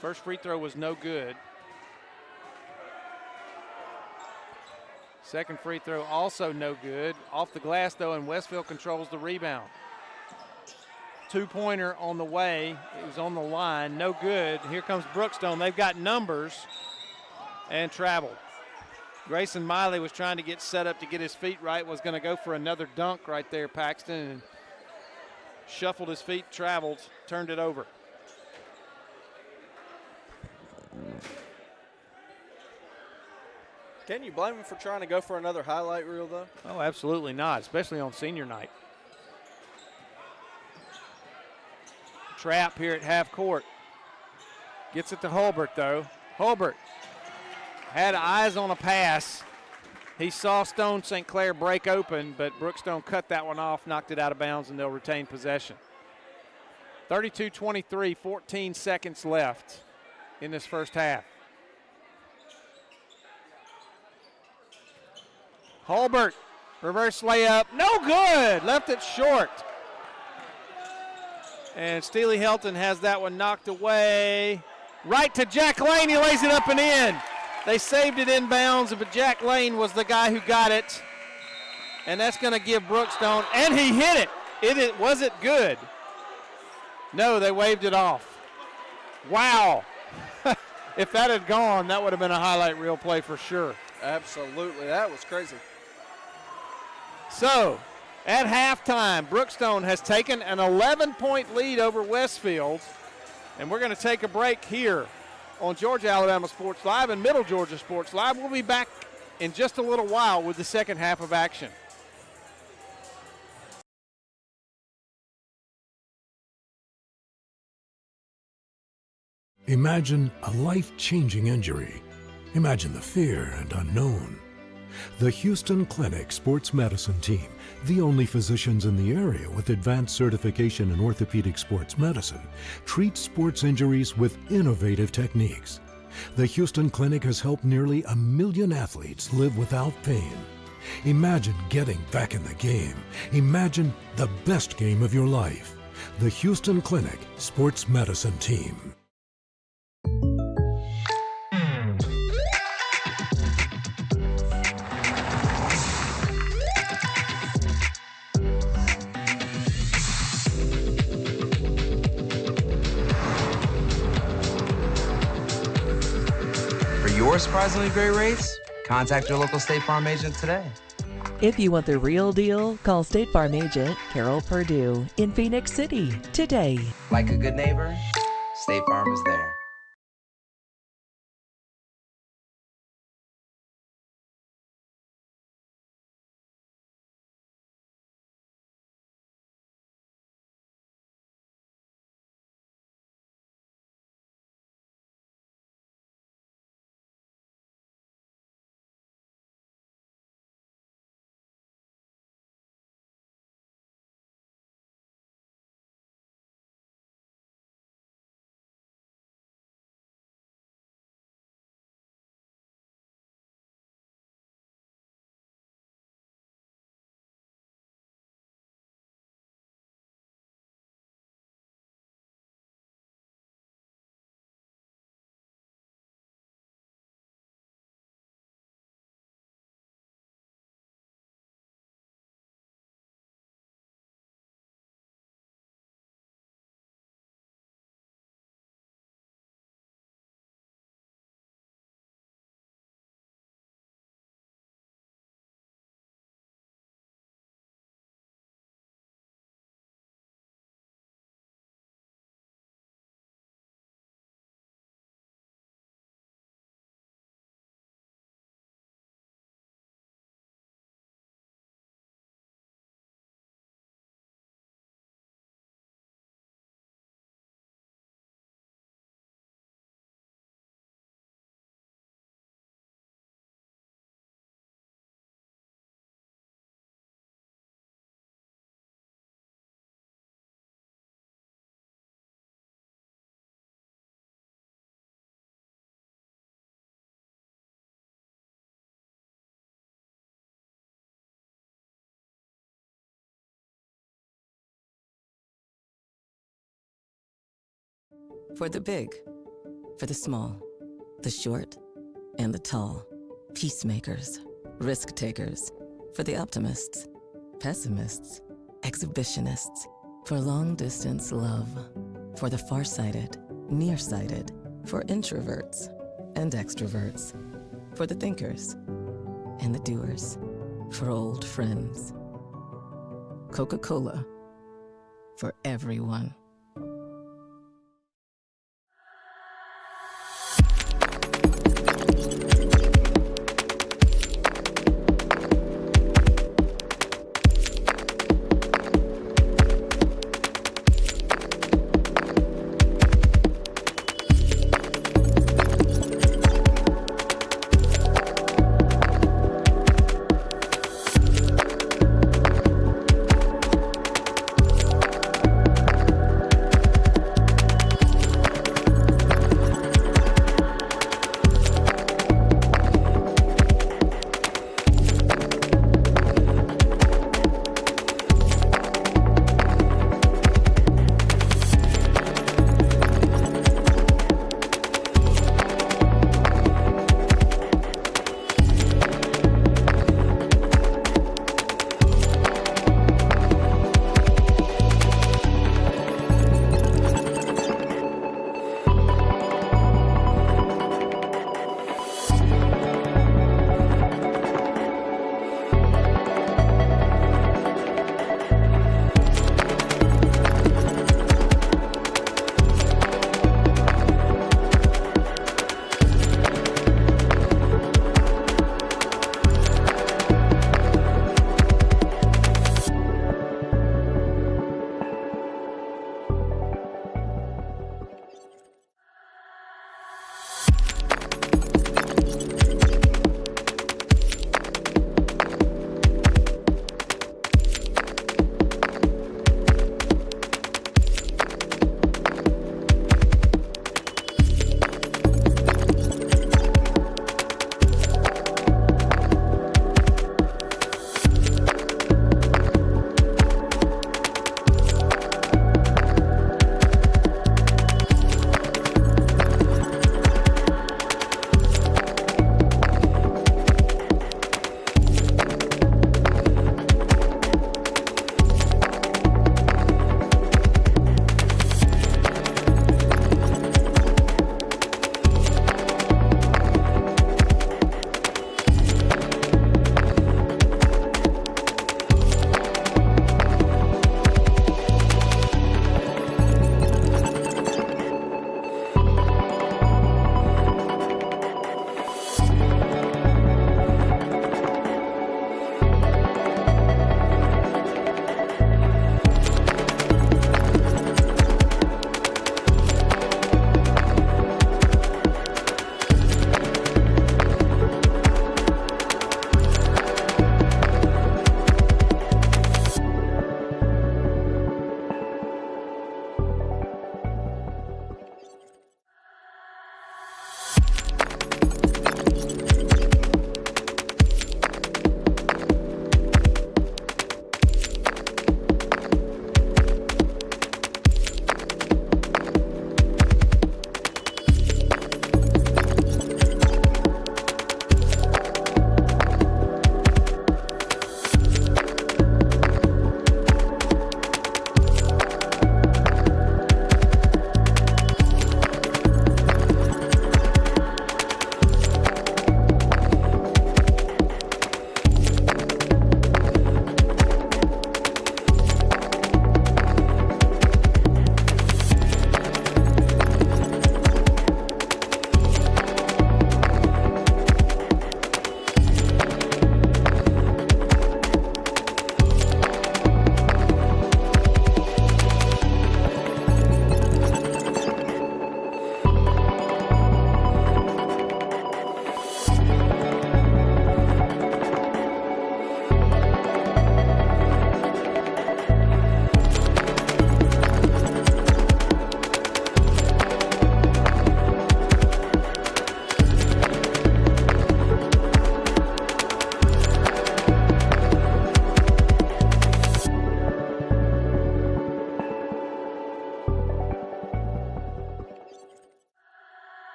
First free throw was no good. Second free throw also no good. Off the glass though, and Westfield controls the rebound. Two-pointer on the way. It was on the line, no good. Here comes Brookstone. They've got numbers and traveled. Grayson Miley was trying to get set up to get his feet right, was going to go for another dunk right there, Paxton, and shuffled his feet, traveled, turned it over. Can you blame him for trying to go for another highlight reel, though? Oh, absolutely not, especially on senior night. Trap here at half court. Gets it to Holbert, though. Holbert had eyes on a pass. He saw Stone St. Clair break open, but Brookstone cut that one off, knocked it out of bounds, and they'll retain possession. 32-23, 14 seconds left in this first half. Holbert, reverse layup, no good, left it short. And Steely Helton has that one knocked away. Right to Jack Lane, he lays it up and in. They saved it inbounds, but Jack Lane was the guy who got it. And that's going to give Brookstone, and he hit it. Was it good? No, they waved it off. Wow. If that had gone, that would have been a highlight reel play for sure. Absolutely, that was crazy. So, at halftime, Brookstone has taken an 11-point lead over Westfield. And we're going to take a break here on Georgia Alabama Sports Live and Middle Georgia Sports Live. We'll be back in just a little while with the second half of action. Imagine a life-changing injury. Imagine the fear and unknown. The Houston Clinic Sports Medicine Team, the only physicians in the area with advanced certification in orthopedic sports medicine, treats sports injuries with innovative techniques. The Houston Clinic has helped nearly 1 million athletes live without pain. Imagine getting back in the game. Imagine the best game of your life. The Houston Clinic Sports Medicine Team. For your surprisingly great rates, contact your local State Farm agent today. If you want the real deal, call State Farm agent Carol Purdue in Phoenix City today. Like a good neighbor, State Farm is there. For the big, for the small, the short, and the tall. Peacemakers, risk takers. For the optimists, pessimists, exhibitionists. For long distance love. For the farsighted, nearsighted. For introverts and extroverts. For the thinkers and the doers. For old friends. Coca-Cola. For everyone.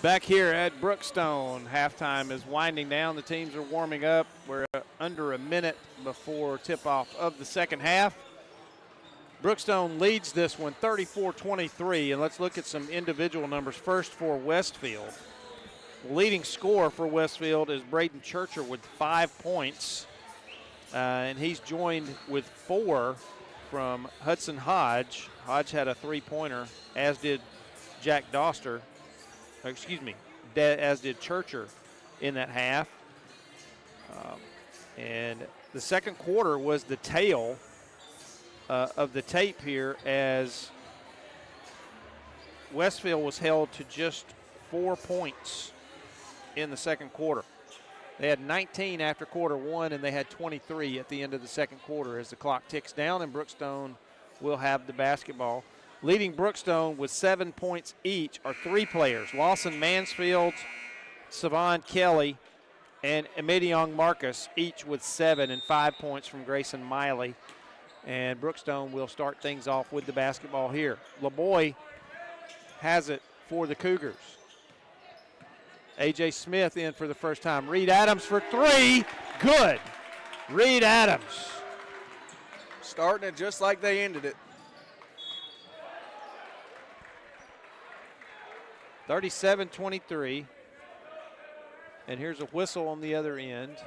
Back here at Brookstone, halftime is winding down. The teams are warming up. We're under a minute before tip-off of the second half. Brookstone leads this one 34-23, and let's look at some individual numbers first for Westfield. Leading scorer for Westfield is Braden Churcher with 5 points, and he's joined with 4 from Hudson Hodge. Hodge had a 3-pointer, as did Jack Doster. As did Churcher in that half. And the second quarter was the tail of the tape here, as Westfield was held to just 4 points in the second quarter. They had 19 after quarter one, and they had 23 at the end of the second quarter as the clock ticks down, and Brookstone will have the basketball. Leading Brookstone with 7 points each are 3 players: Lawson Mansfield, Savon Kelly, and Emediong Marcus, each with 7, and 5 points from Grayson Miley. And Brookstone will start things off with the basketball here. LaBoy has it for the Cougars. A.J. Smith in for the first time. Reed Adams for 3. Good. Reed Adams. Starting it just like they ended it. 37-23. And here's a whistle on the other end.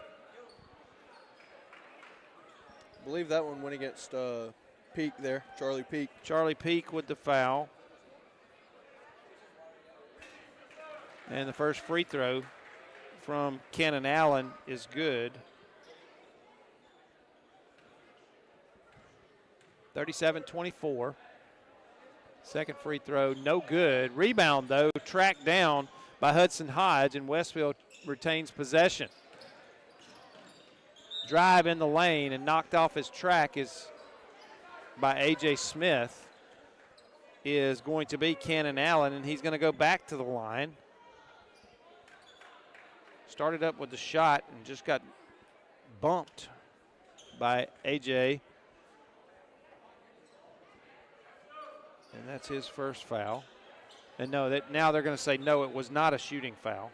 I believe that one went against Peak there, Charlie Peak. Charlie Peak with the foul. And the first free throw from Cannon Allen is good. 37-24. Second free throw, no good. Rebound, though, tracked down by Hudson Hodge, and Westfield retains possession. Drive in the lane and knocked off his track is by A.J. Smith is going to be Cannon Allen, and he's going to go back to the line. Started up with the shot and just got bumped by A.J. And that's his first foul. And no, now they're going to say, no, it was not a shooting foul.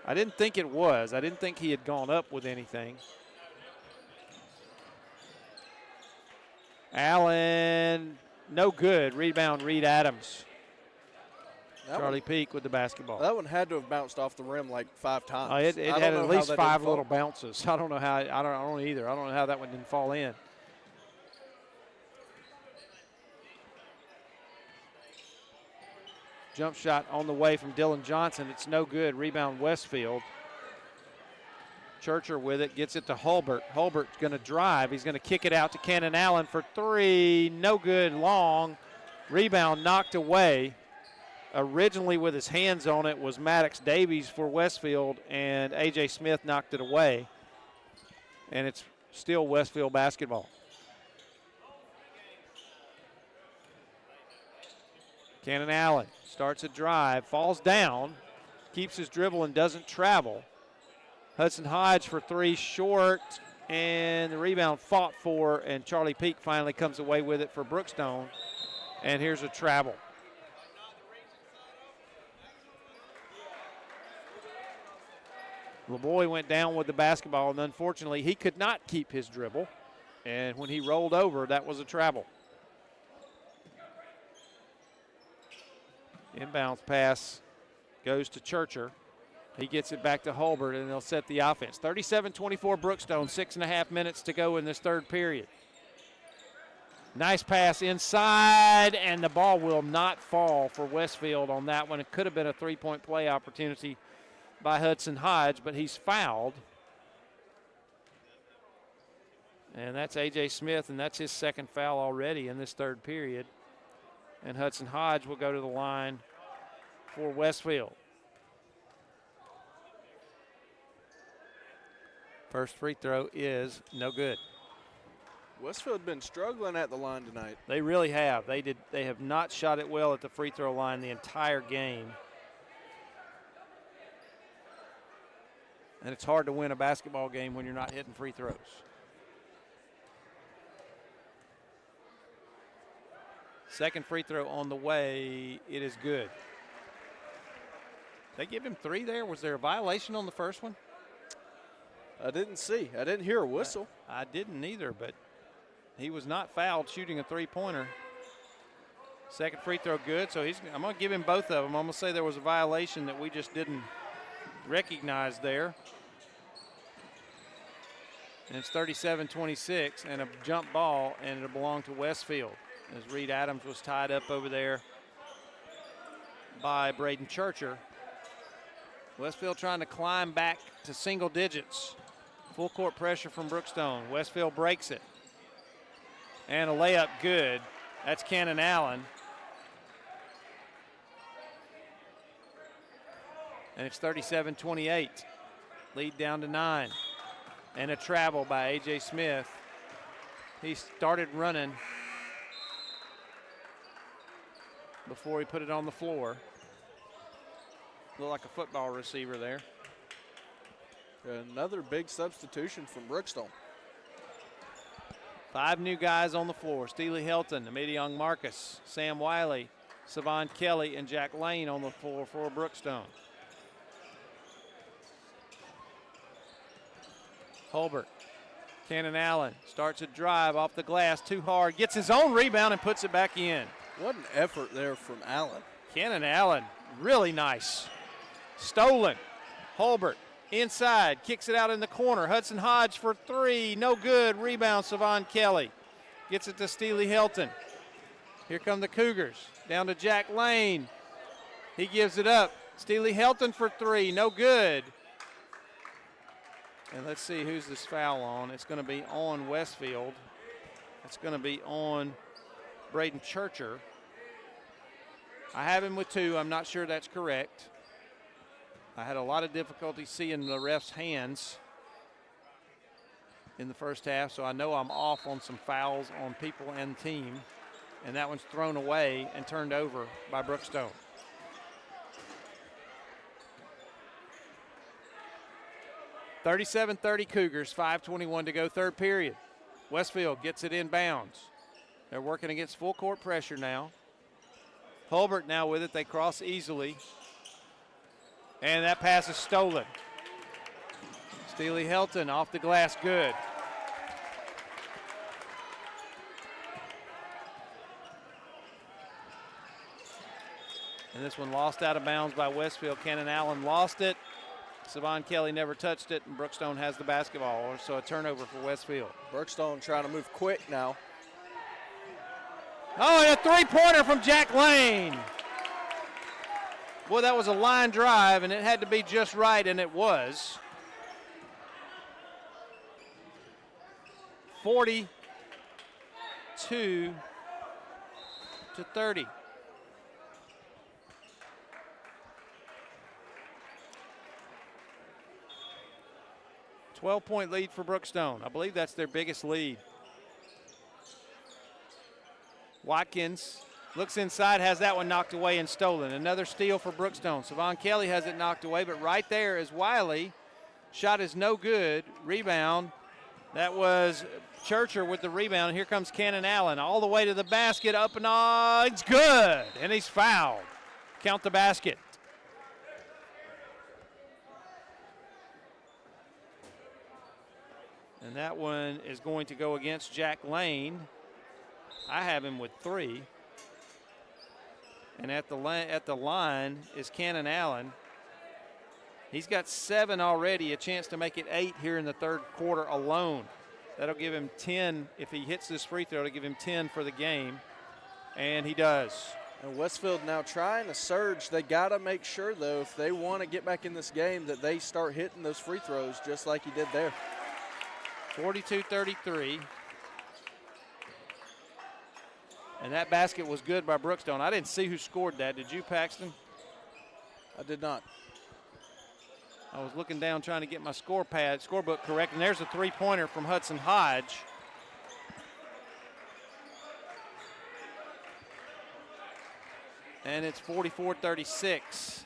I didn't think it was. I didn't think he had gone up with anything. Allen, no good. Rebound, Reed Adams. Charlie Peak with the basketball. That one had to have bounced off the rim like 5 times. It had at least 5 little bounces. I don't know how. I don't either. I don't know how that one didn't fall in. Jump shot on the way from Dylan Johnson. It's no good. Rebound Westfield. Churcher with it, gets it to Hulbert. Hulbert's going to drive. He's going to kick it out to Cannon Allen for 3. No good, long. Rebound knocked away. Originally with his hands on it was Maddox Davies for Westfield, and A.J. Smith knocked it away. And it's still Westfield basketball. Cannon Allen starts a drive, falls down, keeps his dribble and doesn't travel. Hudson Hodge for 3, short, and the rebound fought for, and Charlie Peak finally comes away with it for Brookstone. And here's a travel. LaBoy went down with the basketball, and unfortunately he could not keep his dribble. And when he rolled over, that was a travel. Inbounds pass goes to Churcher. He gets it back to Hulbert, and they'll set the offense. 37-24 Brookstone, 6.5 minutes to go in this third period. Nice pass inside, and the ball will not fall for Westfield on that one. It could have been a three-point play opportunity by Hudson Hodge, but he's fouled. And that's A.J. Smith, and that's his second foul already in this third period. And Hudson Hodge will go to the line for Westfield. First free throw is no good. Westfield been struggling at the line tonight. They really have. They have not shot it well at the free throw line the entire game. And it's hard to win a basketball game when you're not hitting free throws. Second free throw on the way. It is good. They give him 3 there. Was there a violation on the first one? I didn't see. I didn't hear a whistle. I didn't either, but he was not fouled shooting a three-pointer. Second free throw good, so I'm going to give him both of them. I'm going to say there was a violation that we just didn't recognize there. And it's 37-26 and a jump ball, and it'll belong to Westfield as Reed Adams was tied up over there by Braden Churcher. Westfield trying to climb back to single digits. Full court pressure from Brookstone. Westfield breaks it. And a layup good. That's Cannon Allen. And it's 37-28. Lead down to 9. And a travel by A.J. Smith. He started running before he put it on the floor. Looked like a football receiver there. Another big substitution from Brookstone. 5 new guys on the floor. Steely Helton, Amity Young Marcus, Sam Wiley, Savon Kelly, and Jack Lane on the floor for Brookstone. Holbert, Cannon Allen starts a drive off the glass too hard, gets his own rebound and puts it back in. What an effort there from Allen. Cannon Allen, really nice. Stolen. Holbert inside, kicks it out in the corner. Hudson Hodge for 3, no good. Rebound, Savon Kelly. Gets it to Steely Helton. Here come the Cougars, down to Jack Lane. He gives it up. Steely Helton for 3, no good. And let's see who's this foul on. It's going to be on Westfield. It's going to be on Braden Churcher. I have him with 2. I'm not sure that's correct. I had a lot of difficulty seeing the ref's hands in the first half, so I know I'm off on some fouls on people and team. And that one's thrown away and turned over by Brookstone. (37-30) Cougars, 5:21 to go, third period. Westfield gets it inbounds. They're working against full court pressure now. Holbert now with it. They cross easily. And that pass is stolen. Steely Helton off the glass, good. And this one lost out of bounds by Westfield. Cannon Allen lost it. Savon Kelly never touched it, and Brookstone has the basketball, so a turnover for Westfield. Brookstone trying to move quick now. Oh, and a three-pointer from Jack Lane. Boy, that was a line drive, and it had to be just right, and it was. 42-30. 12-point lead for Brookstone. I believe that's their biggest lead. Watkins looks inside, has that one knocked away and stolen. Another steal for Brookstone. Savon Kelly has it knocked away, but right there is Wiley. Shot is no good. Rebound. That was Churcher with the rebound. Here comes Cannon Allen all the way to the basket. Up and on. It's good. And he's fouled. Count the basket. And that one is going to go against Jack Lane. I have him with 3. And at the line is Cannon Allen. He's got 7 already, a chance to make it 8 here in the third quarter alone. That'll give him 10. If he hits this free throw, it'll give him 10 for the game. And he does. And Westfield now trying to surge. They got to make sure, though, if they want to get back in this game, that they start hitting those free throws just like he did there. 42-33. And that basket was good by Brookstone. I didn't see who scored that. Did you, Paxton? I did not. I was looking down trying to get my scorebook correct, and there's a three-pointer from Hudson Hodge. And it's 44-36.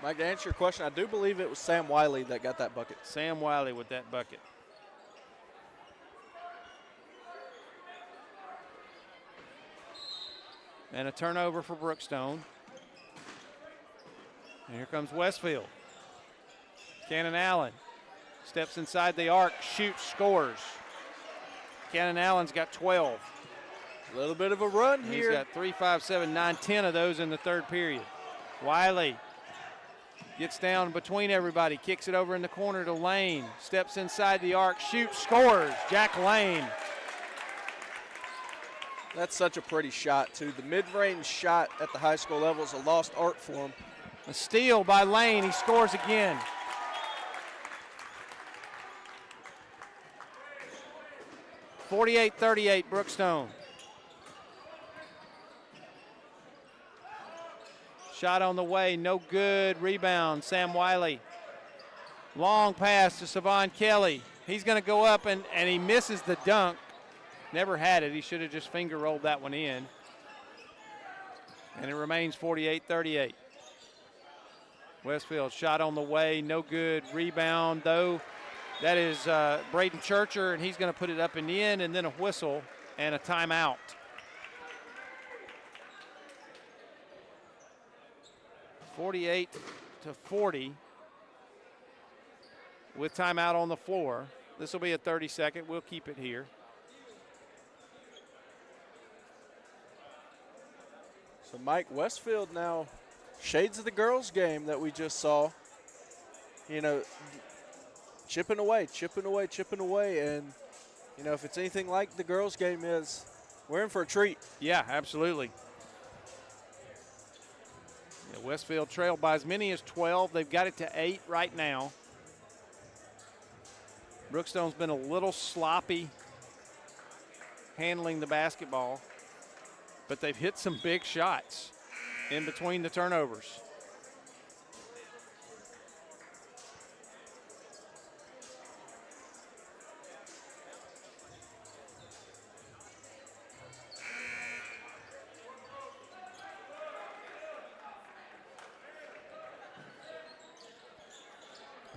Mike, to answer your question, I do believe it was Sam Wiley that got that bucket. Sam Wiley with that bucket. And a turnover for Brookstone. And here comes Westfield. Cannon Allen steps inside the arc, shoots, scores. Cannon Allen's got 12. A little bit of a run here. He's got 3, 5, 7, 9, 10 of those in the third period. Wiley gets down between everybody, kicks it over in the corner to Lane, steps inside the arc, shoots, scores. Jack Lane. That's such a pretty shot, too. The mid-range shot at the high school level is a lost art for him. A steal by Lane. He scores again. (48-38) Brookstone. Shot on the way, no good. Rebound, Sam Wiley. Long pass to Savon Kelly. He's going to go up, and he misses the dunk. Never had it. He should have just finger rolled that one in. And it remains 48-38. Westfield shot on the way, no good. Rebound, though. That is Braden Churcher, and he's going to put it up and in, and then a whistle and a timeout. (48-40) with timeout on the floor. This will be a 30-second. We'll keep it here. So Mike, Westfield now shades of the girls' game that we just saw. You know, chipping away, and, you know, if it's anything like the girls' game is, we're in for a treat. Yeah, absolutely. Yeah, Westfield trailed by as many as 12. They've got it to 8 right now. Brookstone's been a little sloppy handling the basketball, but they've hit some big shots in between the turnovers.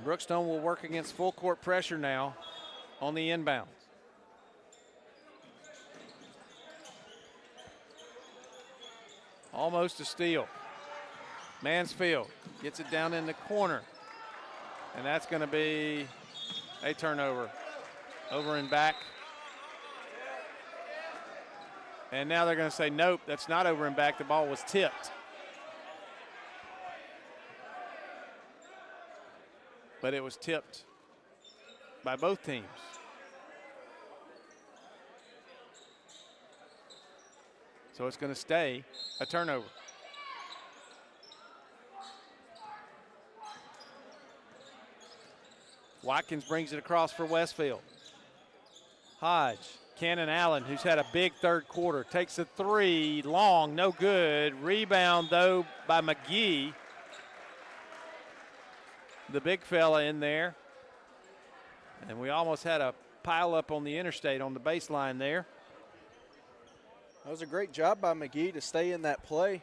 Brookstone will work against full court pressure now on the inbound. Almost a steal. Mansfield gets it down in the corner. And that's going to be a turnover. Over and back. And now they're going to say, nope, that's not over and back. The ball was tipped. But it was tipped by both teams. So it's going to stay a turnover. Watkins brings it across for Westfield. Hodge, Cannon Allen, who's had a big third quarter, takes a three, long, no good. Rebound, though, by McGee. The big fella in there. And we almost had a pile up on the interstate on the baseline there. That was a great job by McGee to stay in that play.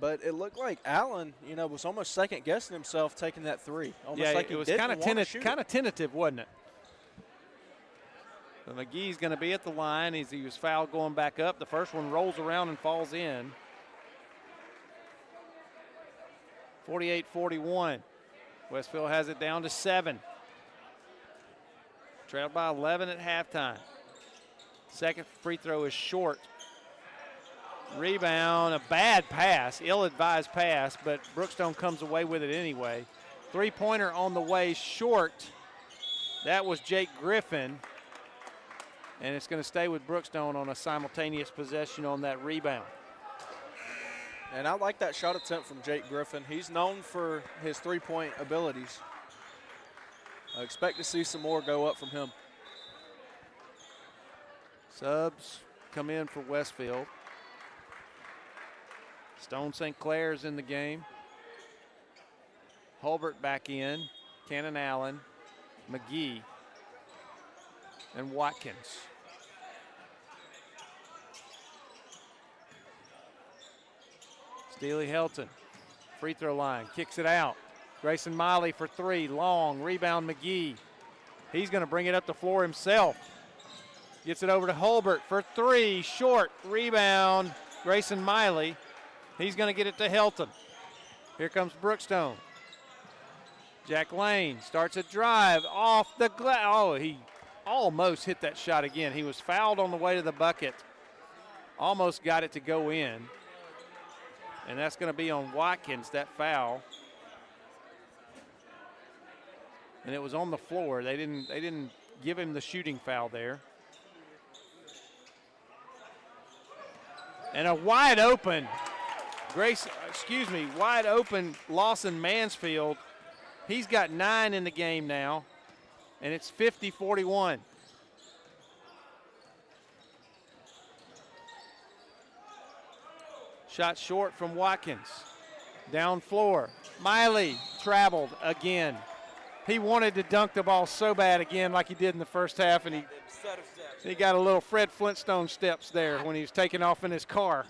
But it looked like Allen, you know, was almost second-guessing himself taking that three. Almost like it was kind of tentative, wasn't it? So McGee's going to be at the line as he was fouled going back up. The first one rolls around and falls in. 48-41. Westfield has it down to 7. Trailed by 11 at halftime. Second free throw is short. Rebound, a bad pass, ill-advised pass, but Brookstone comes away with it anyway. Three-pointer on the way, short. That was Jake Griffin. And it's going to stay with Brookstone on a simultaneous possession on that rebound. And I like that shot attempt from Jake Griffin. He's known for his three-point abilities. I expect to see some more go up from him. Subs come in for Westfield. Stone St. Clair's in the game. Hulbert back in. Cannon Allen, McGee, and Watkins. Steely Helton, free throw line, kicks it out. Grayson Miley for three, long, rebound McGee. He's going to bring it up the floor himself. Gets it over to Hulbert for three, short, rebound Grayson Miley. He's going to get it to Helton. Here comes Brookstone. Jack Lane starts a drive off the glass. Oh, he almost hit that shot again. He was fouled on the way to the bucket. Almost got it to go in. And that's going to be on Watkins, that foul. And it was on the floor. They didn't give him the shooting foul there. And a wide open wide open Lawson Mansfield. He's got 9 in the game now, and it's 50-41. Shot short from Watkins. Down floor. Miley traveled again. He wanted to dunk the ball so bad again like he did in the first half, and he got a little Fred Flintstone steps there when he was taking off in his car.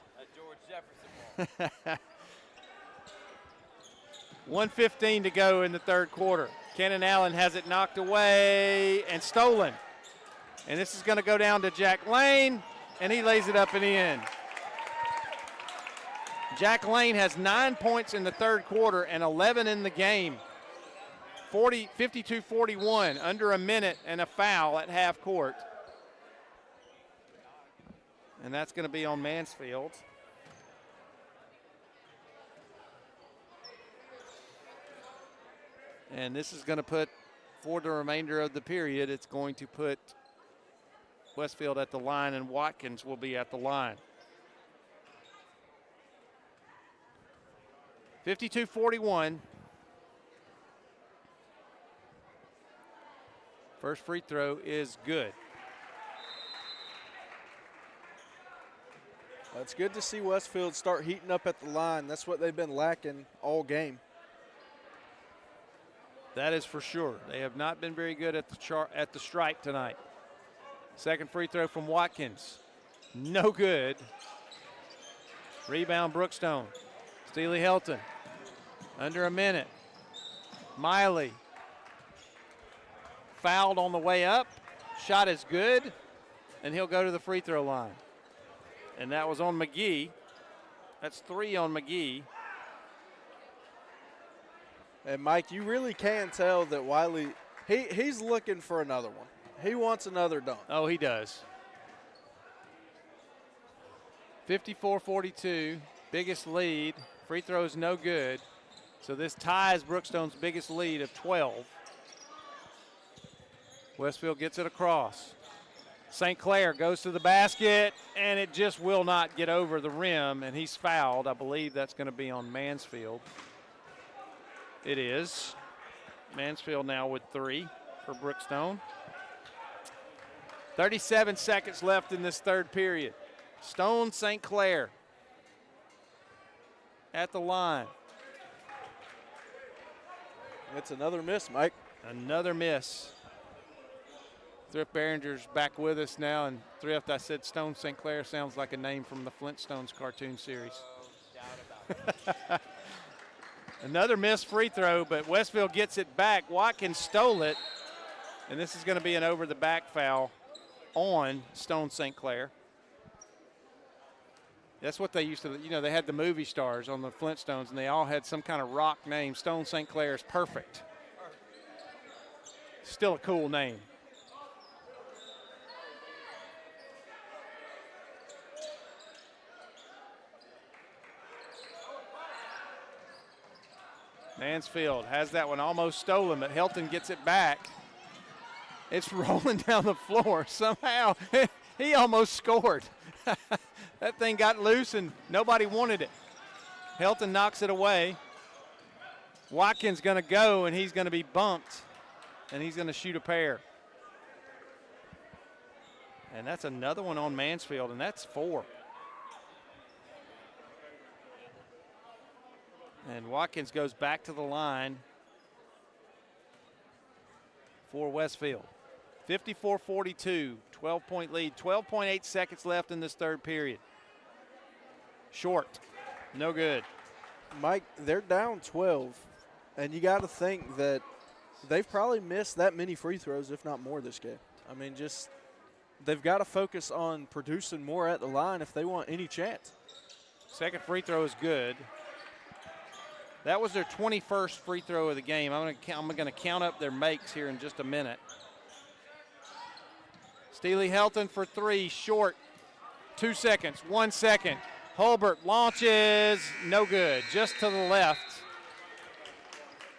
1:15 to go in the third quarter. Cannon Allen has it knocked away and stolen. And this is going to go down to Jack Lane, and he lays it up and in. Jack Lane has 9 points in the third quarter and 11 in the game. 52-41, under a minute and a foul at half court. And that's going to be on Mansfield. And this is going to put, for the remainder of the period, it's going to put Westfield at the line, and Watkins will be at the line. 52-41. First free throw is good. It's good to see Westfield start heating up at the line. That's what they've been lacking all game. That is for sure. They have not been very good at the stripe tonight. Second free throw from Watkins. No good. Rebound Brookstone. Steely Helton. Under a minute. Miley. Fouled on the way up. Shot is good. And he'll go to the free throw line. And that was on McGee. That's 3 on McGee. And Mike, you really can tell that Wiley, he's looking for another one. He wants another dunk. Oh, he does. 54-42, biggest lead. Free throws no good. So this ties Brookstone's biggest lead of 12. Westfield gets it across. St. Clair goes to the basket, and it just will not get over the rim, and he's fouled. I believe that's going to be on Mansfield. It is. Mansfield now with 3 for Brookstone. 37 seconds left in this third period. Stone St. Clair at the line. It's another miss, Mike. Another miss. Thrift Behringer's back with us now, and Thrift, I said Stone St. Clair sounds like a name from the Flintstones cartoon series. No doubt about it. Another missed free throw, but Westfield gets it back. Watkins stole it, and this is going to be an over-the-back foul on Stone St. Clair. That's what they used to, they had the movie stars on the Flintstones, and they all had some kind of rock name. Stone St. Clair is perfect. Still a cool name. Mansfield has that one almost stolen, but Helton gets it back. It's rolling down the floor. Somehow he almost scored. That thing got loose and nobody wanted it. Helton knocks it away. Watkins going to go, and he's going to be bumped, and he's going to shoot a pair. And that's another one on Mansfield, and that's 4. And Watkins goes back to the line for Westfield. 54-42, 12-point lead, 12.8 seconds left in this third period. Short, no good. Mike, they're down 12, and you got to think that they've probably missed that many free throws, if not more, this game. I mean, just they've got to focus on producing more at the line if they want any chance. Second free throw is good. That was their 21st free throw of the game. I'm going to count up their makes here in just a minute. Steely Helton for three, short. 2 seconds, 1 second. Hulbert launches, no good, just to the left.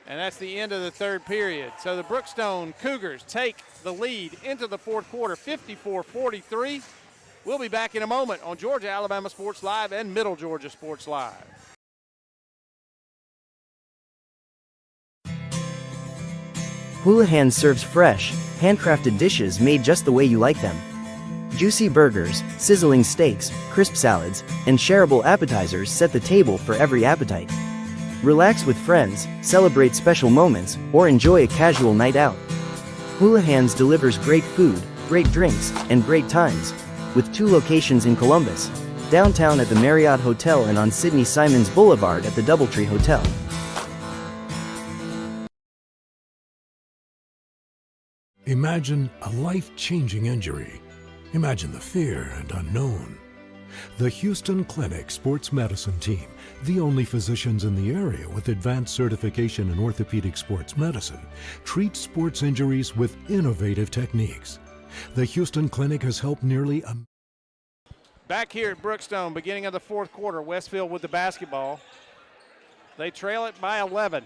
And that's the end of the third period. So the Brookstone Cougars take the lead into the fourth quarter, 54-43. We'll be back in a moment on Georgia Alabama Sports Live and Middle Georgia Sports Live. Houlihan serves fresh, handcrafted dishes made just the way you like them. Juicy burgers, sizzling steaks, crisp salads, and shareable appetizers set the table for every appetite. Relax with friends, celebrate special moments, or enjoy a casual night out. Houlihan's delivers great food, great drinks, and great times, with 2 locations in Columbus, downtown at the Marriott Hotel and on Sidney Simons Boulevard at the Doubletree Hotel. Imagine a life-changing injury. Imagine the fear and unknown. The Houston Clinic Sports Medicine Team, the only physicians in the area with advanced certification in orthopedic sports medicine, treats sports injuries with innovative techniques. The Houston Clinic has helped nearly a... Back here at Brookstone, beginning of the fourth quarter, Westfield with the basketball. They trail it by 11.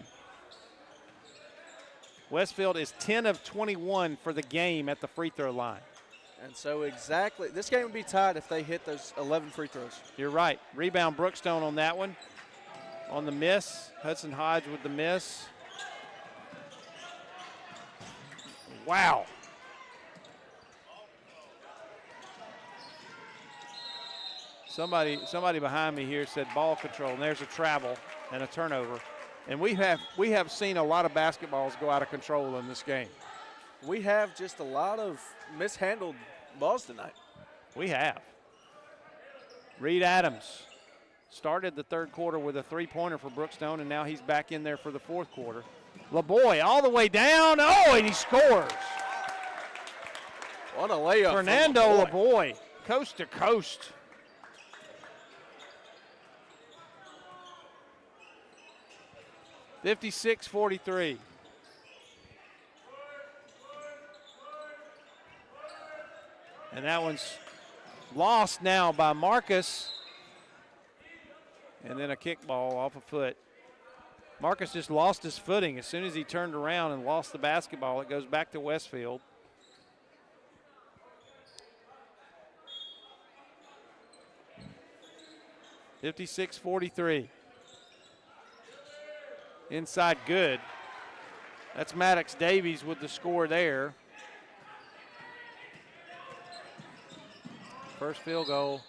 Westfield is 10 of 21 for the game at the free throw line. And so exactly, this game would be tied if they hit those 11 free throws. You're right. Rebound Brookstone on that one. On the miss, Hudson Hodge with the miss. Wow. Somebody behind me here said ball control, and there's a travel and a turnover. And we have seen a lot of basketballs go out of control in this game. We have just a lot of mishandled balls tonight. We have. Reed Adams started the third quarter with a three-pointer for Brookstone, and now he's back in there for the fourth quarter. LeBoy all the way down. Oh, and he scores. What a layup. Fernando LeBoy, coast to coast. (56-43). And that one's lost now by Marcus. And then a kickball off a foot. Marcus just lost his footing. As soon as he turned around and lost the basketball, it goes back to Westfield. (56-43). Inside good. That's Maddox Davies with the score there. First field goal.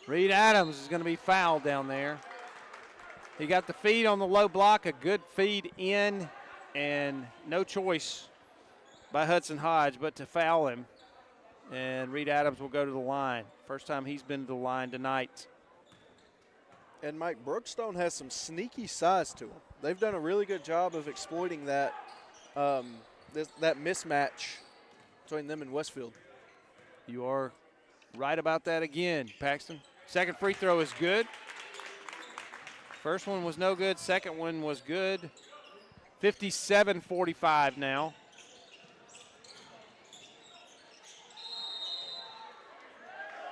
Reed Adams is going to be fouled down there. He got the feed on the low block, a good feed in, and no choice by Hudson Hodge but to foul him. And Reed Adams will go to the line. First time he's been to the line tonight. And Mike, Brookstone has some sneaky size to him. They've done a really good job of exploiting that that mismatch between them and Westfield. You are right about that again, Paxton. Second free throw is good. First one was no good. Second one was good. 57-45 now.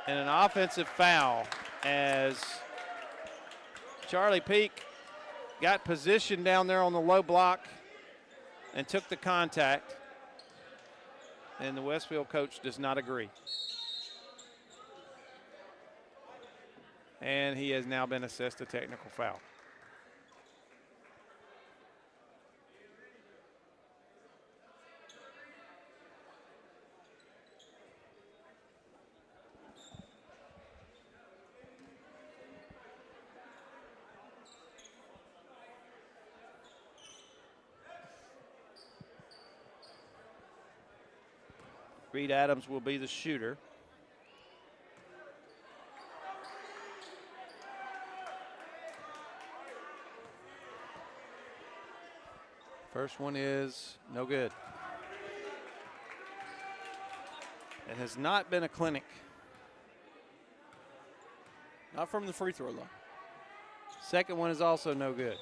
And an offensive foul as Charlie Peak got positioned down there on the low block and took the contact. And the Westfield coach does not agree. And he has now been assessed a technical foul. Reed Adams will be the shooter. First one is no good. It has not been a clinic. Not from the free throw line. Second one is also no good.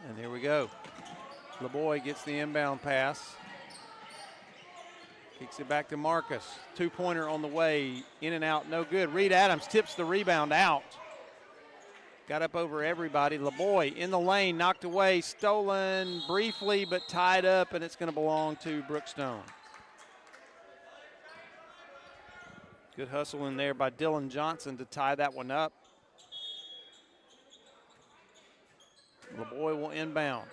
And here we go. LeBoy gets the inbound pass. Kicks it back to Marcus. Two-pointer on the way. In and out, no good. Reed Adams tips the rebound out. Got up over everybody. LeBoy in the lane, knocked away, stolen briefly, but tied up, and it's going to belong to Brookstone. Good hustle in there by Dylan Johnson to tie that one up. LeBoy will inbound.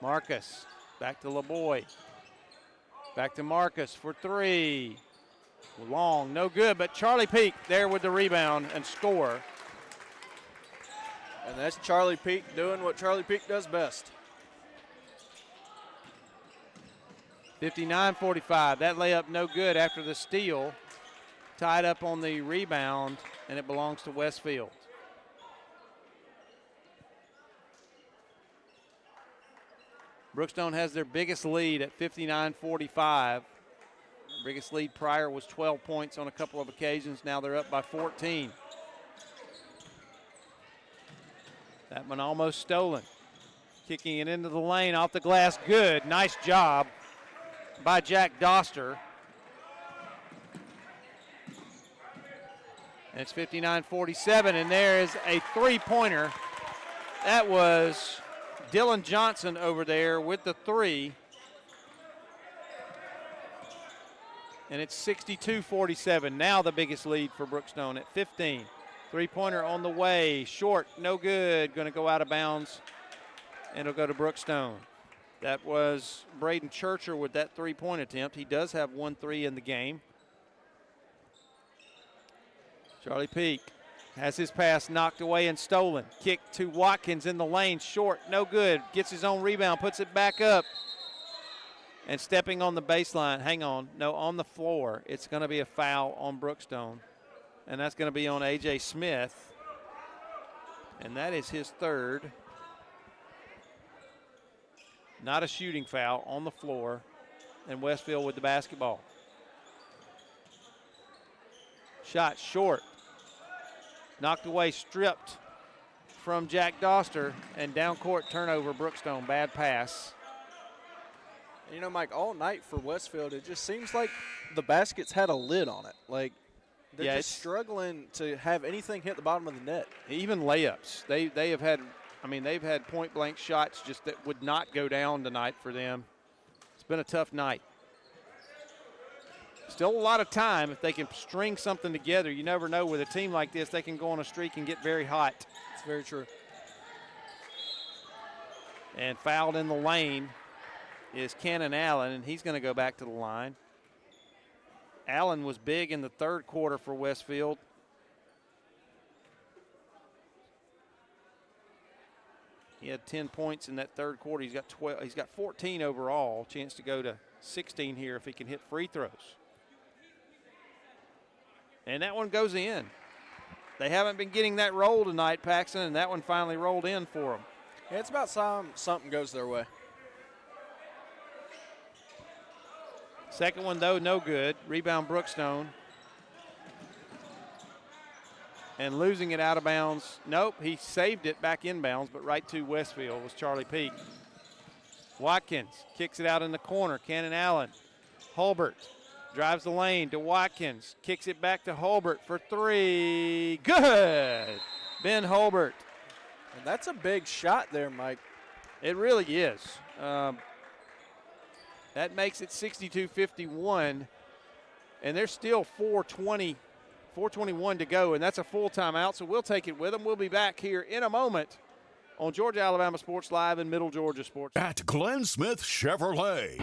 Marcus, back to LeBoy. Back to Marcus for three. Long, no good, but Charlie Peak there with the rebound and score. And that's Charlie Peak doing what Charlie Peak does best. 59-45, that layup no good after the steal. Tied up on the rebound, and it belongs to Westfield. Brookstone has their biggest lead at 59-45. Biggest lead prior was 12 points on a couple of occasions. Now they're up by 14. That one almost stolen. Kicking it into the lane, off the glass, good. Nice job by Jack Doster. And it's 59-47, and there is a three-pointer. That was Dylan Johnson over there with the three. And it's 62-47, now the biggest lead for Brookstone at 15. Three-pointer on the way, short, no good, going to go out of bounds, and it'll go to Brookstone. That was Braden Churcher with that three-point attempt. He does have 1-3 in the game. Charlie Peak has his pass knocked away and stolen. Kick to Watkins in the lane, short, no good. Gets his own rebound, puts it back up. And stepping on the baseline, hang on, no, on the floor. It's going to be a foul on Brookstone. And that's going to be on A.J. Smith. And that is his third. Not a shooting foul, on the floor. And Westfield with the basketball. Shot short. Knocked away, stripped from Jack Doster. And down court turnover, Brookstone, bad pass. You know, Mike, all night for Westfield, it just seems like the baskets had a lid on it. Like, they're just struggling to have anything hit the bottom of the net. Even layups. They have had, I mean, they've had point-blank shots just that would not go down tonight for them. It's been a tough night. Still a lot of time if they can string something together. You never know with a team like this, they can go on a streak and get very hot. It's very true. And fouled in the lane is Cannon Allen, and he's going to go back to the line. Allen was big in the third quarter for Westfield. He had 10 points in that third quarter. He's got 12. He's got 14 overall. Chance to go to 16 here if he can hit free throws. And that one goes in. They haven't been getting that roll tonight, Paxton, and that one finally rolled in for them. Yeah, it's about time something goes their way. Second one, though, no good. Rebound, Brookstone. And losing it out of bounds. Nope, he saved it back inbounds, but right to Westfield was Charlie Peak. Watkins kicks it out in the corner. Cannon Allen. Hulbert drives the lane to Watkins. Kicks it back to Hulbert for three. Good! Ben Hulbert. And that's a big shot there, Mike. It really is. That makes it 62-51, and there's still 4:21 to go, and that's a full timeout, so we'll take it with them. We'll be back here in a moment on Georgia-Alabama Sports Live and Middle Georgia Sports. At Glenn Smith Chevrolet.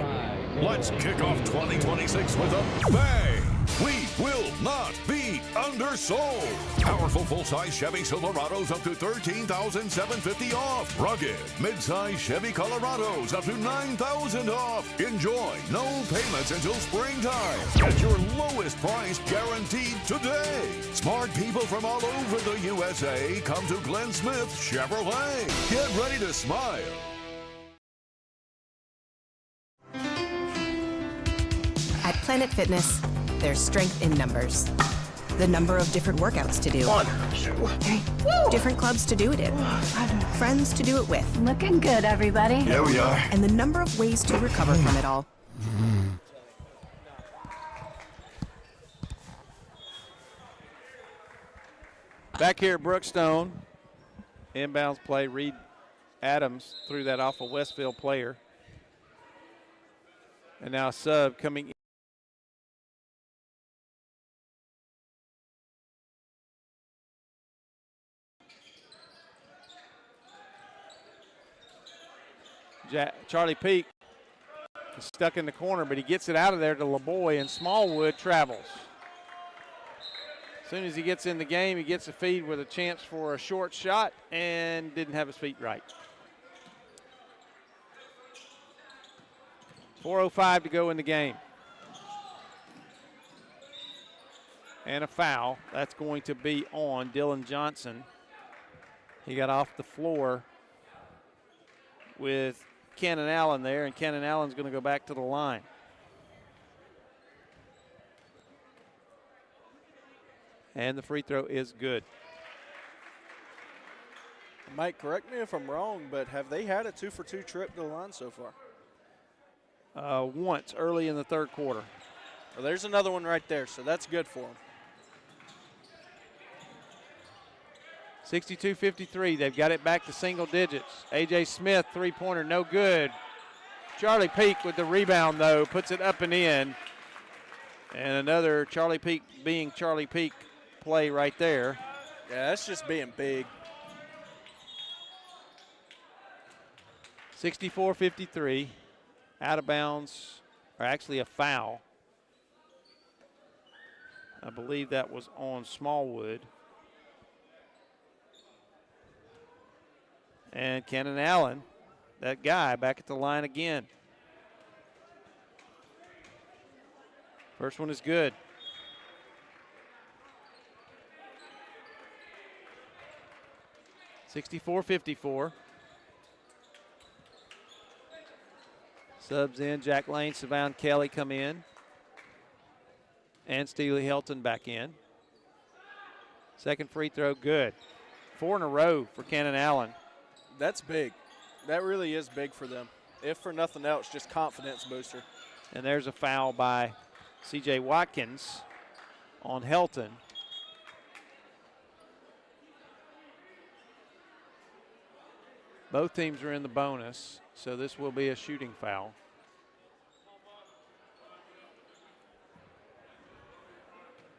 Let's kick off 2026 with a bang. We will not be undersold. Powerful full-size Chevy Silverados up to $13,750 off. Rugged midsize Chevy Colorados up to $9,000 off. Enjoy no payments until springtime. Get your lowest price guaranteed today. Smart people from all over the USA come to Glenn Smith Chevrolet. Get ready to smile. At Planet Fitness, there's strength in numbers. The number of different workouts to do. 1, 2, 3. Woo! Different clubs to do it in. Friends to do it with. Looking good, everybody. Yeah, we are. And the number of ways to recover from it all. Back here at Brookstone, inbounds play. Reed Adams threw that off a Westfield player. And now a sub coming in. Charlie Peak is stuck in the corner, but he gets it out of there to LeBoy, and Smallwood travels. As soon as he gets in the game, he gets a feed with a chance for a short shot and didn't have his feet right. 4:05 to go in the game. And a foul. That's going to be on Dylan Johnson. He got off the floor with Cannon Allen there, and Cannon Allen's going to go back to the line. And the free throw is good. Mike, correct me if I'm wrong, but have they had a 2-for-2 trip to the line so far? Once early in the third quarter. Well, there's another one right there, so that's good for them. 62-53. They've got it back to single digits. A.J. Smith, three-pointer, no good. Charlie Peak with the rebound, though, puts it up and in. And another Charlie Peak being Charlie Peak play right there. Yeah, that's just being big. 64-53. Out of bounds, or actually a foul. I believe that was on Smallwood. And Cannon Allen, that guy, back at the line again. First one is good. (64-54). Subs in, Jack Lane, Savon Kelly come in. And Steely Helton back in. Second free throw, good. 4 in a row for Cannon Allen. That's big. That really is big for them. If for nothing else, just confidence booster. And there's a foul by C.J. Watkins on Helton. Both teams are in the bonus, so this will be a shooting foul.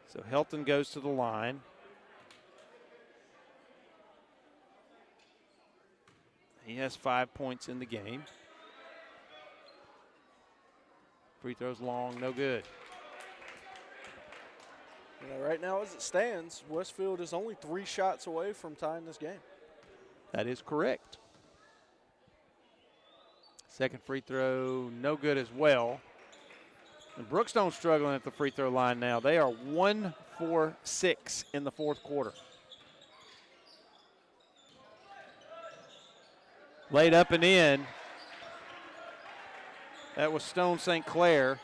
So Helton goes to the line. He has 5 points in the game. Free throws long, no good. You know, right now as it stands, Westfield is only 3 shots away from tying this game. That is correct. Second free throw, no good as well. And Brookstone struggling at the free throw line now. They are 1 for 6 in the fourth quarter. Laid up and in. That was Stone St. Clair.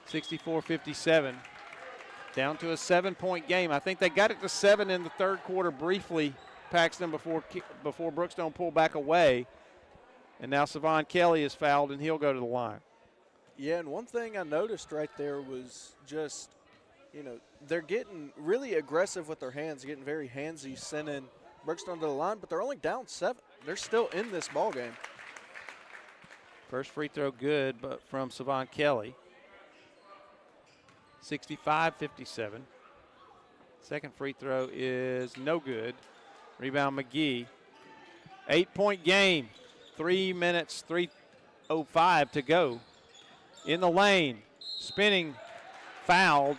64-57. Down to a 7-point game. I think they got it to 7 in the third quarter briefly, Paxton, before Brookstone pulled back away. And now Savon Kelly is fouled, and he'll go to the line. Yeah, and one thing I noticed right there was just, you know, they're getting really aggressive with their hands, getting very handsy, sending Brookstone to the line, but they're only down 7. They're still in this ball game. First free throw good, but from Savon Kelly. 65-57. Second free throw is no good. Rebound McGee. 8-point game. 3 minutes, 3:05 to go. In the lane, spinning, fouled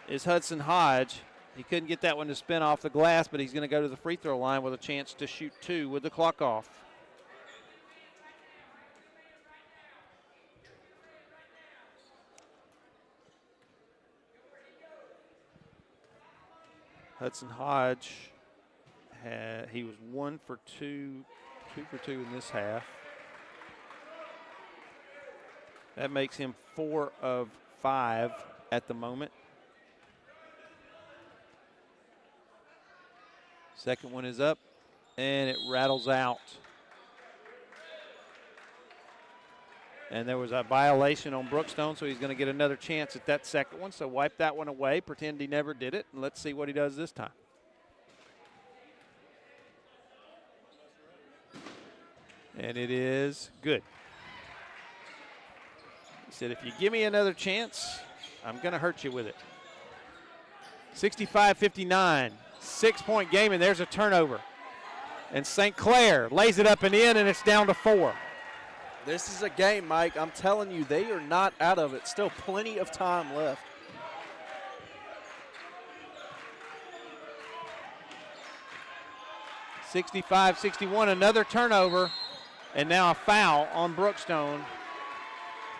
is Hudson Hodge. He couldn't get that one to spin off the glass, but he's going to go to the free throw line with a chance to shoot 2 with the clock off. Hudson Hodge, he was 1 for 2, 2 for 2 in this half. That makes him 4 of 5 at the moment. Second one is up, and it rattles out. And there was a violation on Brookstone, so he's going to get another chance at that second one. So wipe that one away, pretend he never did it, and let's see what he does this time. And it is good. He said, if you give me another chance, I'm going to hurt you with it. 65-59, 6-point game, and there's a turnover. And St. Clair lays it up and in, and it's down to 4. This is a game, Mike. I'm telling you, they are not out of it. Still plenty of time left. (65-61), another turnover, and now a foul on Brookstone.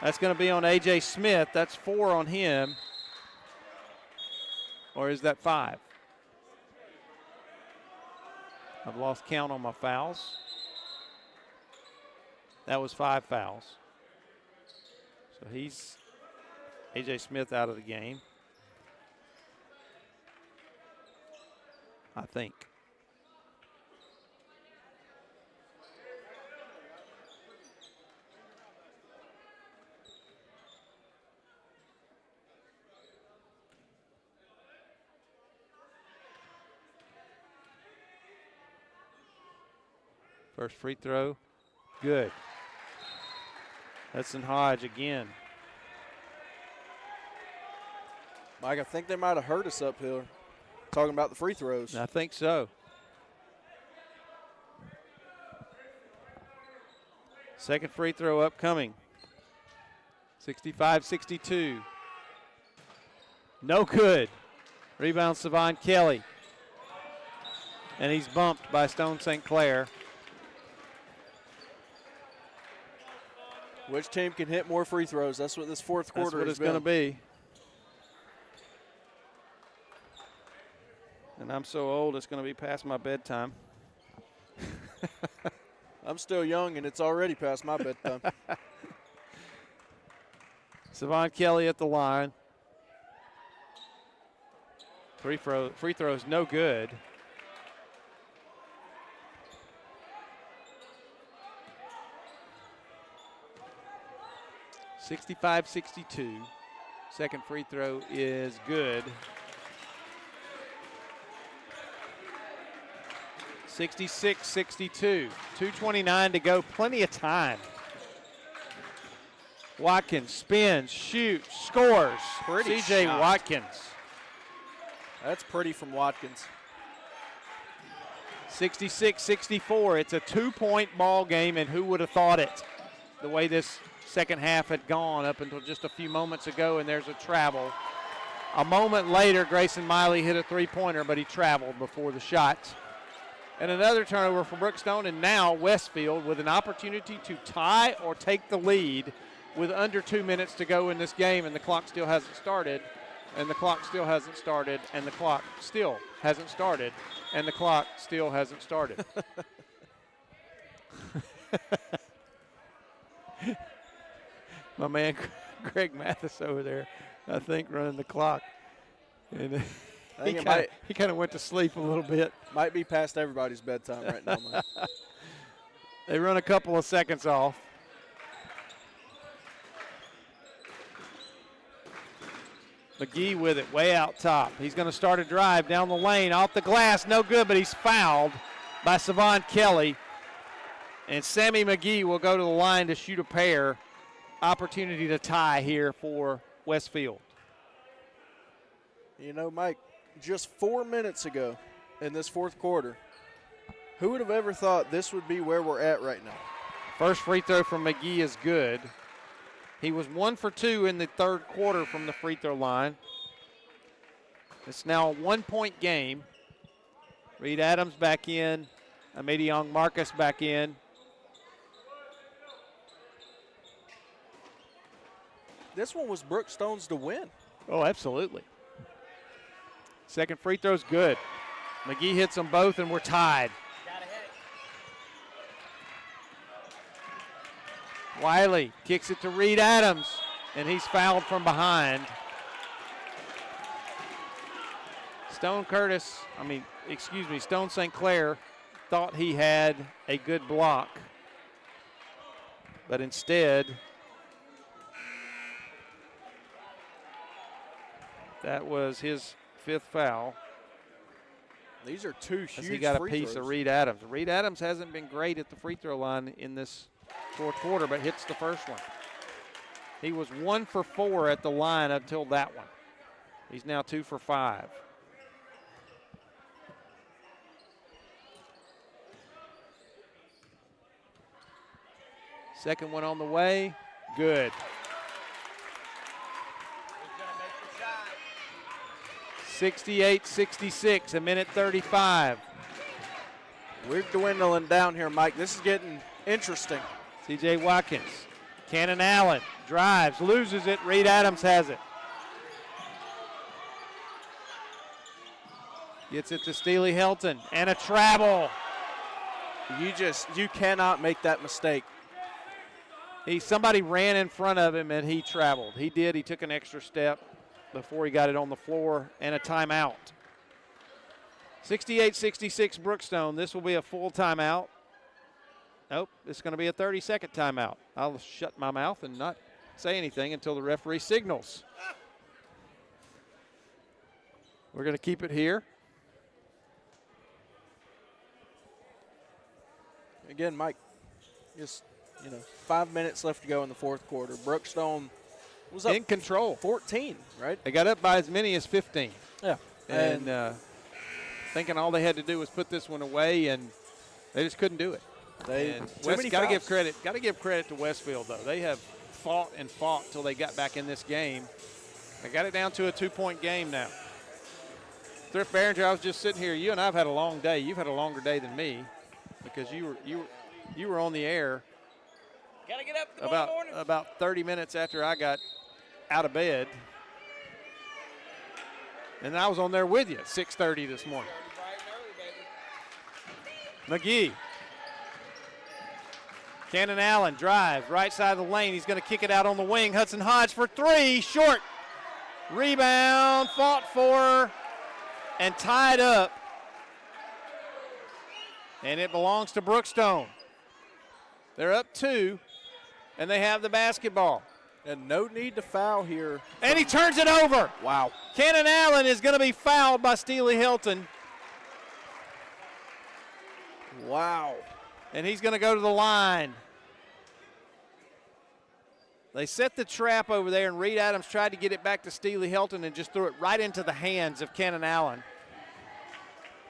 That's going to be on A.J. Smith. That's 4 on him. Or is that 5? I've lost count on my fouls. That was 5 fouls. So he's A.J. Smith out of the game, I think. First free throw, good. Hudson Hodge again. Mike, I think they might have hurt us up here, talking about the free throws. I think so. Second free throw upcoming. 65-62. No good. Rebound Savon Kelly. And he's bumped by Stone St. Clair. Which team can hit more free throws? That's what this fourth quarter is. That's what it's going to be. And I'm so old, it's going to be past my bedtime. I'm still young, and it's already past my bedtime. Savon Kelly at the line. Free throw is no good. (65-62). Second free throw is good. 66-62. 2:29 to go. Plenty of time. Watkins spins, shoots, scores. Pretty C.J. shot. Watkins. That's pretty from Watkins. 66-64. It's a 2-point ball game, and who would have thought it? The way this second half had gone up until just a few moments ago, and there's a travel. A moment later, Grayson Miley hit a three-pointer, but he traveled before the shot. And another turnover for Brookstone, and now Westfield with an opportunity to tie or take the lead with under 2 minutes to go in this game, and the clock still hasn't started, and the clock still hasn't started, and the clock still hasn't started, and the clock still hasn't started. My man Greg Mathis over there, I think, running the clock. And he kind of went to sleep a little bit. Might be past everybody's bedtime right now, man. They run a couple of seconds off. McGee with it way out top. He's going to start a drive down the lane, off the glass, no good, but he's fouled by Savon Kelly. And Sammy McGee will go to the line to shoot a pair. Opportunity to tie here for Westfield. You know, Mike, just 4 minutes ago in this fourth quarter, who would have ever thought this would be where we're at right now? First free throw from McGee is good. He was 1 for 2 in the third quarter from the free throw line. It's now a 1-point game. Reed Adams back in. Amity Young Marcus back in. This one was Brookstone's to win. Oh, absolutely. Second free throw's good. McGee hits them both, and we're tied. Wiley kicks it to Reed Adams, and he's fouled from behind. Stone St. Clair thought he had a good block, but instead, that was his fifth foul. These are two huge he got a free piece throws. of Reed Adams. Reed Adams hasn't been great at the free throw line in this fourth quarter, but hits the first one. He was 1 for 4 at the line until that one. He's now 2 for 5. Second one on the way. Good. 68-66, a minute 35. We're dwindling down here, Mike. This is getting interesting. C.J. Watkins, Cannon Allen drives, loses it. Reed Adams has it. Gets it to Steely Helton, and a travel. You cannot make that mistake. Somebody ran in front of him and he traveled. He did. He took an extra step before he got it on the floor, and a timeout. 68-66 Brookstone. This will be a full timeout. Nope, it's going to be a 30-second timeout. I'll shut my mouth and not say anything until the referee signals. We're going to keep it here. Again, Mike, just 5 minutes left to go in the fourth quarter. Brookstone was up in control. 14, right? They got up by as many as 15. Yeah. And thinking all they had to do was put this one away, and they just couldn't do it. Got to give credit. Got to give credit to Westfield, though. They have fought till they got back in this game. They got it down to a 2-point game now. Thrift Behringer, I was just sitting here. You and I have had a long day. You've had a longer day than me because you were on the air. Gotta get up About 30 minutes after I got out of bed. And I was on there with you at 6:30 this morning. McGee. Cannon Allen drives right side of the lane. He's going to kick it out on the wing. Hudson Hodge for 3, short. Rebound, fought for, and tied up. And it belongs to Brookstone. They're up 2, and they have the basketball. And no need to foul here. And he turns it over. Wow. Cannon Allen is going to be fouled by Steely Hilton. Wow. And he's going to go to the line. They set the trap over there, and Reed Adams tried to get it back to Steely Hilton and just threw it right into the hands of Cannon Allen.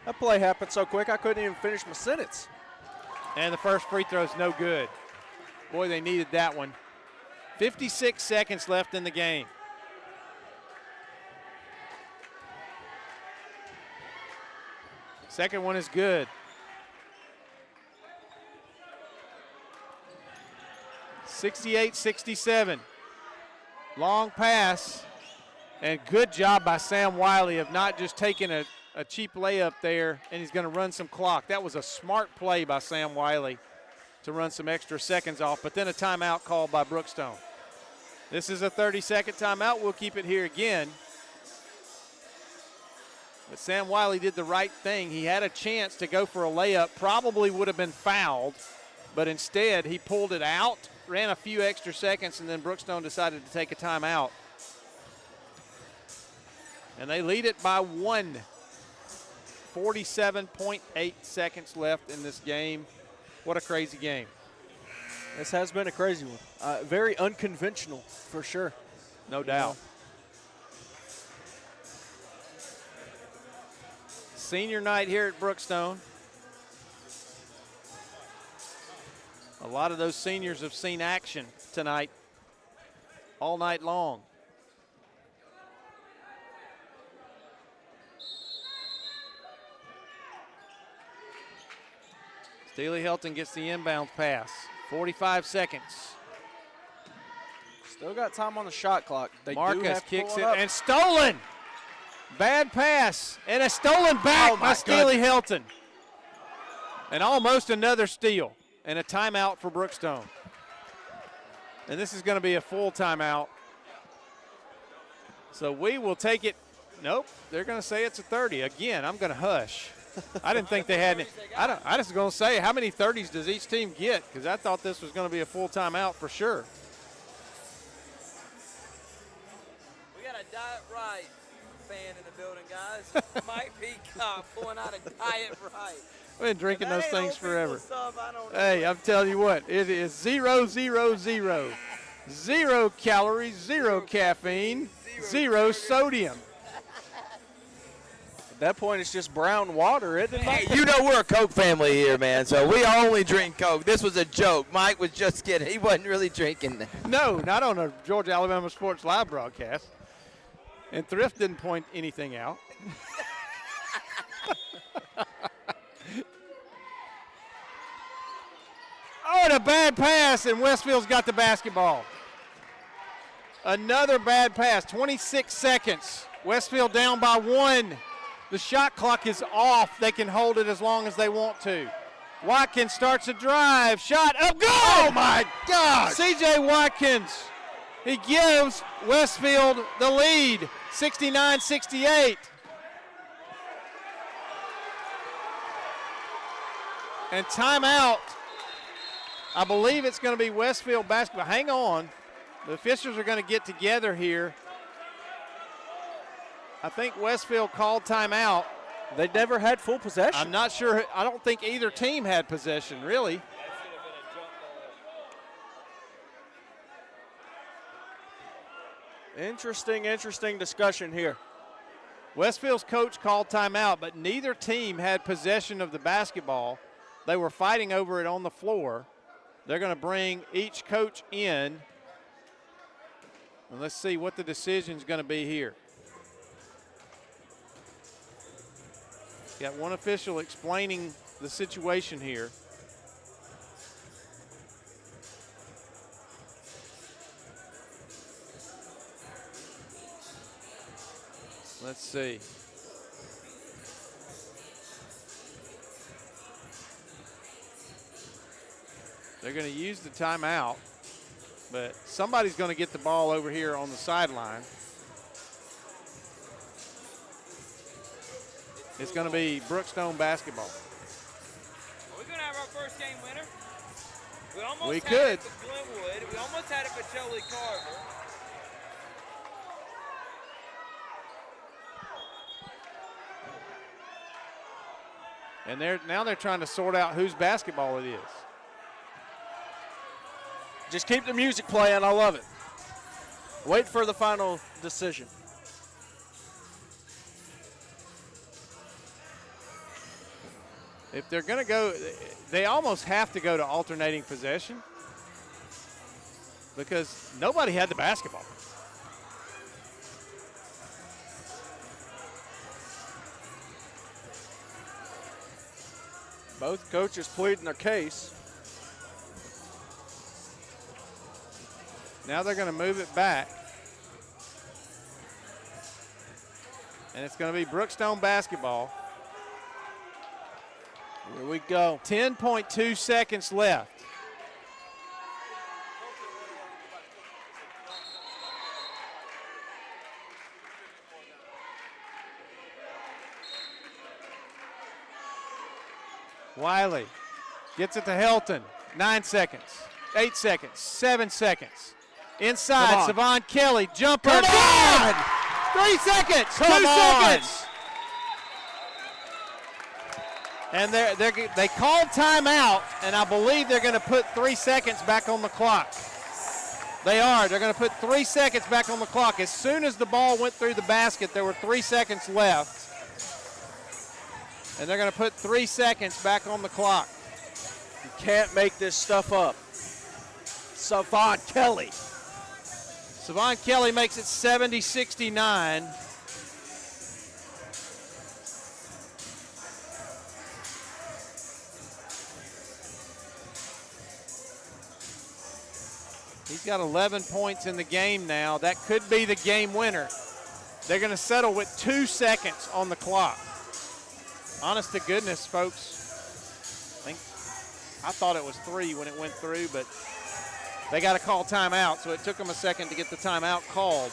That play happened so quick I couldn't even finish my sentence. And the first free throw is no good. Boy, they needed that one. 56 seconds left in the game. Second one is good. 68-67. Long pass. And good job by Sam Wiley of not just taking a cheap layup there, and he's going to run some clock. That was a smart play by Sam Wiley to run some extra seconds off, but then a timeout called by Brookstone. This is a 30-second timeout. We'll keep it here again. But Sam Wiley did the right thing. He had a chance to go for a layup, probably would have been fouled, but instead he pulled it out, ran a few extra seconds, and then Brookstone decided to take a timeout. And they lead it by 1. 47.8 seconds left in this game. What a crazy game. This has been a crazy one. Very unconventional, for sure. No doubt. Senior night here at Brookstone. A lot of those seniors have seen action tonight, all night long. Steely Helton gets the inbound pass. 45 seconds. Still got time on the shot clock. Marcus kicks it and stolen. Bad pass and a stolen back by Steely Helton. And almost another steal and a timeout for Brookstone. And this is going to be a full timeout. So we will take it. Nope, they're going to say it's a 30. Again, I'm going to hush. I didn't think they had any. I just going to say, how many 30s does each team get? Because I thought this was going to be a full timeout for sure. We got a Diet Right fan in the building, guys. Mike Peacock pulling out a Diet Right. We've been drinking those things forever. Hey, I'm telling you what, it is 0, 0, 0. 0 calories, 0 caffeine, 0 sodium. At that point, it's just brown water, isn't it? Hey, you know we're a Coke family here, man, so we only drink Coke. This was a joke. Mike was just kidding. He wasn't really drinking. No, not on a Georgia-Alabama Sports Live broadcast. And Thrift didn't point anything out. Oh, and a bad pass, and Westfield's got the basketball. Another bad pass, 26 seconds. Westfield down by 1. The shot clock is off. They can hold it as long as they want to. Watkins starts a drive. Shot up, good! Oh, my God! C.J. Watkins. He gives Westfield the lead, 69-68. And timeout. I believe it's going to be Westfield basketball. Hang on. The officials are going to get together here. I think Westfield called timeout. They never had full possession. I'm not sure. I don't think either team had possession, really. Interesting discussion here. Westfield's coach called timeout, but neither team had possession of the basketball. They were fighting over it on the floor. They're going to bring each coach in. And let's see what the decision is going to be here. Got one official explaining the situation here. Let's see. They're going to use the timeout, but somebody's going to get the ball over here on the sideline. It's going to be Brookstone basketball. Are we going to have our first game winner? We had could. it for Glenwood. We almost had it for Jolie Carver. And now they're trying to sort out whose basketball it is. Just keep the music playing. I love it. Wait for the final decision. If they're going to go, they almost have to go to alternating possession because nobody had the basketball. Both coaches pleading their case. Now they're going to move it back. And it's going to be Brookstone basketball. Here we go. 10.2 seconds left. Wiley gets it to Helton. 9 seconds, 8 seconds, 7 seconds. Inside, Savon Kelly, jumper, good! 3 seconds. 2 Come on. seconds. And they called timeout, and I believe they're going to put 3 seconds back on the clock. They are. They're going to put 3 seconds back on the clock. As soon as the ball went through the basket, there were 3 seconds left. And they're going to put 3 seconds back on the clock. You can't make this stuff up. Savon Kelly. Savon Kelly makes it 70-69. He's got 11 points in the game now. That could be the game winner. They're going to settle with 2 seconds on the clock. Honest to goodness, folks, I thought it was 3 when it went through, but they got to call timeout, so it took them a second to get the timeout called.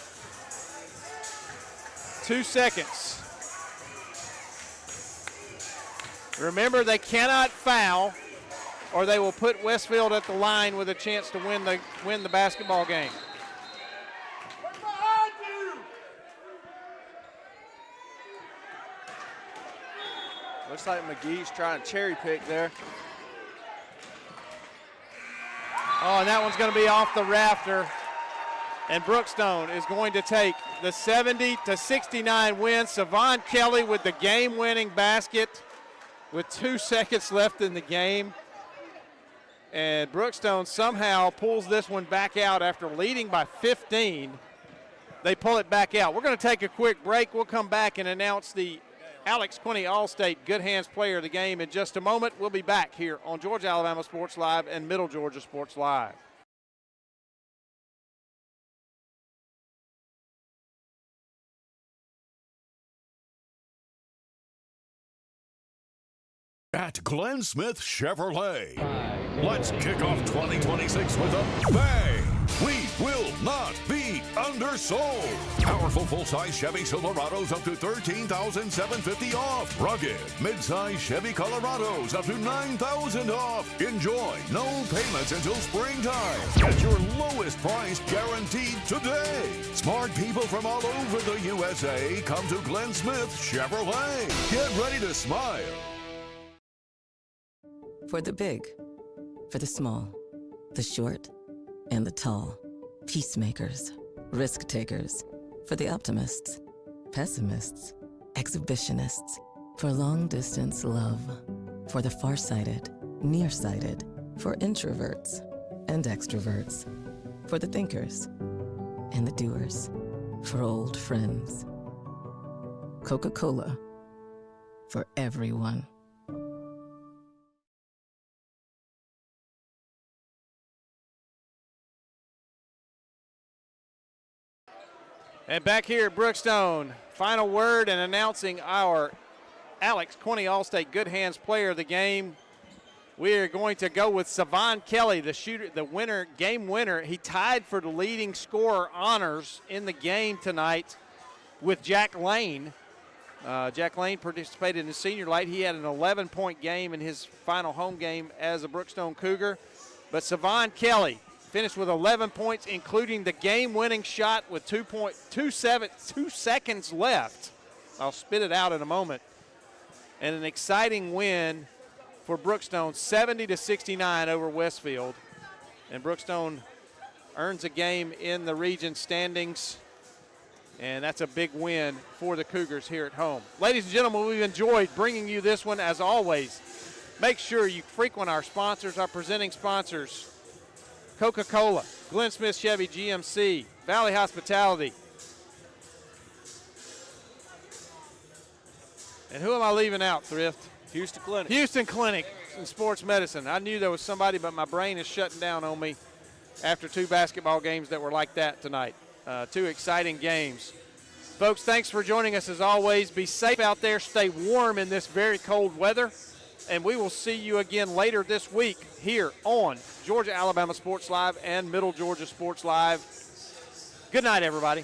2 seconds. Remember, they cannot foul, or they will put Westfield at the line with a chance to win the basketball game. Looks like McGee's trying to cherry pick there. Oh, and that one's going to be off the rafter. And Brookstone is going to take the 70-69 win. Savon Kelly with the game-winning basket with 2 seconds left in the game. And Brookstone somehow pulls this one back out after leading by 15. They pull it back out. We're going to take a quick break. We'll come back and announce the Alex Quinney All-State Good Hands Player of the Game in just a moment. We'll be back here on Georgia Alabama Sports Live and Middle Georgia Sports Live. At Glenn Smith Chevrolet, let's kick off 2026 with a bang. We will not be undersold. Powerful full-size Chevy Silverados up to $13,750 off. Rugged mid-size Chevy Colorados up to $9,000 off. Enjoy no payments until springtime. Get your lowest price guaranteed today. Smart people from all over the USA come to Glenn Smith Chevrolet. Get ready to smile. For the big, for the small, the short, and the tall. Peacemakers, risk takers. For the optimists, pessimists, exhibitionists. For long distance love. For the farsighted, nearsighted. For introverts and extroverts. For the thinkers and the doers. For old friends. Coca-Cola. For everyone. And back here at Brookstone, final word and announcing our Alex Quinney All-State Good Hands Player of the Game. We are going to go with Savon Kelly, the shooter, the winner, game winner. He tied for the leading scorer honors in the game tonight with Jack Lane. Jack Lane participated in the senior night. He had an 11-point game in his final home game as a Brookstone Cougar. But Savon Kelly finished with 11 points, including the game-winning shot with 2 seconds left. I'll spit it out in a moment. And an exciting win for Brookstone, 70-69 over Westfield. And Brookstone earns a game in the region standings, and that's a big win for the Cougars here at home. Ladies and gentlemen, we've enjoyed bringing you this one as always. Make sure you frequent our sponsors, our presenting sponsors. Coca-Cola, Glenn Smith Chevy GMC, Valley Hospitality. And who am I leaving out, Thrift? Houston Clinic. Houston Clinic in sports medicine. I knew there was somebody, but my brain is shutting down on me after 2 basketball games that were like that tonight. 2 exciting games. Folks, thanks for joining us as always. Be safe out there. Stay warm in this very cold weather. And we will see you again later this week here on Georgia Alabama Sports Live and Middle Georgia Sports Live. Good night, everybody.